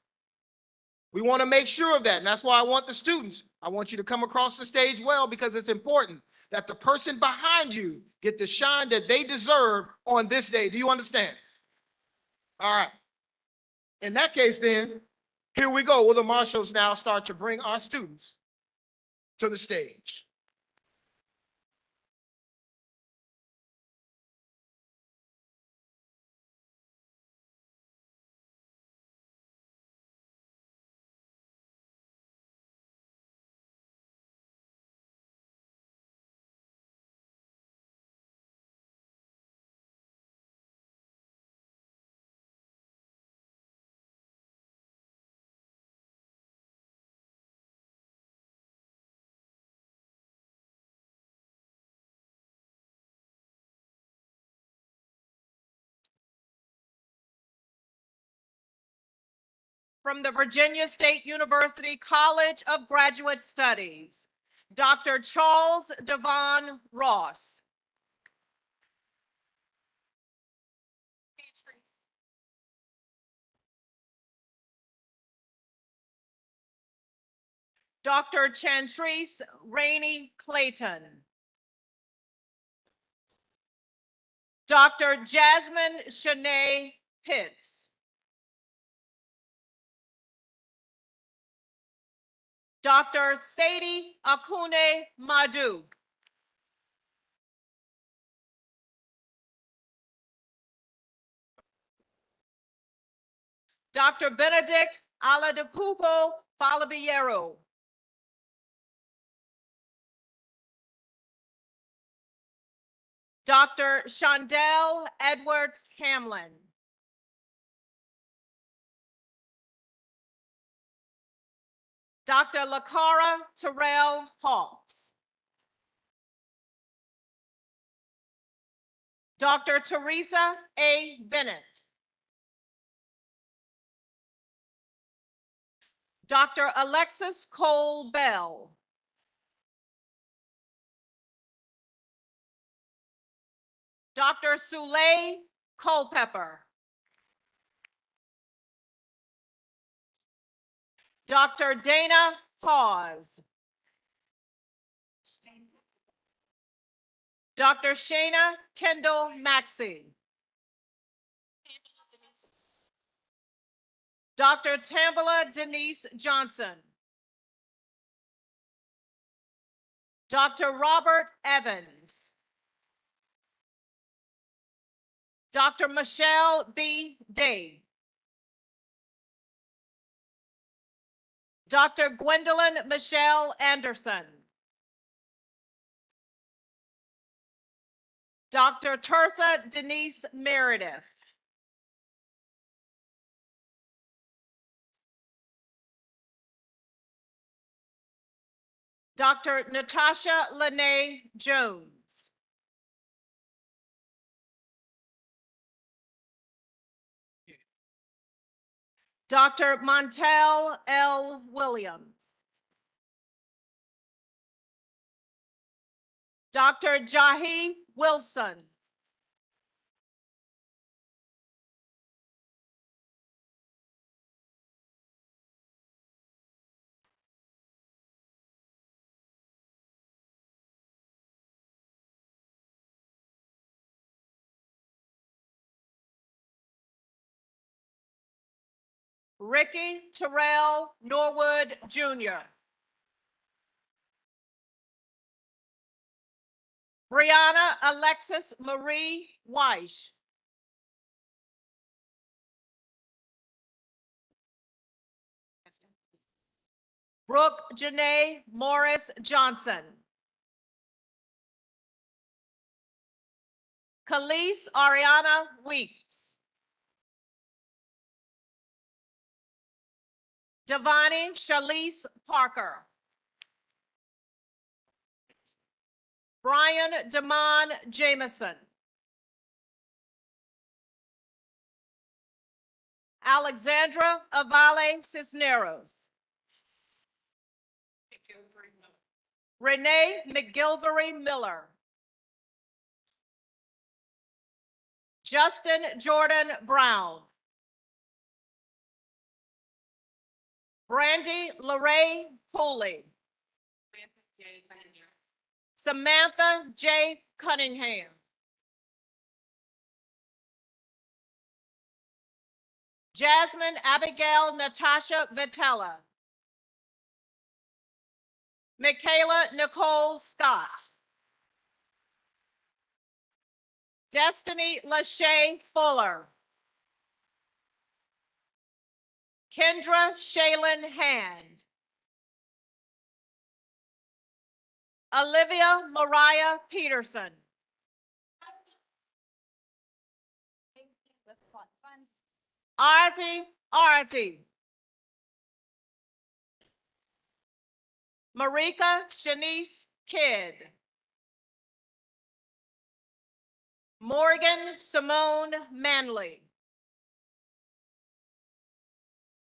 We want to make sure of that. And that's why I want the students. I want you to come across the stage well, because it's important that the person behind you get the shine that they deserve on this day. Do you understand? All right. In that case, then, here we go. Will the marshals now start to bring our students to the stage? From the Virginia State University College of Graduate Studies, Dr. Charles Devon Ross. Dr. Chantrice Rainey Clayton. Dr. Jasmine Shanae Pitts. Dr. Sadie Akune Madu. Dr. Benedict Aladapupo Falabillero. Dr. Shondell Edwards Hamlin. Dr. Lakara Terrell Hawks. Dr. Teresa A. Bennett. Dr. Alexis Cole Bell. Dr. Sule Culpepper. Dr. Dana Pause. Dr. Shayna Kendall Maxey. Dr. Tambala Denise Johnson. Dr. Robert Evans. Dr. Michelle B. Day. Dr. Gwendolyn Michelle Anderson. Dr. Tersa Denise Meredith. Dr. Natasha Lene Jones. Dr. Montel L. Williams. Dr. Jahi Wilson. Ricky Terrell Norwood Jr. Brianna Alexis Marie Weish. Brooke Janae Morris Johnson. Khalees Ariana Weeks. Devani Shalise Parker. Brian Damon Jameson. Alexandra Avale Cisneros. Renee McGilvery Miller. Justin Jordan Brown. Brandy LaRae Pooley. Samantha J. Cunningham. Jasmine Abigail Natasha Vitella. Michaela Nicole Scott. Destiny Lachey Fuller. Kendra Shaylin Hand. Olivia Mariah Peterson. Arati. Marika Shanice Kidd. Morgan Simone Manley.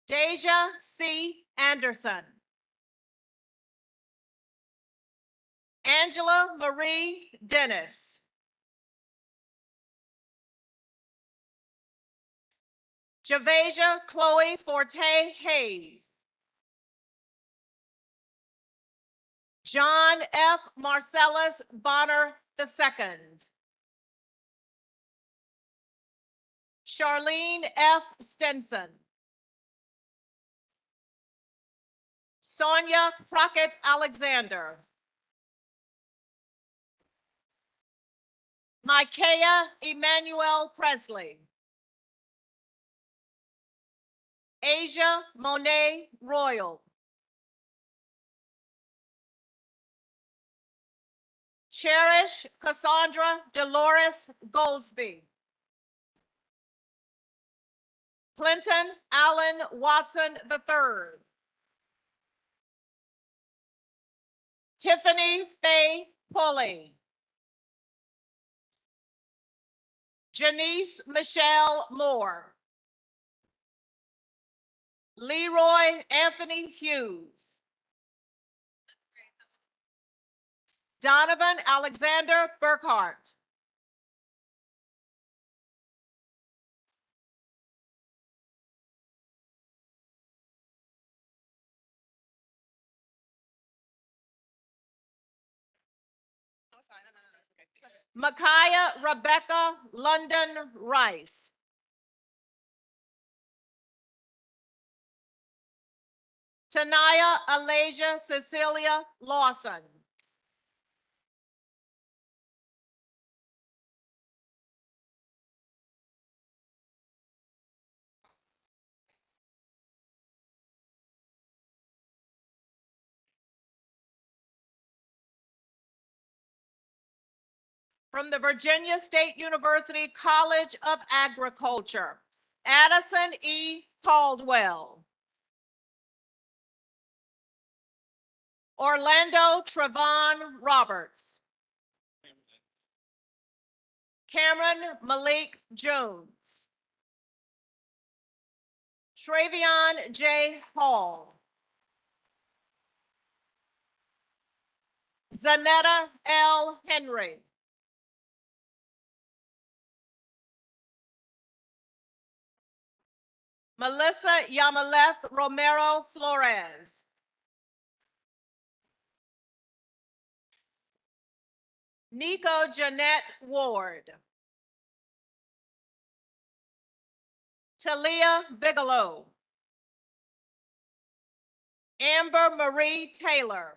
Deja C. Anderson. Angela Marie Dennis. Javasia Chloe Forte Hayes. John F. Marcellus Bonner II. Charlene F. Stenson. Sonia Crockett Alexander. Micaiah Emmanuel Presley. Asia Monet Royal. Cherish Cassandra Dolores Goldsby. Clinton Allen Watson III. Tiffany Faye Pulley. Janice Michelle Moore. Leroy Anthony Hughes. Donovan Alexander Burkhart. Micaiah Rebecca London Rice. Tanaya Alasia Cecilia Lawson. From the Virginia State University College of Agriculture, Addison E. Caldwell. Orlando Trevon Roberts. Cameron Malik Jones. Travion J. Hall. Zanetta L. Henry. Melissa Yamaleth Romero Flores. Nico Jeanette Ward. Talia Bigelow. Amber Marie Taylor.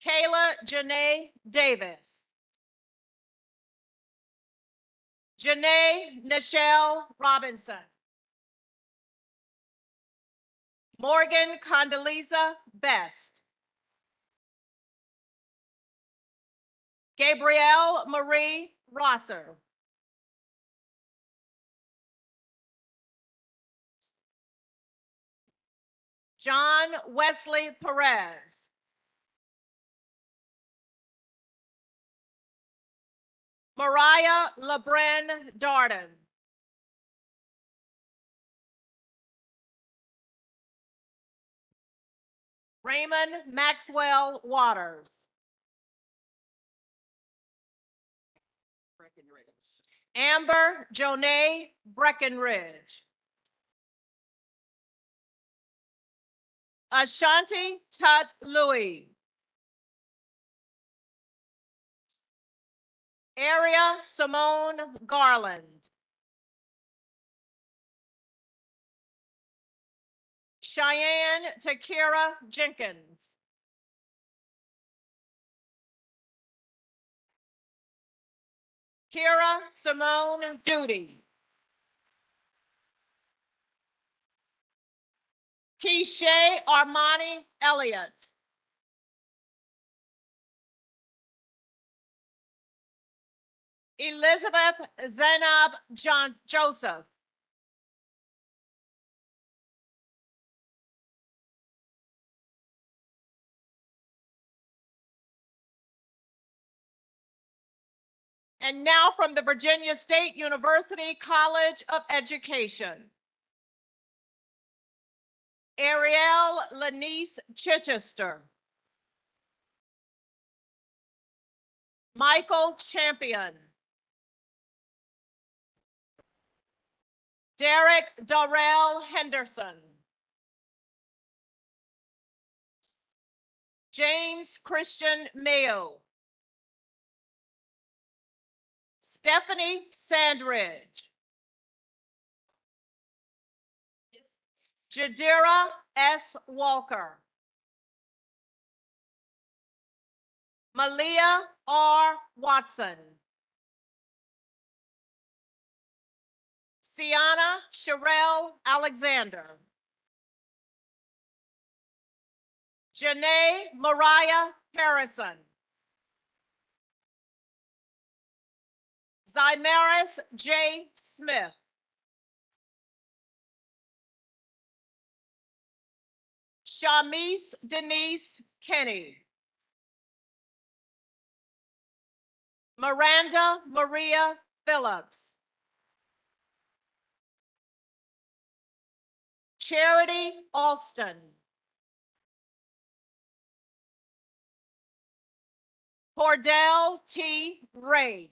Kayla Janae Davis. Janae Nichelle Robinson. Morgan Condoleezza Best. Gabrielle Marie Rosser. John Wesley Perez. Mariah LeBren Darden. Raymond Maxwell Waters. Amber Jonay Breckenridge. Ashanti Tut Louis. Aria Simone Garland. Cheyenne Takira Jenkins. Kira Simone Duty. Keisha Armani Elliott. Elizabeth Zainab Joseph. And now from the Virginia State University College of Education, Ariel Lanice Chichester. Michael Champion. Derek Darrell Henderson. James Christian Mayo. Stephanie Sandridge. Jadira S. Walker. Malia R. Watson. Sienna Sherelle Alexander. Janae Mariah Harrison. Zymaris J. Smith. Shamise Denise Kenny. Miranda Maria Phillips. Charity Alston. Cordell T. Ray.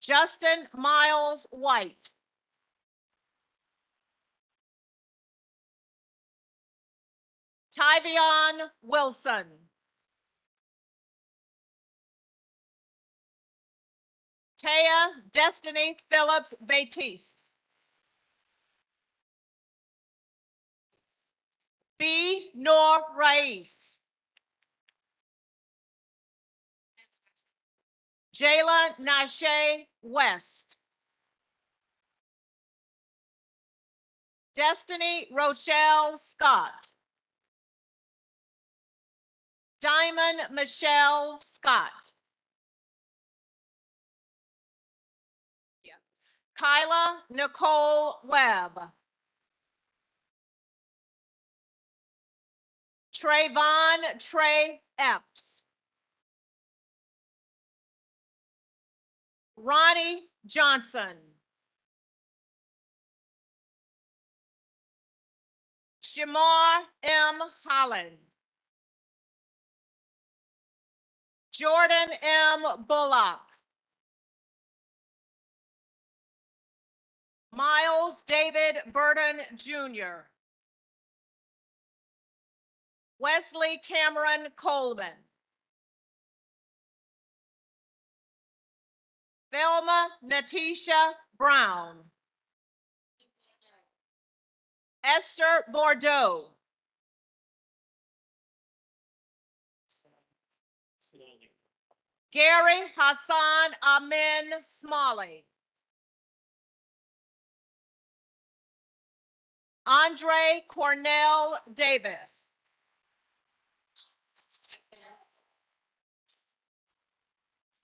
Justin Miles White. Tyvion Wilson. Taya Destiny Phillips Batiste. B. Nor Rais. Jayla Nashe West. Destiny Rochelle Scott. Diamond Michelle Scott. Kyla Nicole Webb. Trayvon Trey Epps. Ronnie Johnson. Shamar M. Holland. Jordan M. Bullock. Miles David Burton Jr. Wesley Cameron Coleman. Thelma Natisha Brown. Esther Bordeaux. Gary Hassan Amin Smalley. Andre Cornell Davis.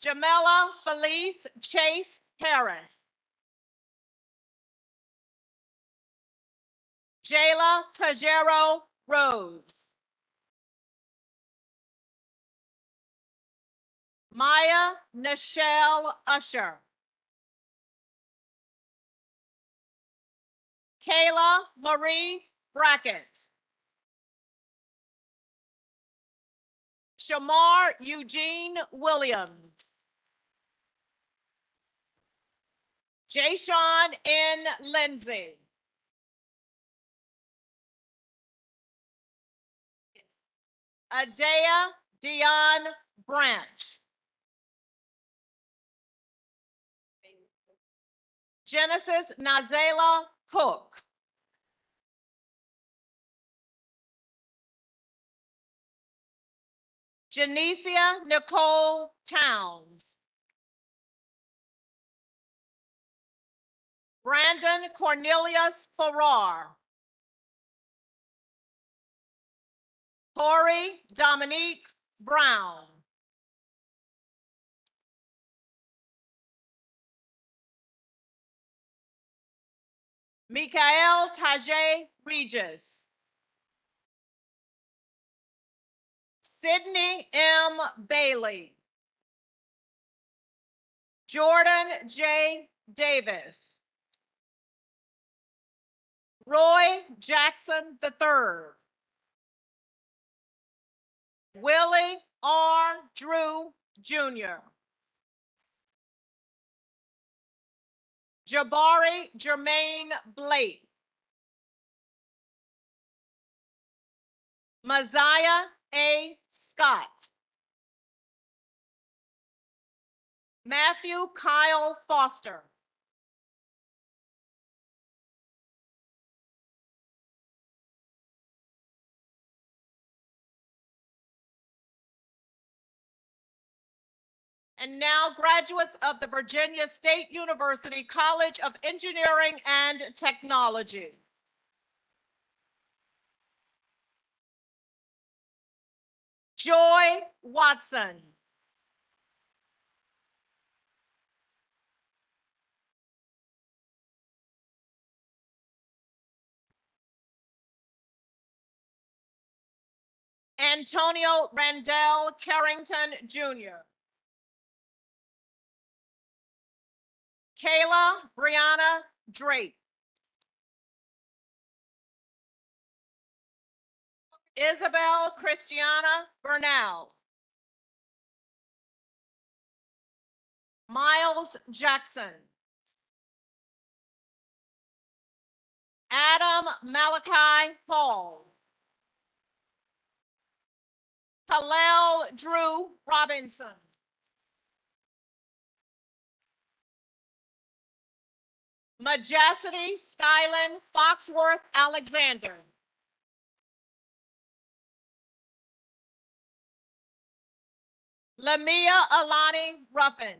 Jamela Felice Chase Harris. Jayla Pajero Rose. Maya Nichelle Usher. Kayla Marie Brackett. Shamar Eugene Williams. Jayshawn N. Lindsay. Adea Dion Branch. Genesis Nazela Cook. Janicia Nicole Towns. Brandon Cornelius Farrar. Corey Dominique Brown. Mikael Tajay Regis. Sydney M. Bailey. Jordan J. Davis. Roy Jackson III. Willie R. Drew Jr. Jabari Jermaine Blake. Messiah A. Scott. Matthew Kyle Foster. And now graduates of the Virginia State University College of Engineering and Technology. Joy Watson. Antonio Randell Carrington Jr. Kayla Brianna Drake. Isabel Christiana Bernal. Miles Jackson. Adam Malachi Hall. Hallel Drew Robinson. Majesty Skyland Foxworth Alexander. Lamia Alani Ruffin.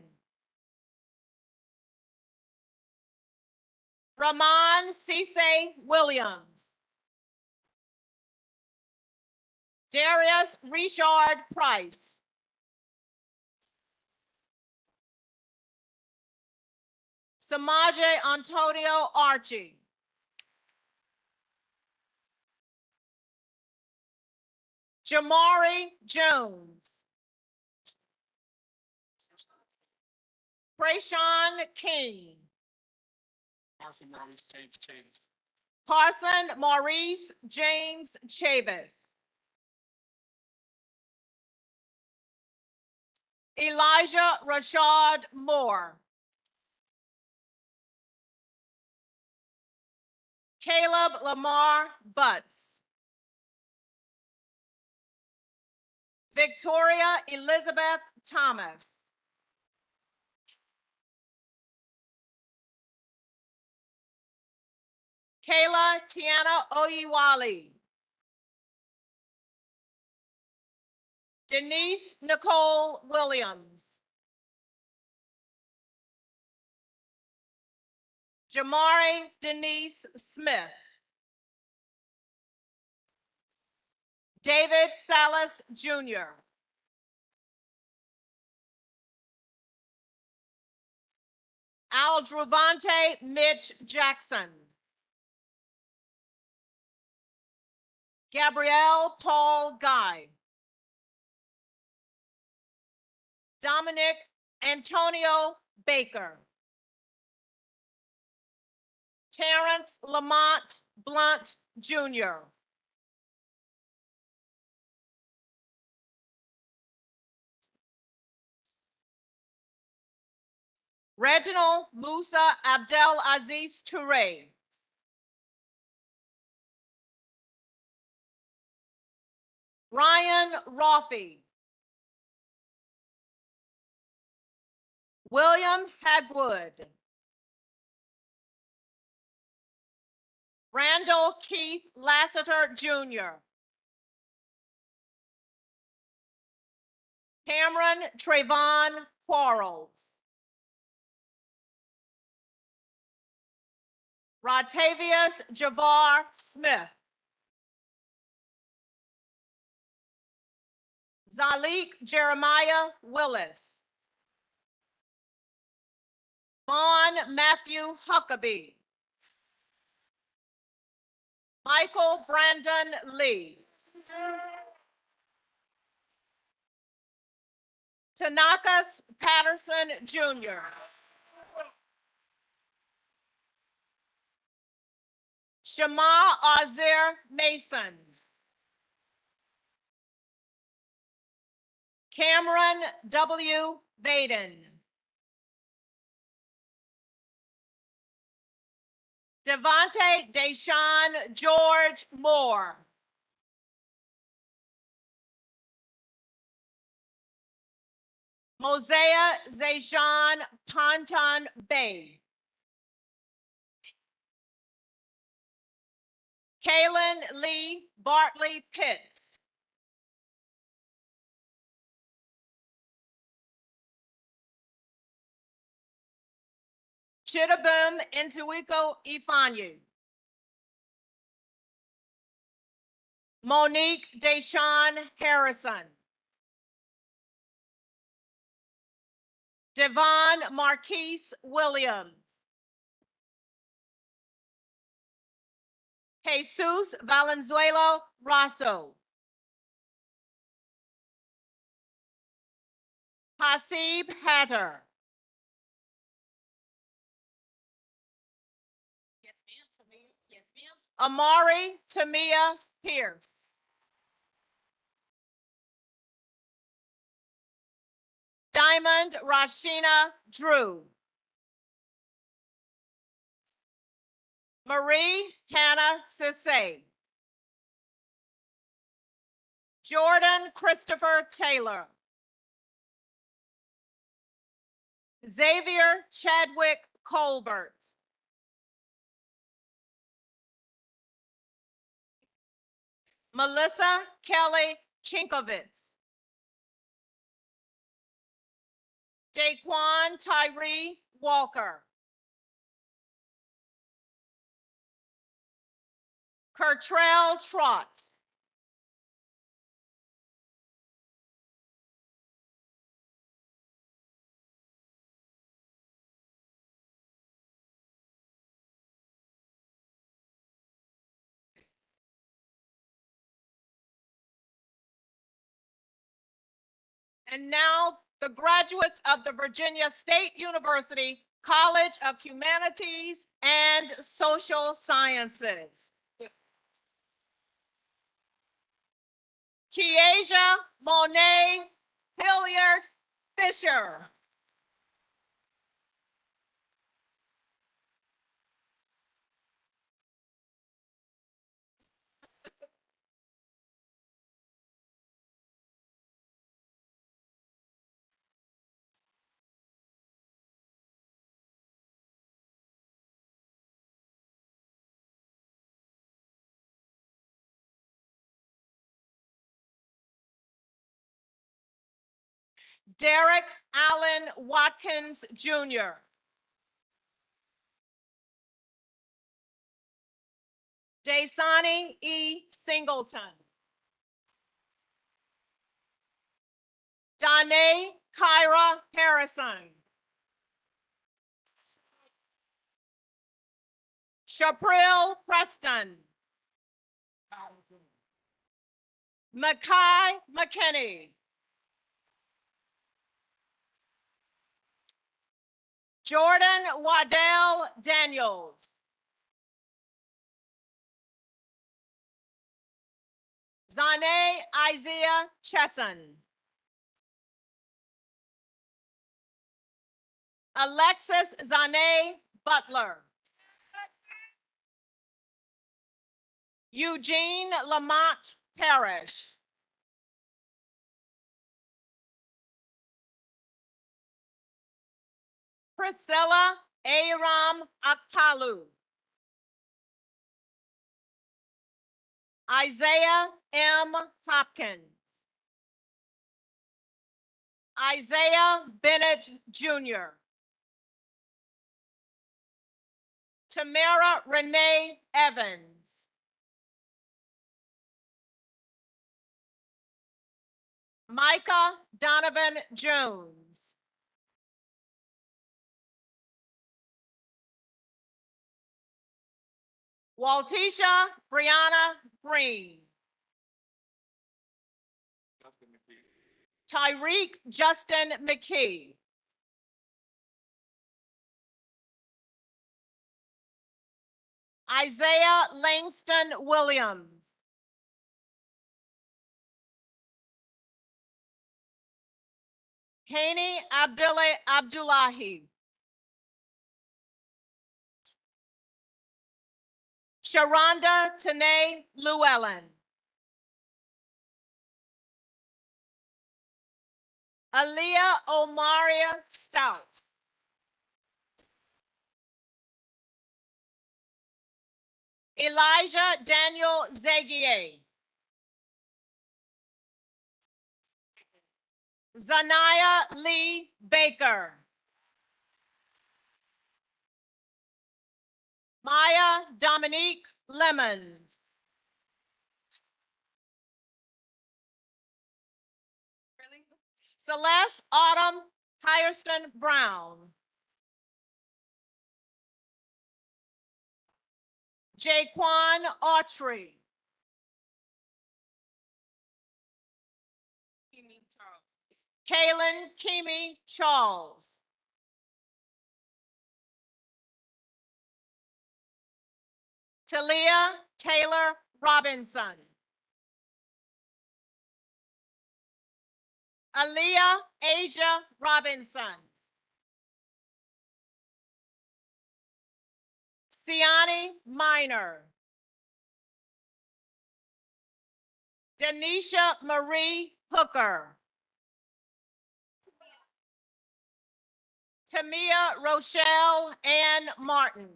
Ramon Cisse Williams. Darius Richard Price. Samaje Antonio Archie. Jamari Jones. Prayshawn King. Carson Maurice James Chavis. Elijah Rashad Moore. Caleb Lamar Butts. Victoria Elizabeth Thomas. Kayla Tiana Oyiwali. Denise Nicole Williams. Jamari Denise Smith. David Salas Jr. Aldrovante Mitch Jackson. Gabrielle Paul Guy. Dominic Antonio Baker. Terrence Lamont Blunt Jr. Reginald Musa Abdel Aziz Toure. Ryan Roffey. William Hagwood. Randall Keith Lassiter Jr. Cameron Trayvon Quarles. Ratavius Javar Smith. Zalik Jeremiah Willis. Vaughn Matthew Huckabee. Michael Brandon Lee. Tanakas Patterson Jr. Shema Azir Mason. Cameron W. Vaden. Devontae Deshaun George Moore. Mosea Zajan Ponton Bay. Kaylin Lee Bartley Pitts. Chidabum Intuiko Ifanyu. Monique Deshawn Harrison. Devon Marquise Williams. Jesus Valenzuela Rosso. Hasib Hatter. Yes, ma'am. Yes, ma'am. Amari Tamia Pierce. Diamond Rashina Drew. Marie Hannah Sisse. Jordan Christopher Taylor. Xavier Chadwick Colbert. Melissa Kelly Chinkovitz. Daquan Tyree Walker. Kertrell Trott. And now the graduates of the Virginia State University College of Humanities and Social Sciences. Kiesia Monet Hilliard Fisher. Derek Allen Watkins Jr. Dasani E. Singleton. Danae Kyra Harrison. Shapril Preston. Makai McKinney. Jordan Waddell Daniels. Zane Isaiah Chesson. Alexis Zane Butler. Eugene Lamont Parrish. Priscilla Aram Akpalu. Isaiah M. Hopkins. Isaiah Bennett Jr. Tamara Renee Evans. Micah Donovan Jones. Waltisha Brianna Green. Tyreek Justin McKee. Isaiah Langston Williams. Haney Abdullahi. Sharonda Tanae Llewellyn. Aaliyah Omaria Stout. Elijah Daniel Zagier. Zanaya Lee Baker. Maya Dominique Lemon. Celeste Autumn Hierston Brown. Jaquan Autry. Kaylin Kimi Charles. Talia Taylor Robinson. Aaliyah Asia Robinson. Siani Minor. Denisha Marie Hooker. Tamia Rochelle Ann Martin.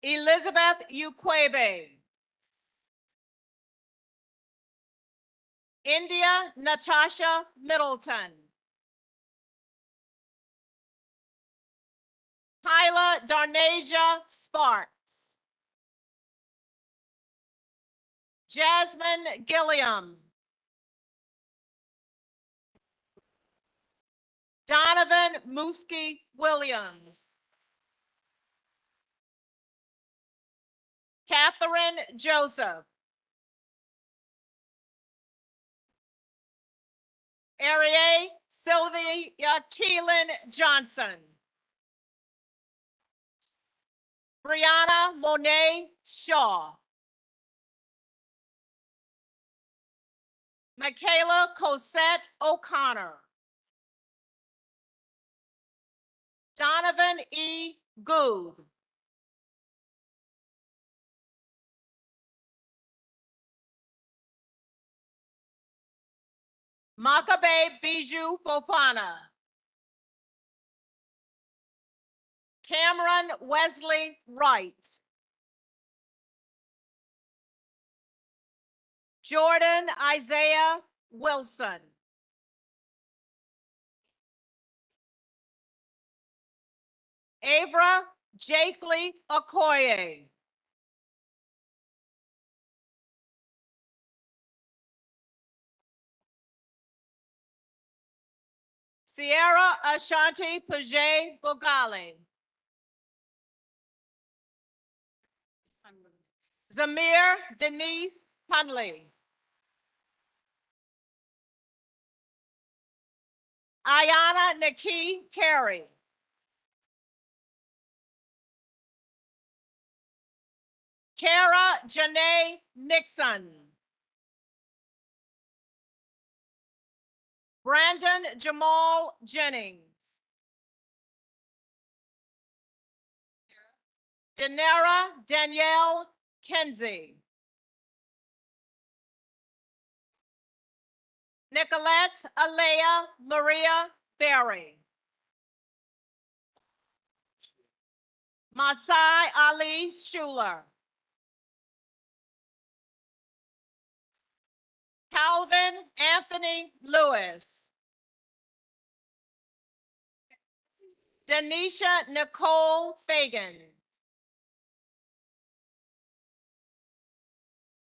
Elizabeth Ukwebe. India Natasha Middleton. Hyla Darnasia Sparks. Jasmine Gilliam. Donovan Mooski Williams. Catherine Joseph. Arie Sylvia Keelan Johnson. Brianna Monet Shaw. Michaela Cosette O'Connor. Donovan E. Good. Makabe Bijou Fofana. Cameron Wesley Wright. Jordan Isaiah Wilson. Avra Jakely Okoye. Sierra Ashanti Paget Bogali. Zamir Denise Hunley. Ayana Nikki Carey. Kara Janae Nixon. Brandon Jamal Jennings. Danera Danielle Kenzie. Nicolette Alea Maria Berry. Masai Ali Schuler. Calvin Anthony Lewis. Denisha Nicole Fagan.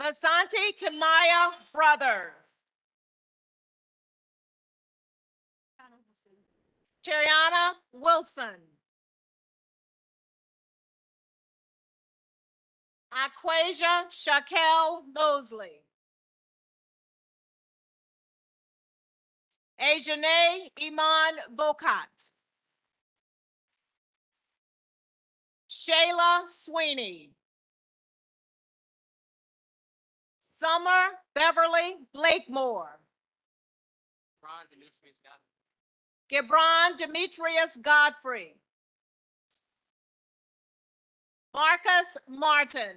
Vasanti Kamaya Brothers. Teriana Wilson. Aquasia Shaquelle Mosley. Ajane Iman Bokat. Shayla Sweeney. Summer Beverly Blakemore. Gibran Demetrius Godfrey. Marcus Martin.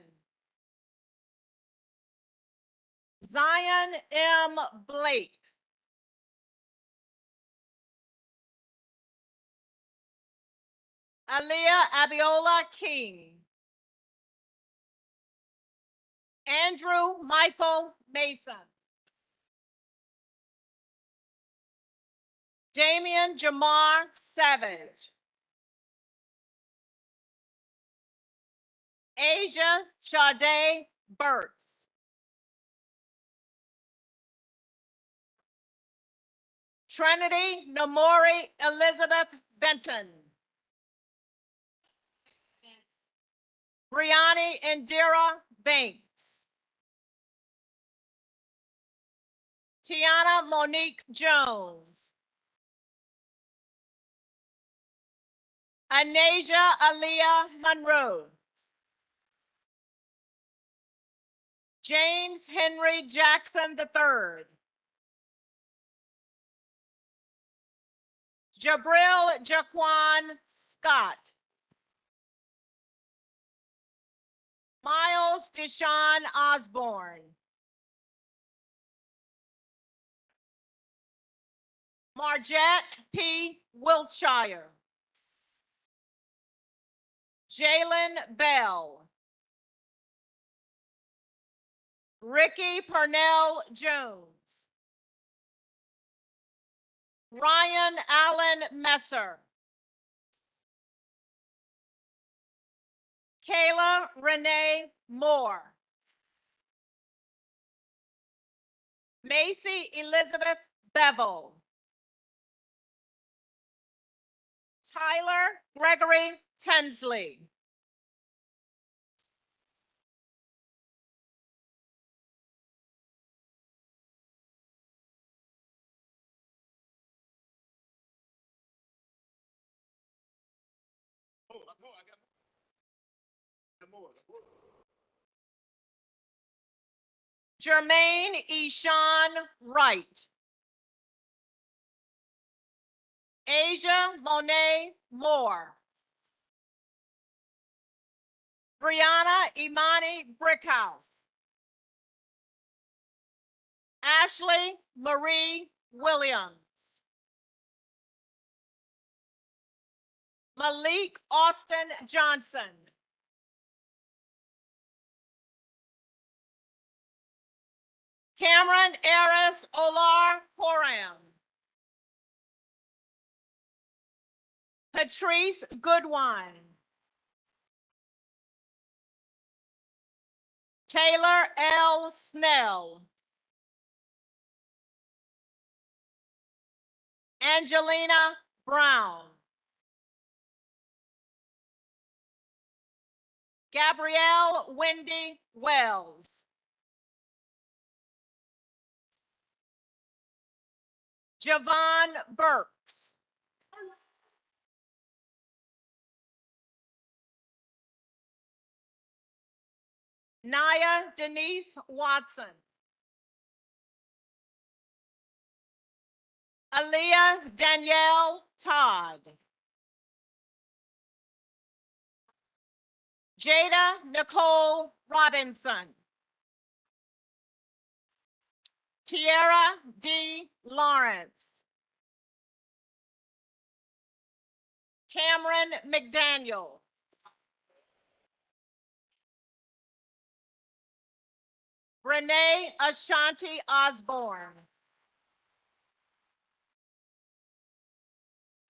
Zion M. Blake. Aaliyah Abiola King. Andrew Michael Mason. Damian Jamar Savage. Asia Sade Burtz. Trinity Namori Elizabeth Benton. Brianni Indira Banks. Tiana Monique Jones. Anasia Aaliyah Monroe. James Henry Jackson III. Jabril Jaquan Scott. Miles Deshaun Osborne. Margette P. Wiltshire. Jalen Bell. Ricky Purnell Jones. Ryan Allen Messer. Kayla Renee Moore. Macy Elizabeth Bevel. Tyler Gregory Tensley. Jermaine Eshawn Wright. Asia Monet Moore. Brianna Imani Brickhouse. Ashley Marie Williams. Malik Austin Johnson. Cameron Eris Olar Horam. Patrice Goodwine. Taylor L. Snell. Angelina Brown. Gabrielle Wendy Wells. Javon Burks. Naya Denise Watson. Aaliyah Danielle Todd. Jada Nicole Robinson. Tierra D. Lawrence. Cameron McDaniel. Renee Ashanti Osborne.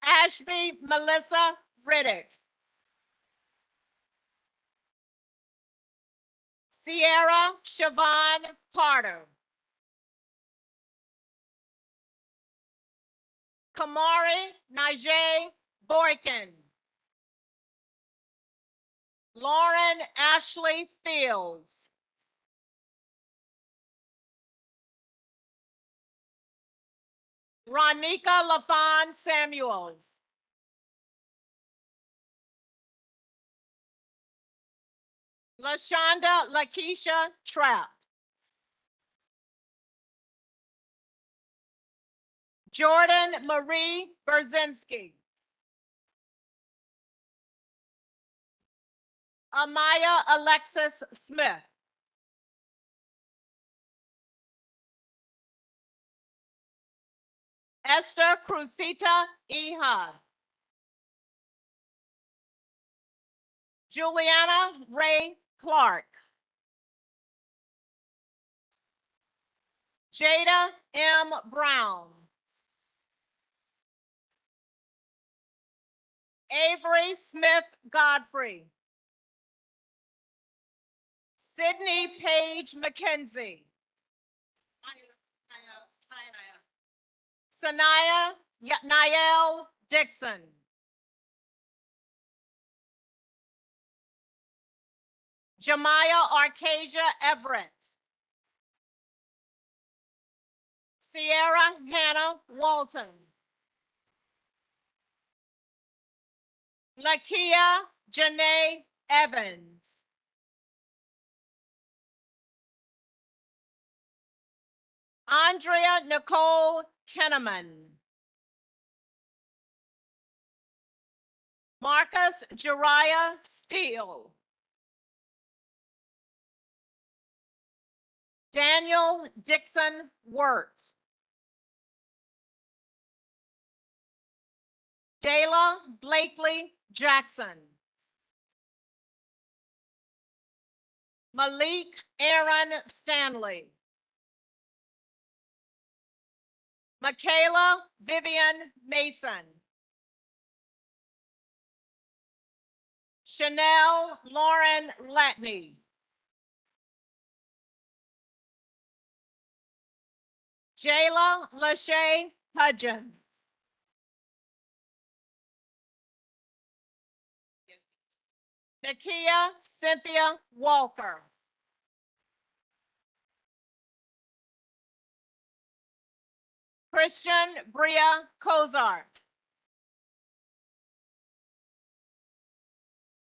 Ashby Melissa Riddick. Sierra Siobhan Carter. Kamari Najee Boykin. Lauren Ashley Fields. Ronika LaFawn Samuels. LaShonda Lakeisha Trapp. Jordan Marie Berzinski. Amaya Alexis Smith. Esther Cruzita Iha. Juliana Ray Clark. Jada M. Brown. Avery Smith Godfrey. Sydney Page McKenzie. Sanaya Nael Dixon. Jemiah Arcasia Everett. Sierra Hannah Walton. Lakia Janae Evans. Andrea Nicole Kenneman. Marcus Jariah Steele. Daniel Dixon Wirtz. Dayla Blakely Jackson. Malik Aaron Stanley. Michaela Vivian Mason. Chanel Lauren Latney. Jayla Lachey Hudgen. Nakia Cynthia Walker. Christian Bria Cozart.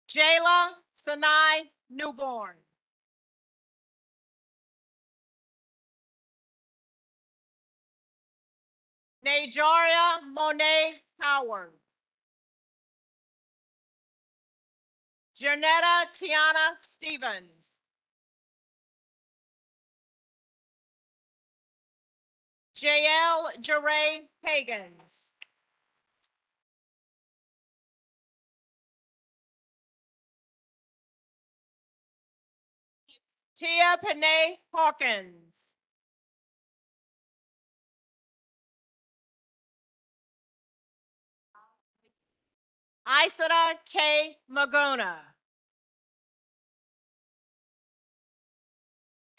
Jayla Sanai Newborn. Najaria Monet Howard. Janetta Tiana Stevens. Jael Jeray Pagans. Tia Panay Hawkins. Isada K. Magona.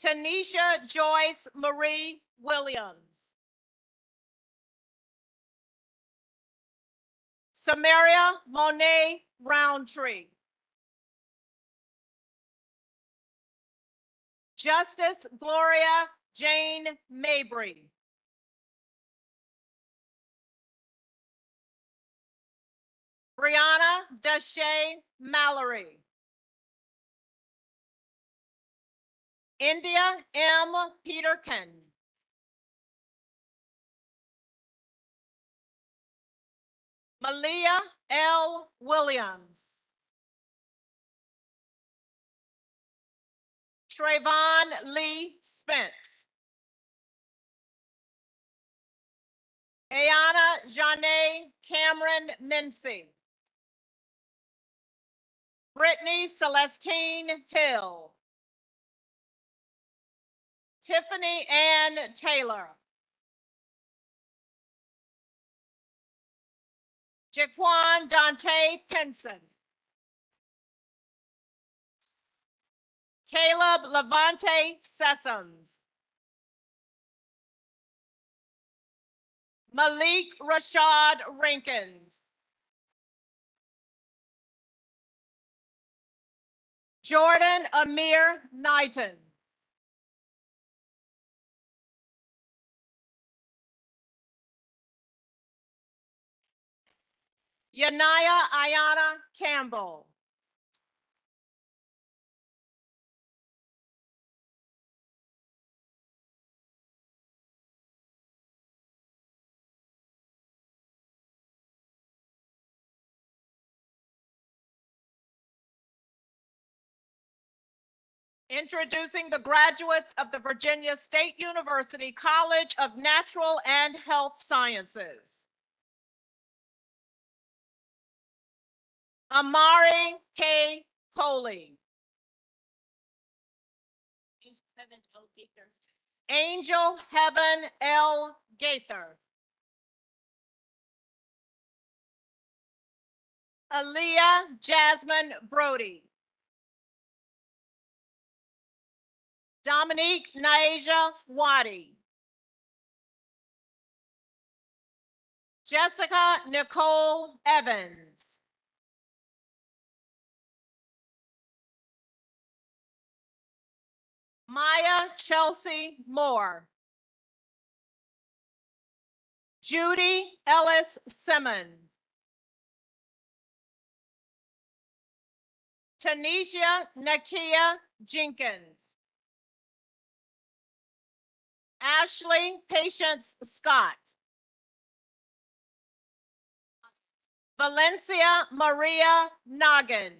Tanisha Joyce Marie Williams. Samaria Monet Roundtree. Justice Gloria Jane Mabry. Brianna Dashay Mallory. India M. Peterkin. Malia L. Williams. Trayvon Lee Spence. Ayana Janae Cameron Mincy. Brittany Celestine Hill. Tiffany Ann Taylor. Jaquan Dante Penson. Caleb Levante Sessoms. Malik Rashad Rankins. Jordan Amir Knighton. Yanaya Ayana Campbell. Introducing the graduates of the Virginia State University College of Natural and Health Sciences. Amari K. Coley. Angel Heaven L. Gaither. Aaliyah Jasmine Brody. Dominique Naija Wadi. Jessica Nicole Evans. Maya Chelsea Moore. Judy Ellis Simmons. Tanisha Nakia Jenkins. Ashley Patience Scott. Valencia Maria Noggin.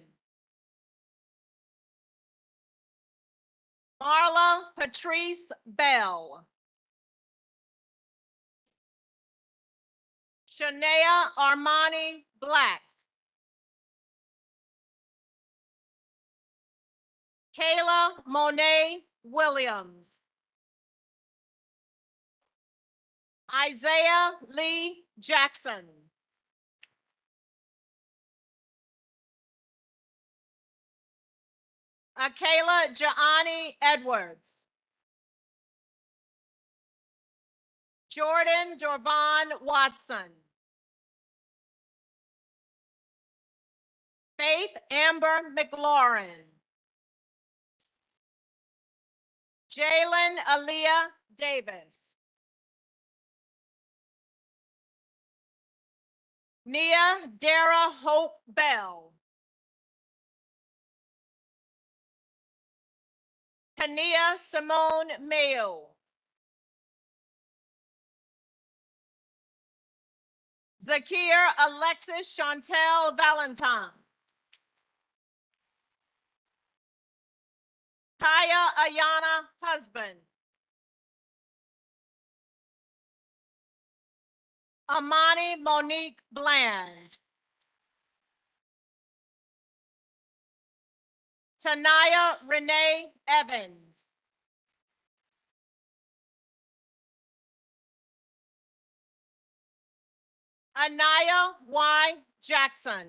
Marla Patrice Bell. Shania Armani Black. Kayla Monet Williams. Isaiah Lee Jackson. Akayla Jaani Edwards. Jordan Dorvon Watson. Faith Amber McLaurin. Jalen Aaliyah Davis. Nia Dara Hope Bell. Kania Simone Mayo. Zakir Alexis Chantel Valentine. Kaya Ayana Husband. Amani Monique Bland. Tanaya Renee Evans. Anaya Y. Jackson.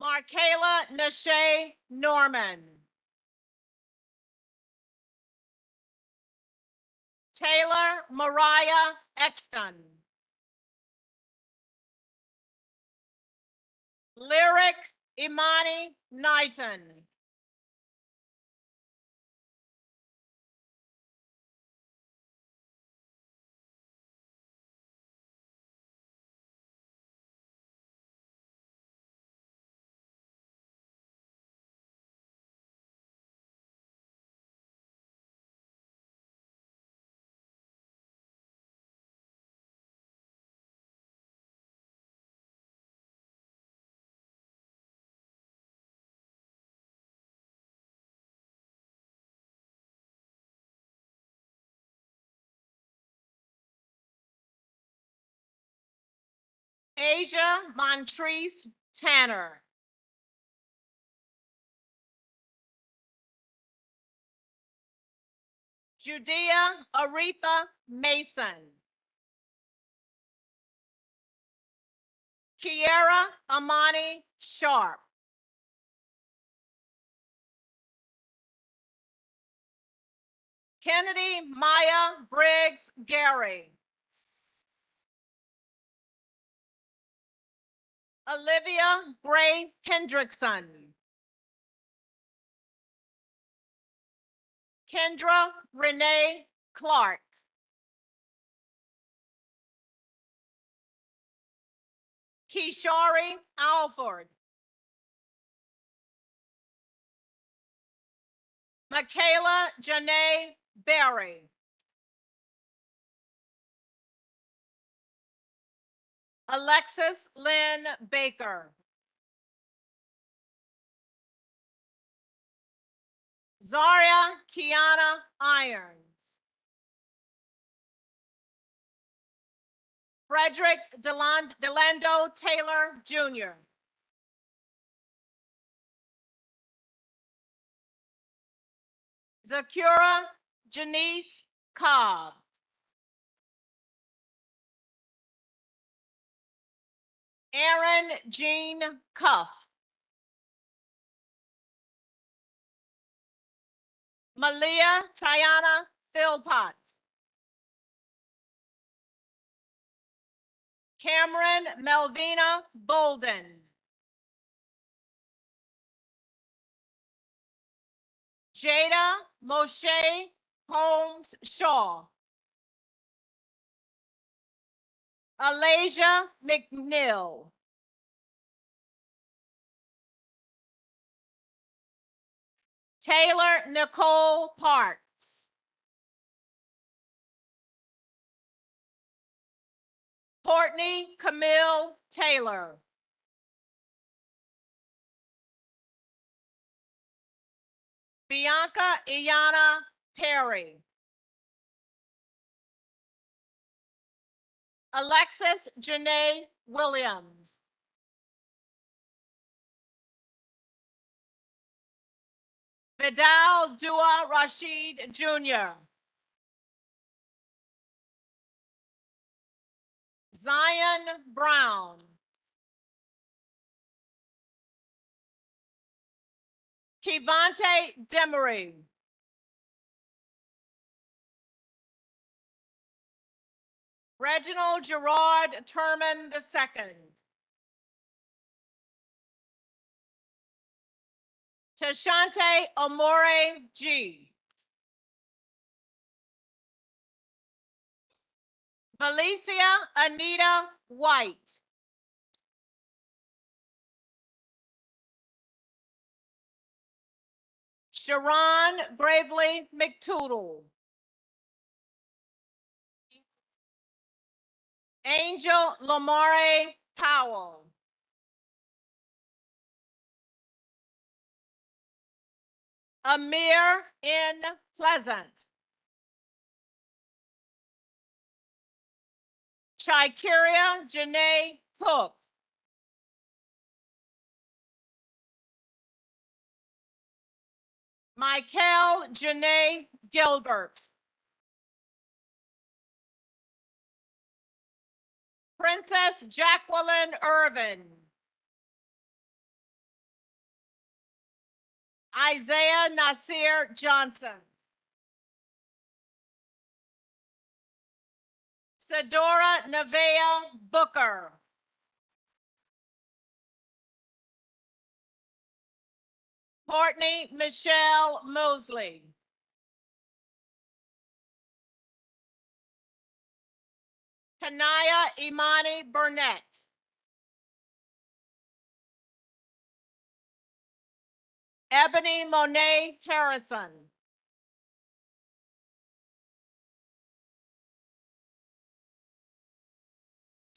Markayla Nashay Norman. Taylor Mariah Exton. Lyric Imani Knighton. Asia Montrese Tanner. Judea Aretha Mason. Kiera Amani Sharp. Kennedy Maya Briggs Gary. Olivia Gray Hendrickson. Kendra Renee Clark. Kishari Alford. Michaela Janae Berry. Alexis Lynn Baker. Zaria Kiana Irons. Frederick Delando Taylor Jr. Zakura Janice Cobb. Aaron Jean Cuff. Malia Tiana Philpott. Cameron Melvina Bolden. Jada Moshe Holmes Shaw. Alasia McNeil. Taylor Nicole Parks. Courtney Camille Taylor. Bianca Iana Perry. Alexis Janae Williams. Vidal Dua Rashid Jr. Zion Brown. Kivante Demery. Reginald Gerard Turman II. Tashante Omore G. Felicia Anita White. Sharon Gravely McToodle. Angel Lamare Powell. Amir N. Pleasant. Chikuria Janae Cook. Michael Janae Gilbert. Princess Jacqueline Irvin. Isaiah Nasir Johnson. Sedora Nevea Booker. Courtney Michelle Mosley. Kanaya Imani Burnett. Ebony Monet Harrison.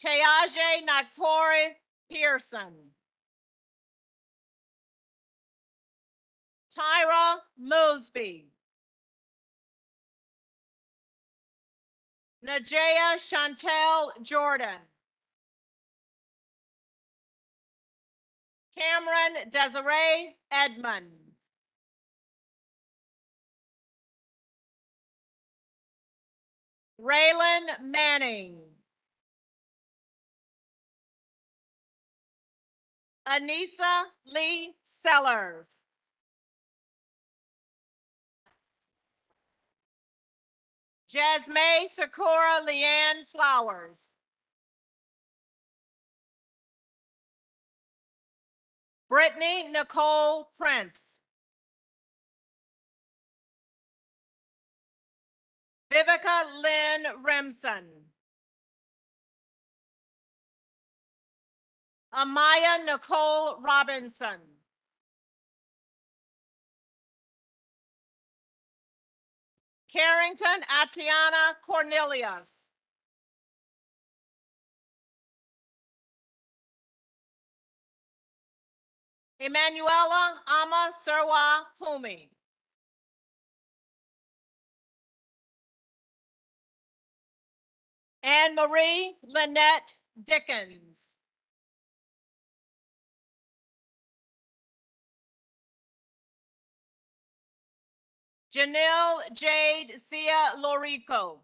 Teaje Nakori Pearson. Tyra Mosby. Najea Chantel Jordan. Cameron Desiree Edmond. Raylan Manning. Anissa Lee Sellers. Jasmine Sakura Leanne Flowers. Brittany Nicole Prince. Vivica Lynn Remsen. Amaya Nicole Robinson. Carrington Atiana Cornelius. Emanuela Ama Serwa Pumi. Anne Marie Lynette Dickens. Janelle Jade Sia Lorico.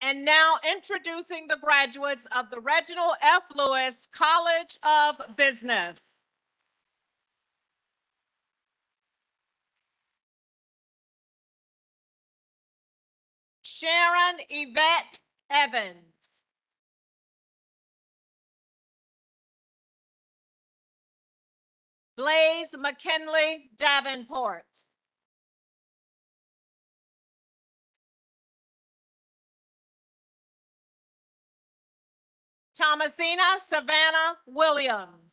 And now introducing the graduates of the Reginald F. Lewis College of Business. Sharon Yvette Evans. Blaze McKinley Davenport. Thomasina Savannah Williams.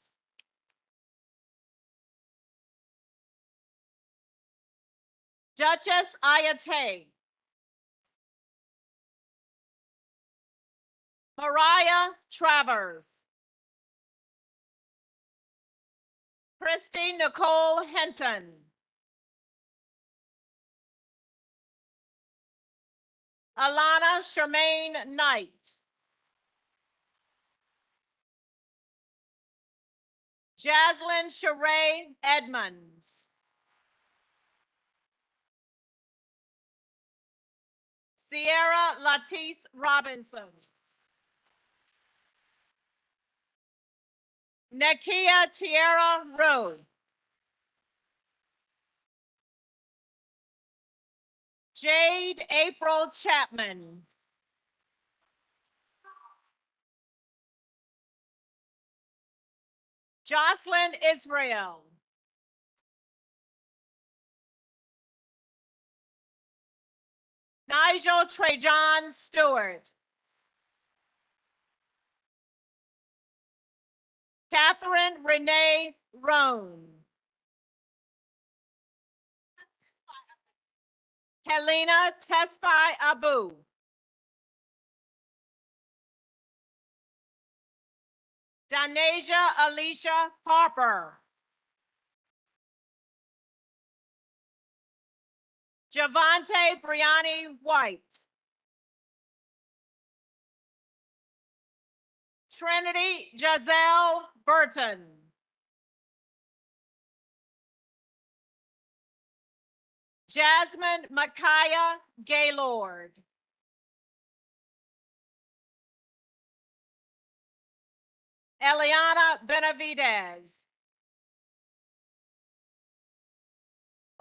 Duchess Ayate. Mariah Travers. Christy Nicole Hinton. Alana Charmaine Knight. Jaslyn Sheree Edmonds. Sierra Latisse Robinson. Nakia Tierra Rowe. Jade April Chapman. Jocelyn Israel. Nigel Trajan Stewart. Catherine Renee Roan. Helena Tesfai Abu. Danasia Alicia Harper. Javante Briani White. Trinity Giselle Burton. Jasmine Micaiah Gaylord. Eliana Benavidez.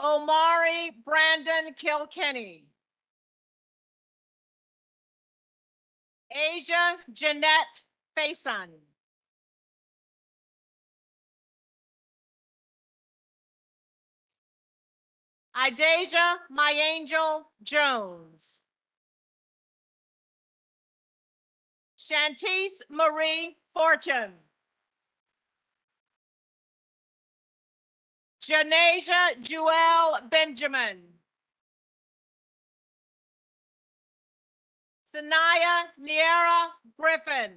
Omari Brandon Kilkenny. Asia Jeanette Faison. Idasia My Angel Jones. Shantice Marie Fortune. Janasia Jewel Benjamin. Sanaya Niera Griffin.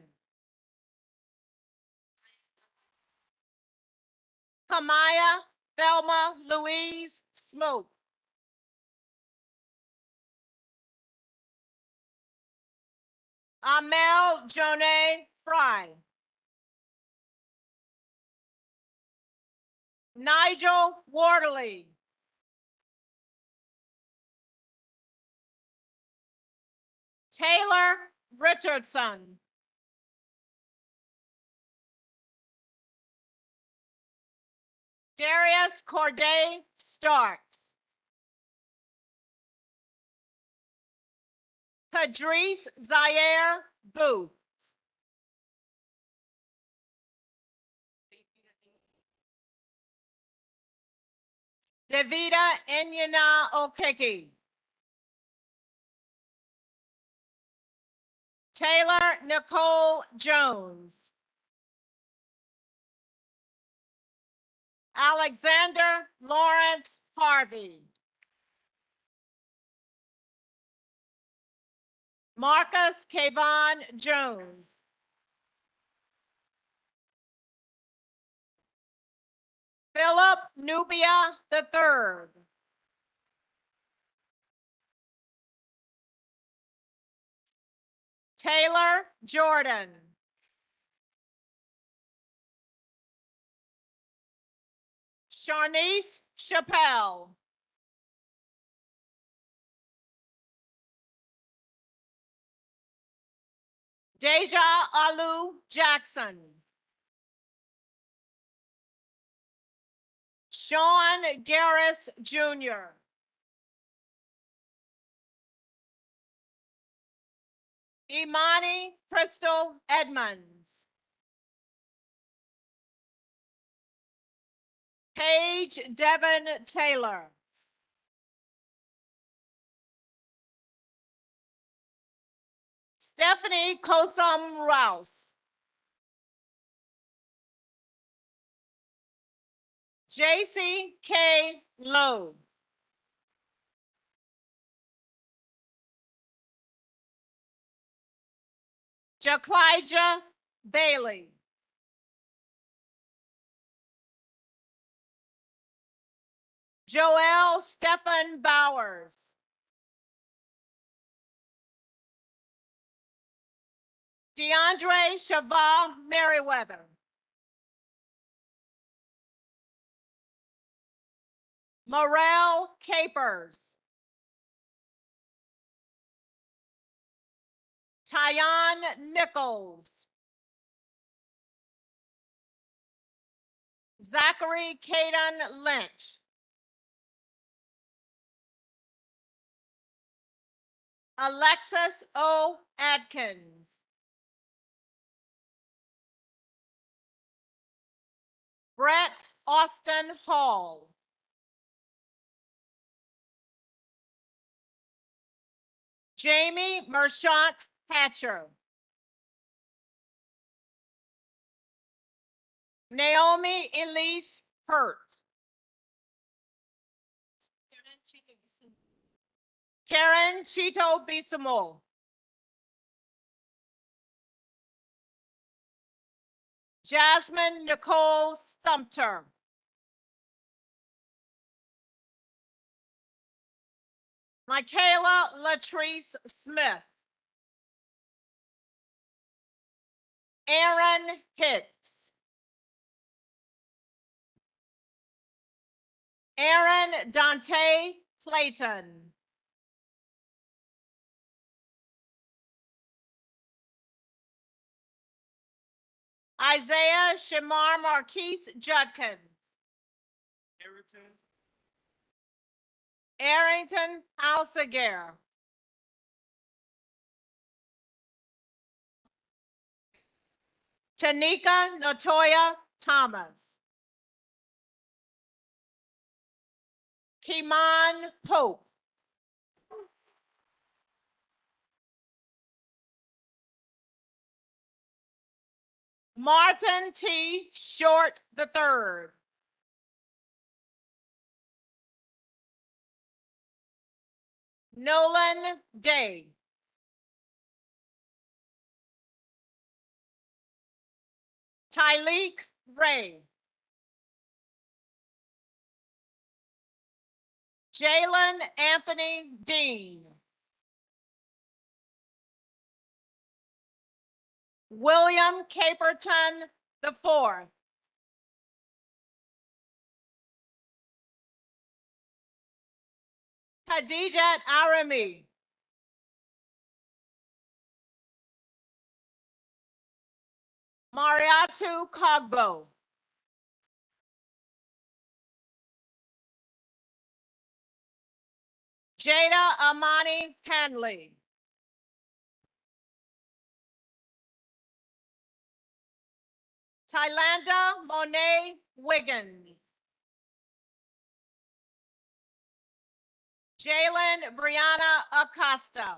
Kamaya Thelma Louise Smoke. Amel Jonay Fry. Nigel Wardley. Taylor Richardson. Darius Corday Starks. Kadris Zaire Booth. Davida Enyana Okeke. Taylor Nicole Jones. Alexander Lawrence Harvey. Marcus Kayvon Jones. Philip Nubia III. Taylor Jordan. Sharnice Chappelle. Deja Alu Jackson. Sean Garris Jr. Imani Crystal Edmonds. Paige Devon Taylor. Stephanie Kosam Rouse. JC K. Lowe. Jaclijah Bailey. Joel Stephan Bowers. DeAndre Shava Merriweather. Morel Capers. Tyon Nichols. Zachary Caden Lynch. Alexis O. Adkins. Brett Austin Hall. Jamie Merchant Hatcher. Naomi Elise Hurt. Karen Chito Bisamo. Jasmine Nicole Sumter. Michaela Latrice Smith. Aaron Hicks. Aaron Dante Clayton. Isaiah Shamar Marquise Judkins. Arrington Alsager. Tanika Notoya Thomas. Kiman Pope. Martin T. Short III. Nolan Day. Tyleek Ray. Jalen Anthony Dean. William Caperton IV. Khadijat Arami. Mariatu Cogbo. Jada Amani Hanley. Tylanda Monet Wiggins. Jalen Brianna Acosta.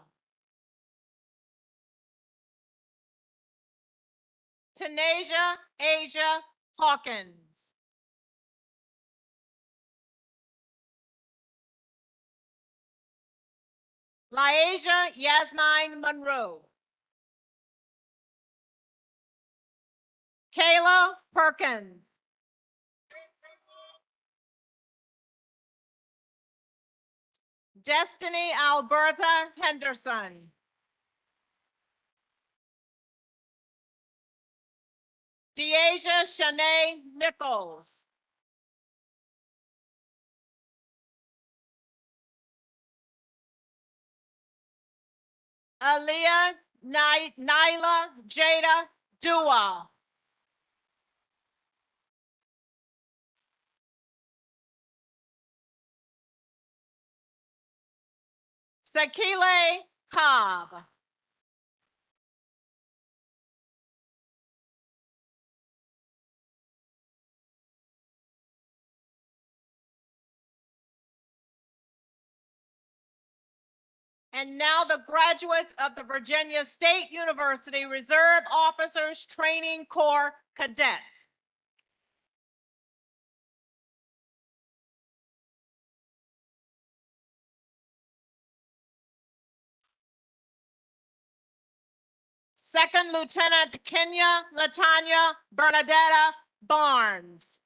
Tanasia Asia Hawkins. Lyasia Yasmine Monroe. Kayla Perkins. Destiny Alberta Henderson. Deasia Shanae Nichols. Aaliyah Nyla Jada Dua. Sakile Cobb. And now the graduates of the Virginia State University Reserve Officers Training Corps cadets. Second Lieutenant Kenya Latanya Bernadetta Barnes.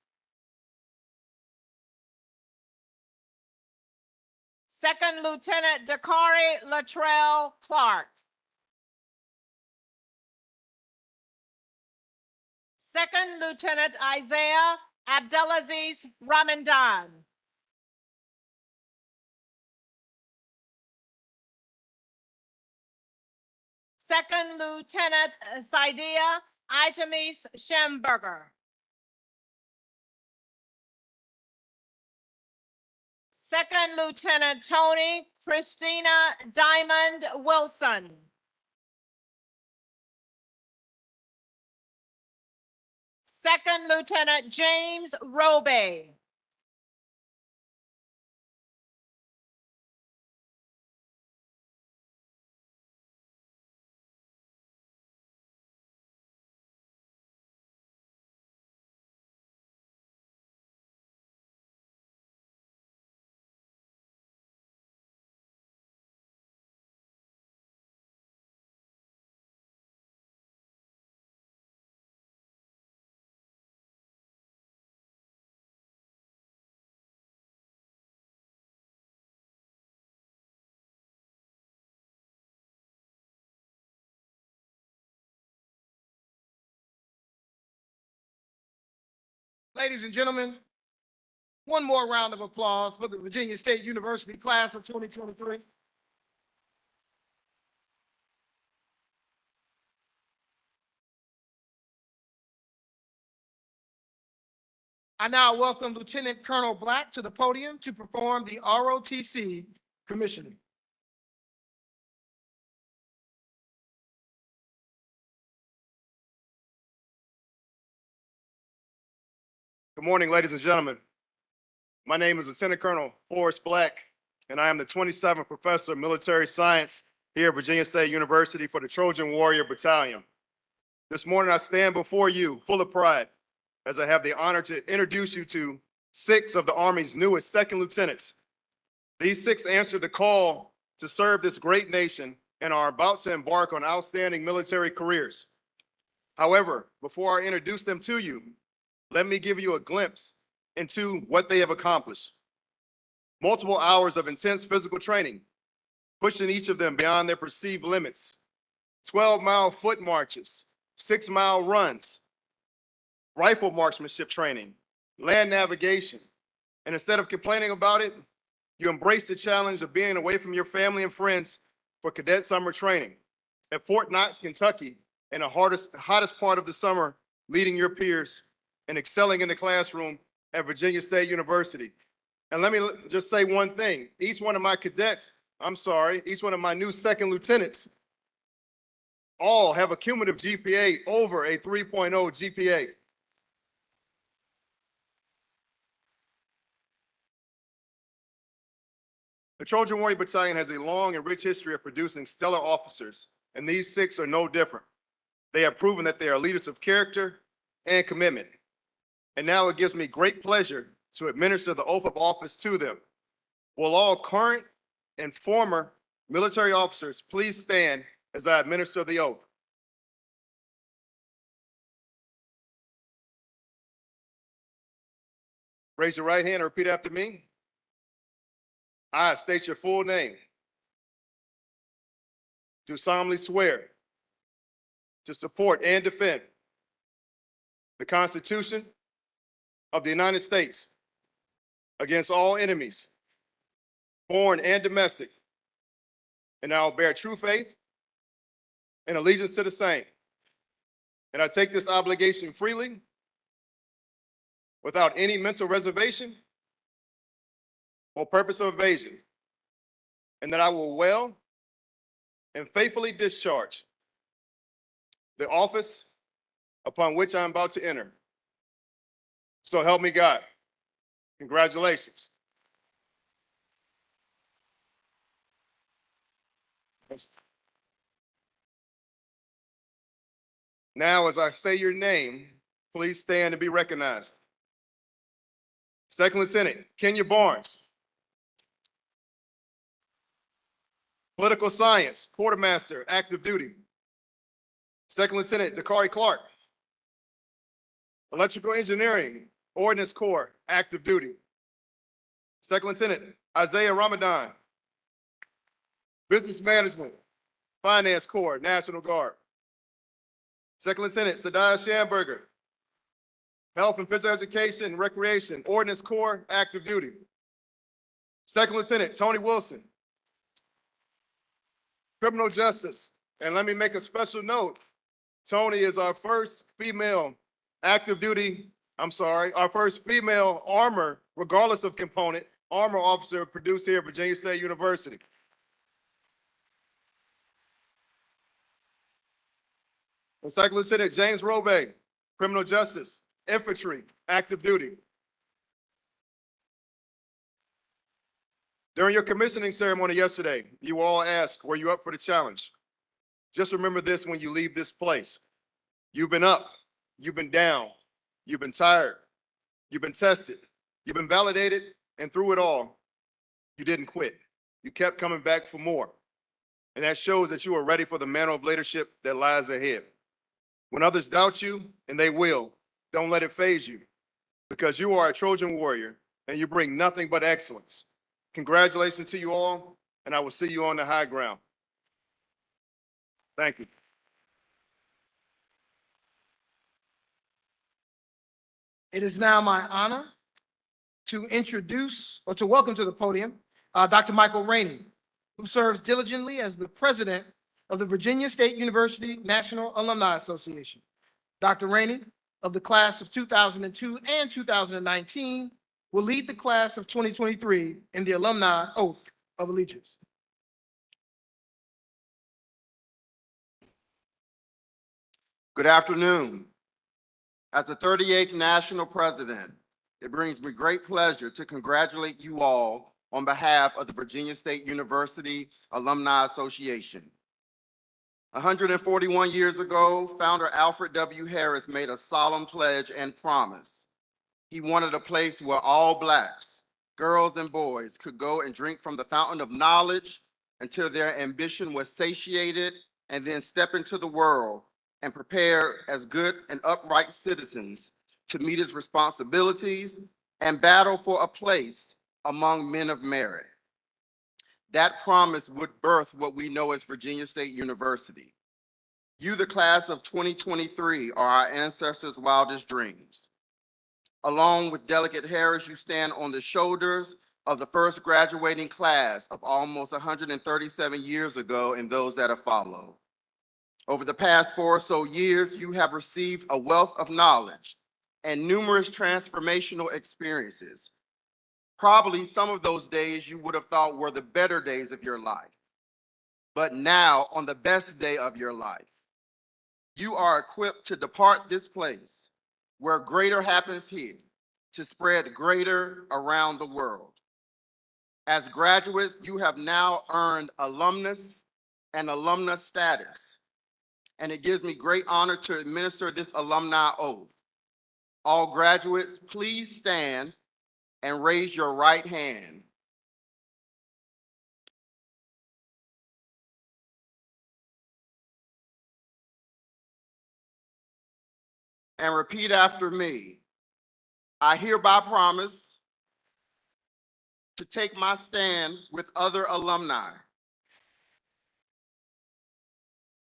Second Lieutenant Dakari Latrell Clark. Second Lieutenant Isaiah Abdelaziz Ramadan. Second Lieutenant Saidia Itamis Schemberger. Second Lieutenant Tony Christina Diamond Wilson. Second Lieutenant James Robe. Ladies and gentlemen, one more round of applause for the Virginia State University class of 2023. I now welcome Lieutenant Colonel Black to the podium to perform the ROTC commissioning. Good morning, ladies and gentlemen. My name is Lieutenant Colonel Forrest Black, and I am the 27th Professor of Military Science here at Virginia State University for the Trojan Warrior Battalion. This morning, I stand before you full of pride as I have the honor to introduce you to 6 of the Army's newest second lieutenants. These 6 answered the call to serve this great nation and are about to embark on outstanding military careers. However, before I introduce them to you, let me give you a glimpse into what they have accomplished. Multiple hours of intense physical training, pushing each of them beyond their perceived limits. 12-mile foot marches, 6-mile runs, rifle marksmanship training, land navigation. And instead of complaining about it, you embrace the challenge of being away from your family and friends for cadet summer training at Fort Knox, Kentucky, in the hottest part of the summer, leading your peers and excelling in the classroom at Virginia State University. And let me just say one thing. Each one of my new second lieutenants all have a cumulative GPA over a 3.0 GPA. The Trojan Warrior Battalion has a long and rich history of producing stellar officers, and these 6 are no different. They have proven that they are leaders of character and commitment. And now it gives me great pleasure to administer the oath of office to them. Will all current and former military officers please stand as I administer the oath? Raise your right hand and repeat after me. I state your full name. Do solemnly swear to support and defend the Constitution of the United States against all enemies, foreign and domestic, and I will bear true faith and allegiance to the same. And I take this obligation freely, without any mental reservation or purpose of evasion, and that I will well and faithfully discharge the office upon which I am about to enter. So help me God. Congratulations. Now, as I say your name, please stand and be recognized. Second Lieutenant Kenya Barnes. Political Science, Quartermaster, Active Duty. Second Lieutenant Dakari Clark. Electrical Engineering, Ordnance Corps, Active Duty. Second Lieutenant Isaiah Ramadan. Business Management, Finance Corps, National Guard. Second Lieutenant Sadaya Schamberger. Health and Physical Education and Recreation, Ordnance Corps, Active Duty. Second Lieutenant Tony Wilson. Criminal Justice. And let me make a special note. Tony is our first female our first female armor, regardless of component, armor officer produced here at Virginia State University. And Second Lieutenant James Robe, Criminal Justice, Infantry, Active Duty. During your commissioning ceremony yesterday, you all asked, were you up for the challenge? Just remember this when you leave this place. You've been up, you've been down, you've been tired, you've been tested, you've been validated, and through it all, you didn't quit. You kept coming back for more. And that shows that you are ready for the mantle of leadership that lies ahead. When others doubt you, and they will, don't let it faze you, because you are a Trojan warrior and you bring nothing but excellence. Congratulations to you all, and I will see you on the high ground. Thank you. It is now my honor to introduce or to welcome to the podium Dr. Michael Rainey, who serves diligently as the president of the Virginia State University National Alumni Association. Dr. Rainey, of the class of 2002 and 2019, will lead the class of 2023 in the Alumni Oath of Allegiance. Good afternoon. As the 38th National President, it brings me great pleasure to congratulate you all on behalf of the Virginia State University Alumni Association. 141 years ago, founder Alfred W. Harris made a solemn pledge and promise. He wanted a place where all Blacks, girls and boys could go and drink from the fountain of knowledge until their ambition was satiated, and then step into the world and prepare as good and upright citizens to meet his responsibilities and battle for a place among men of merit. That promise would birth what we know as Virginia State University. You, the class of 2023, are our ancestors' wildest dreams. Along with Delegate Harris, you stand on the shoulders of the first graduating class of almost 137 years ago and those that have followed. Over the past 4 or so years, you have received a wealth of knowledge and numerous transformational experiences. Probably some of those days you would have thought were the better days of your life. But now, on the best day of your life, you are equipped to depart this place where greater happens here, to spread greater around the world. As graduates, you have now earned alumnus and alumna status, and it gives me great honor to administer this alumni oath. All graduates, please stand and raise your right hand. And repeat after me. I hereby promise to take my stand with other alumni,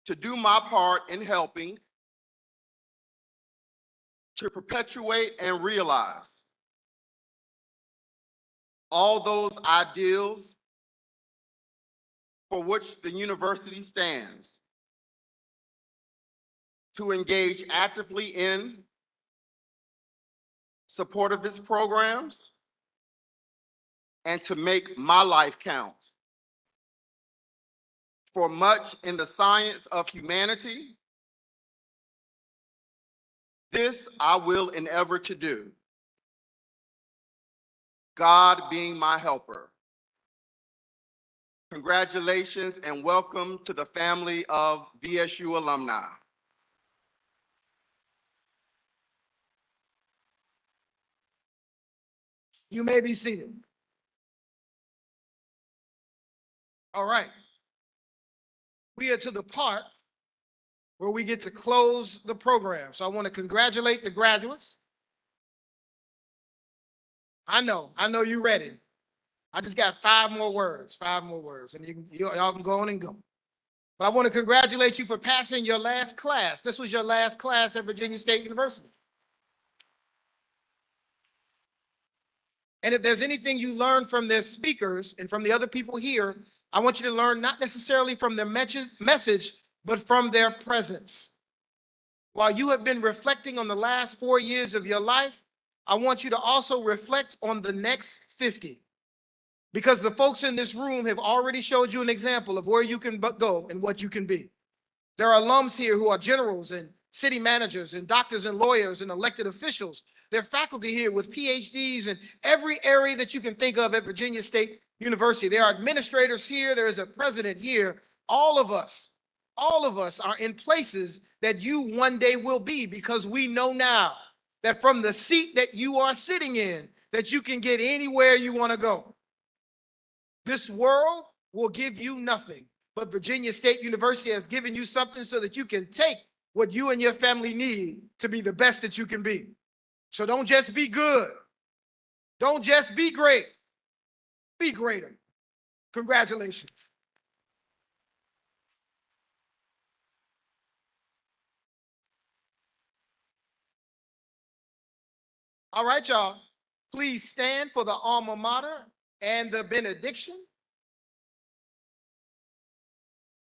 to do my part in helping to perpetuate and realize all those ideals for which the university stands, to engage actively in support of its programs, and to make my life count. For much in the science of humanity, this I will endeavor to do, God being my helper. Congratulations and welcome to the family of VSU alumni. You may be seated. All right. We are to the part where we get to close the program. So I want to congratulate the graduates. I know you're ready. I just got five more words, and y'all can go on and go. But I want to congratulate you for passing your last class. This was your last class at Virginia State University. And if there's anything you learned from their speakers and from the other people here, I want you to learn not necessarily from their message, but from their presence. While you have been reflecting on the last 4 years of your life, I want you to also reflect on the next 50. Because the folks in this room have already showed you an example of where you can go and what you can be. There are alums here who are generals and city managers and doctors and lawyers and elected officials. There are faculty here with PhDs in every area that you can think of at Virginia State University. There are administrators here. There is a president here. All of us are in places that you one day will be, because we know now that from the seat that you are sitting in, that you can get anywhere you want to go. This world will give you nothing, but Virginia State University has given you something so that you can take what you and your family need to be the best that you can be. So don't just be good. Don't just be great. Be greater. Congratulations. All right, y'all. Please stand for the alma mater and the benediction.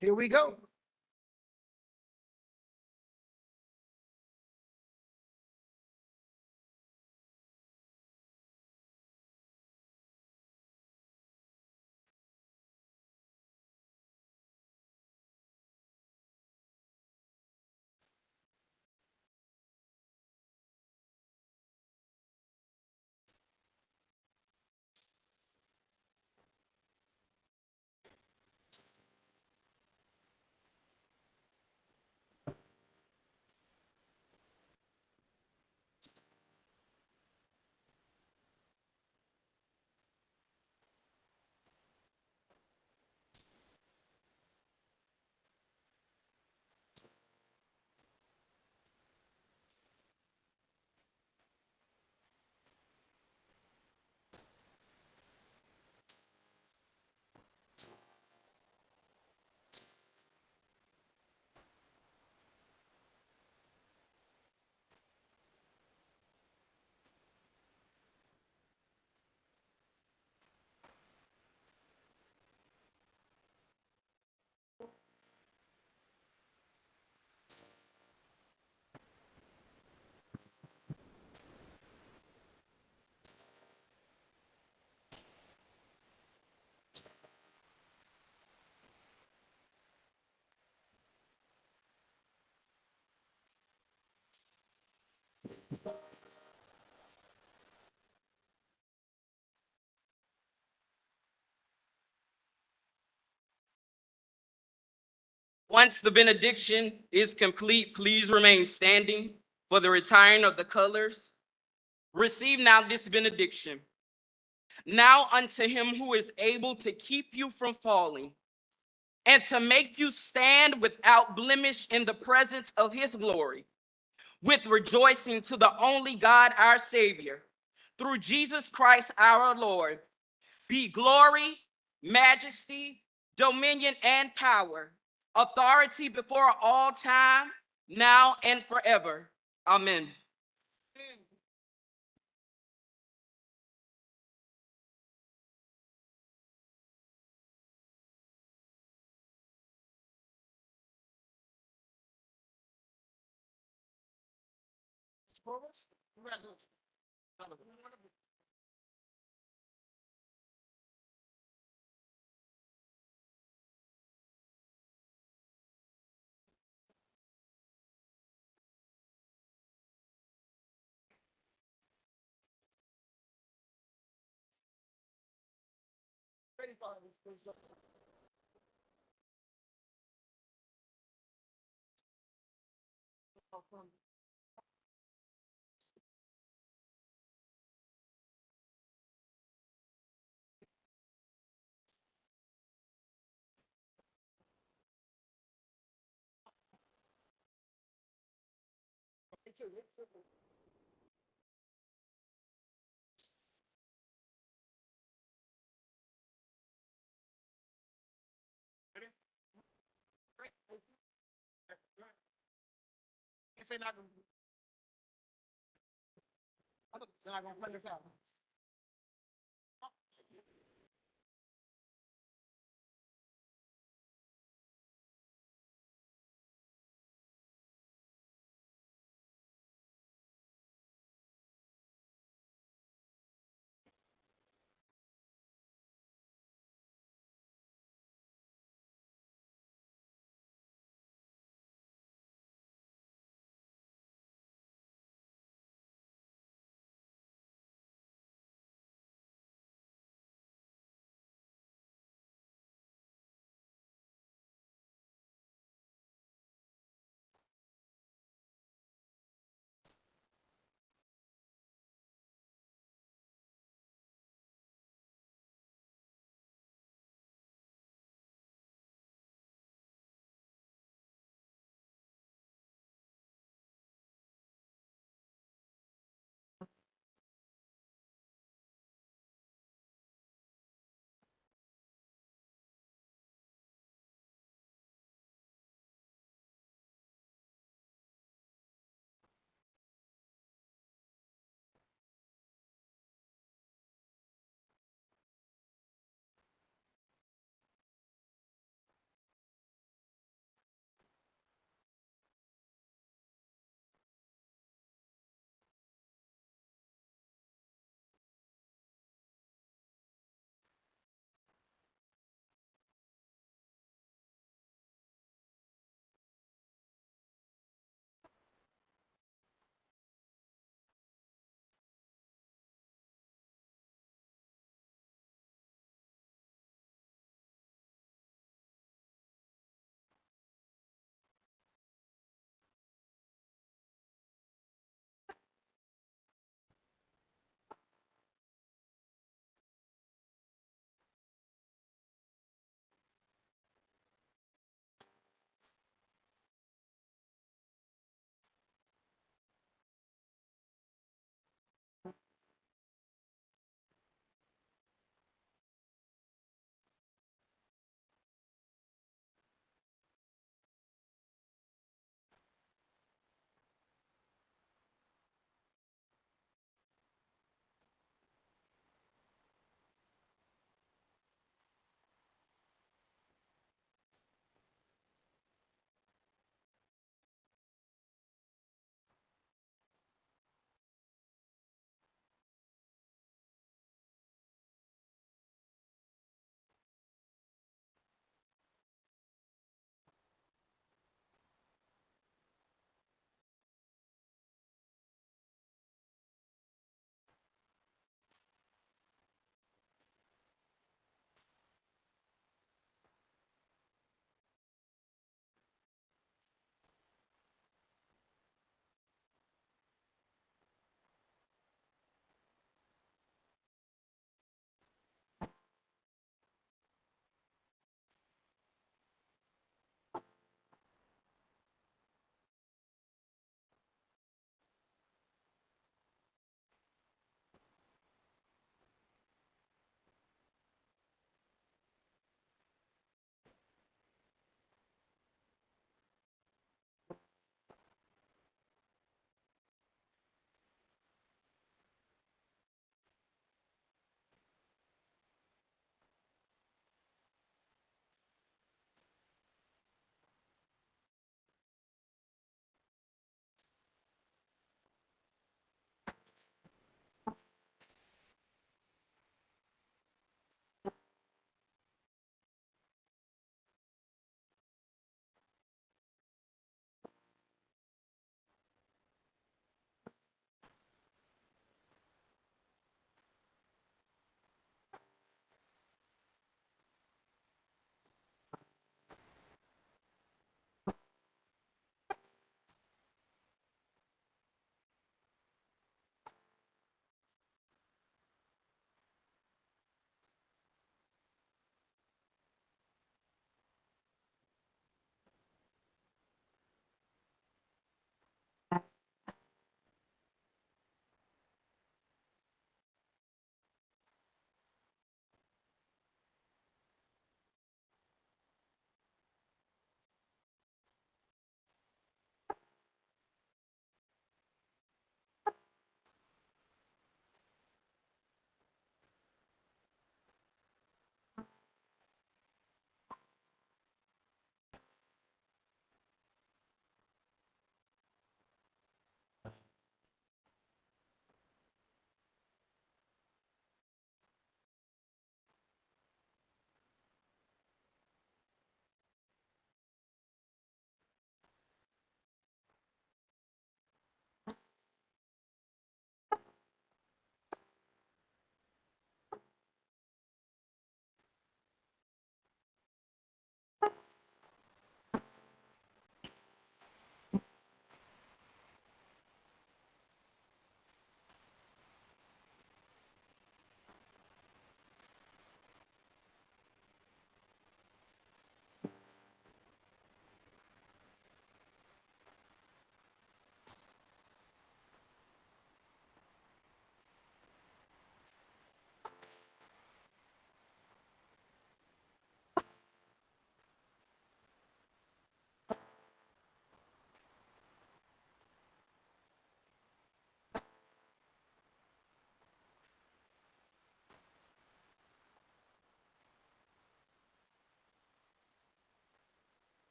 Here we go. Once the benediction is complete, please remain standing for the retiring of the colors. Receive now this benediction. Now unto him who is able to keep you from falling and to make you stand without blemish in the presence of his glory, with rejoicing to the only God our Savior, through Jesus Christ our Lord, be glory, majesty, dominion, and power, authority before all time, now and forever. Amen. Congratulations. They're not gonna play this out.